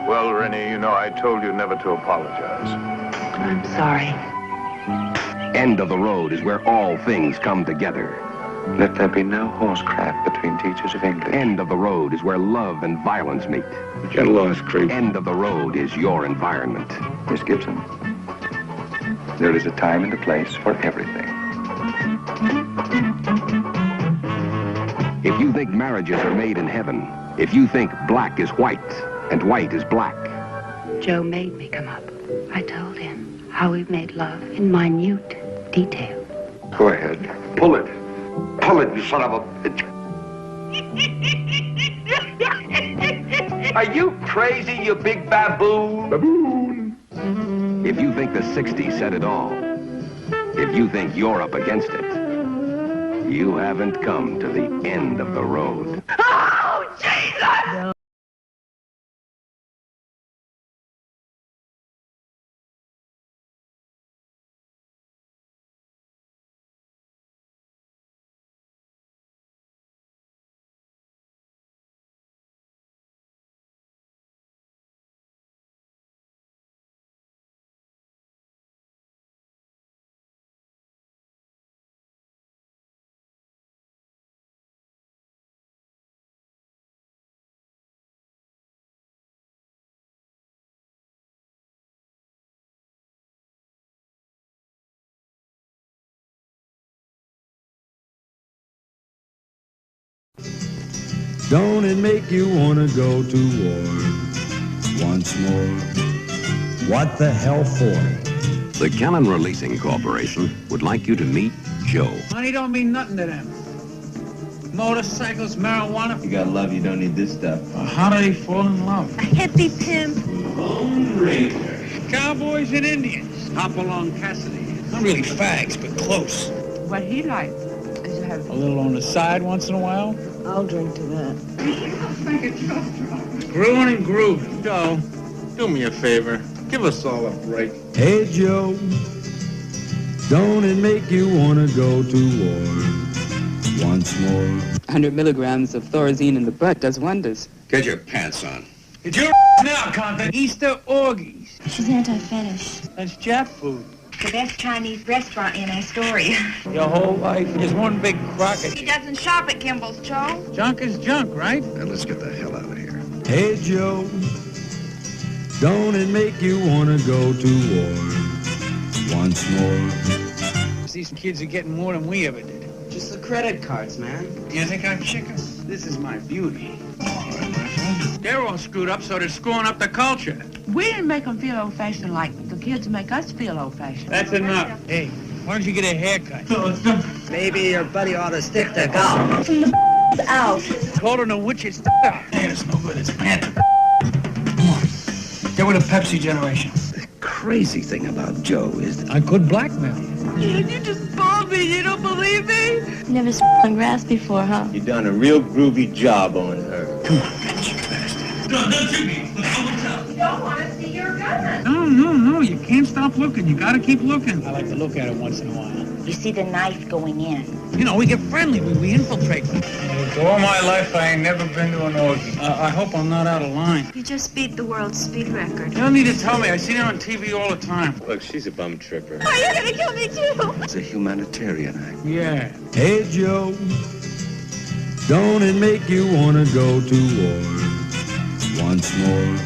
Well, Rennie, you know, I told you never to apologize. I'm sorry. End of the Road is where all things come together. Let there be no horsecraft between teachers of English. End of the Road is where love and violence meet. Get lost, creep. End of the Road is your environment. Miss Gibson, there is a time and a place for everything. If you think marriages are made in heaven, if you think black is white and white is black. Joe made me come up. I told him how we made love in minute detail. Go ahead. Pull it. Pull it, you son of a bitch. Are you crazy, you big baboon? Baboon. If you think the 60s said it all, if you think you're up against it, you haven't come to the end of the road. Oh, Jesus! Don't it make you want to go to war once more? What the hell for? The Cannon Releasing Corporation would like you to meet Joe. Money don't mean nothing to them. Motorcycles, marijuana. You got love, you don't need this stuff. Well, how do they fall in love? A hippie pimp. Lone Ranger. Cowboys and Indians. Hop along Cassidy. Not really fags, but close. What he likes is to have A little on the side once in a while. I'll drink to that. Screwing and grooving. Joe, do me a favor. Give us all a break. Hey, Joe, don't it make you want to go to war once more? 100 milligrams of Thorazine in the butt does wonders. Get your pants on. It's your now, Compton. Easter orgies. She's anti-fetish. That's Jap food. The best Chinese restaurant in Astoria. Your whole life is one big crockett. He doesn't shop at Kimball's, Joe. Junk is junk, right? Now let's get the hell out of here. Hey, Joe, don't it make you want to go to war once more? These kids are getting more than we ever did. Just the credit cards, man. You think I'm chicken? This is my beauty. They're all screwed up, so they're screwing up the culture. We didn't make them feel old-fashioned like the kids make us feel old-fashioned. That's enough. Hey, why don't you get a haircut? Maybe your buddy ought to stick to golf. Out. Told her no witches. Hey, it's no good. It's panther. Come on. Get with the Pepsi generation. The crazy thing about Joe is I could blackmail you. You just bought me. You don't believe me? Never on grass before, huh? You done a real groovy job on her. Come on, bitch, you bastard. No, don't shoot me. You don't want to see your gun. No. You can't stop looking. You gotta keep looking. I like to look at it once in a while. You see the knife going in. You know, we get friendly. We infiltrate. All my life, I ain't never been to an orgy. I hope I'm not out of line. You just beat the world speed record. You don't need to tell me. I see her on TV all the time. Look, she's a bum tripper. Are you gonna kill me too? it's a humanitarian act. Yeah. Hey, Joe, don't it make you want to go to war once more?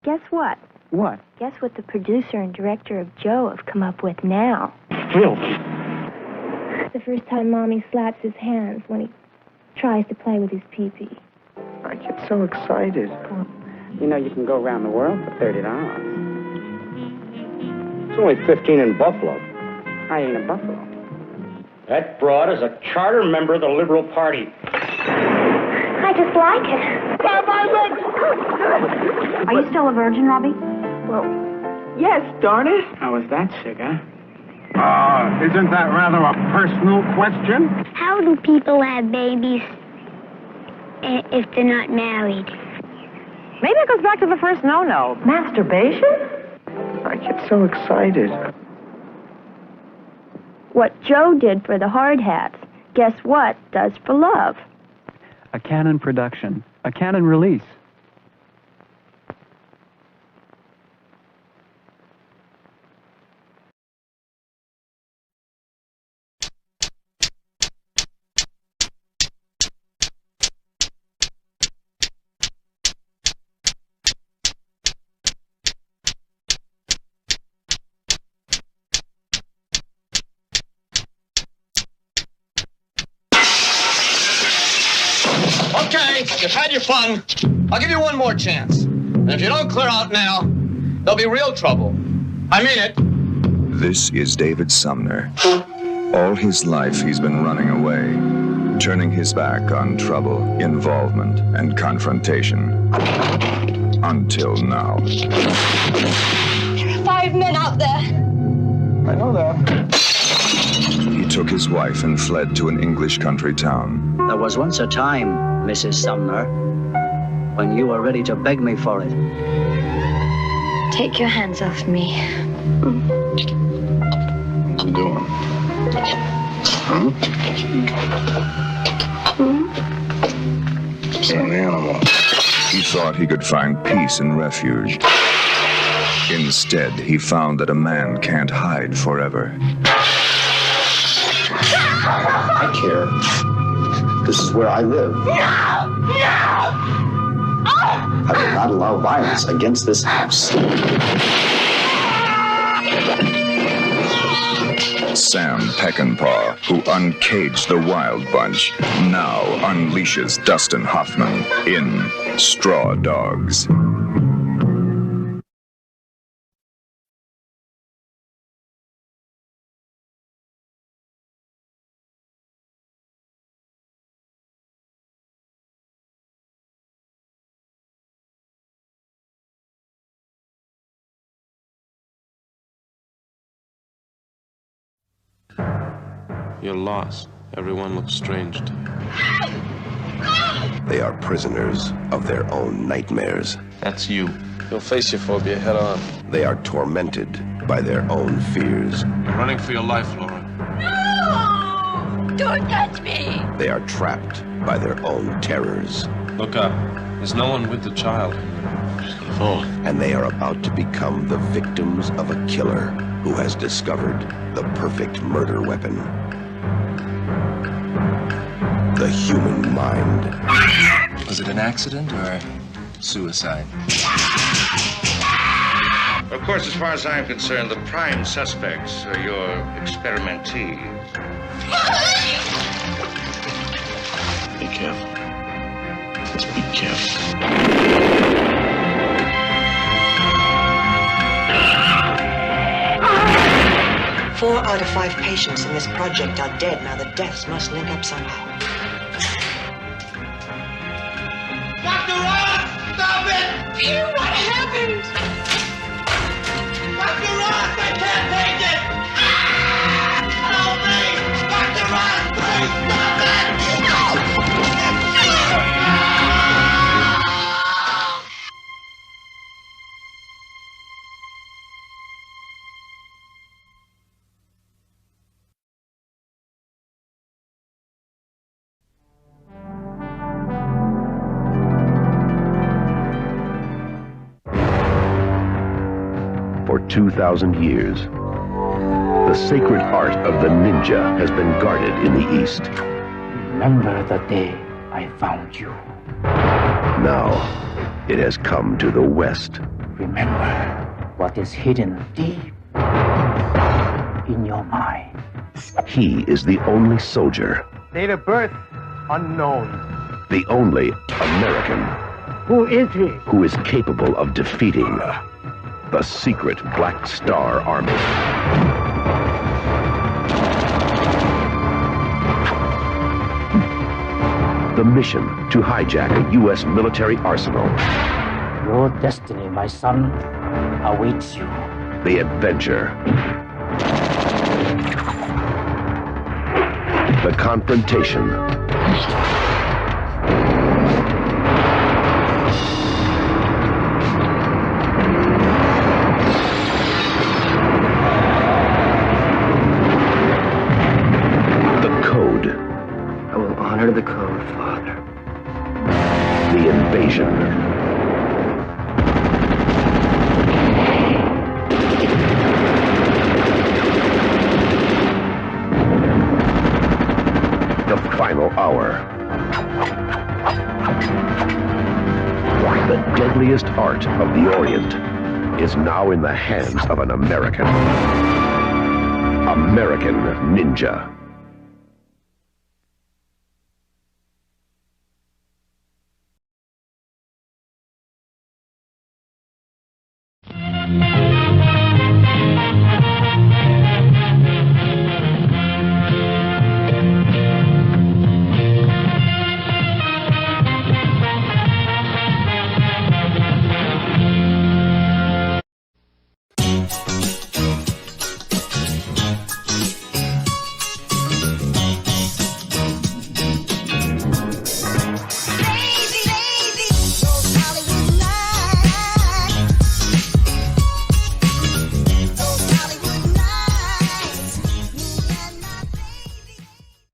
Guess what? What? Guess what the producer and director of Joe have come up with now? Filthy. The first time Mommy slaps his hands when he tries to play with his pee-pee. I get so excited. You know you can go around the world for $30. It's only 15 in Buffalo. I ain't a buffalo. That broad is a charter member of the Liberal Party. I just like it. Are you still a virgin, Robbie? Well, yes, darn it. How was that, cigar? Isn't that rather a personal question? How do people have babies if they're not married? Maybe it goes back to the first no-no. Masturbation? I get so excited. What Joe did for the hard hats, guess what does for love? A Cannon production. A Cannon release. Okay, you've had your fun. I'll give you one more chance. And if you don't clear out now, there'll be real trouble. I mean it. This is David Sumner. All his life he's been running away, turning his back on trouble, involvement, and confrontation. Until now. There are 5 men out there. I know that. He took his wife and fled to an English country town. There was once a time, Mrs. Sumner, when you were ready to beg me for it. Take your hands off me. What you doing? It's an animal. He thought he could find peace and refuge. Instead, he found that a man can't hide forever. I care. This is where I live. I will not allow violence against this house. Sam Peckinpah, who uncaged the Wild Bunch, now unleashes Dustin Hoffman in Straw Dogs. You're lost. Everyone looks strange to you. They are prisoners of their own nightmares. That's you. You'll face your phobia head on. They are tormented by their own fears. You're running for your life, Laura. No! Don't touch me! They are trapped by their own terrors. Look up. There's no one with the child. She's gonna fall. And they are about to become the victims of a killer who has discovered the perfect murder weapon. The human mind. Was it an accident or suicide? Of course, as far as I'm concerned, the prime suspects are your experimentees. Be careful. Just be careful. 4 out of 5 patients in this project are dead. Now the deaths must link up somehow. Dr. Ross! Stop it! Peter, what happened? Dr. Ross, I can't take it! Help me! Dr. Ross, please stop it! For 2,000 years, the sacred art of the ninja has been guarded in the East. Remember the day I found you. Now, it has come to the West. Remember what is hidden deep in your mind. He is the only soldier, Date of birth, unknown. the only American Who is he? who is capable of defeating the secret Black Star Army. The mission to hijack a U.S. military arsenal. Your destiny, my son, awaits you. The adventure. The confrontation. Honor the code, Father. The invasion. The final hour. The deadliest art of the Orient is now in the hands of an American. American Ninja.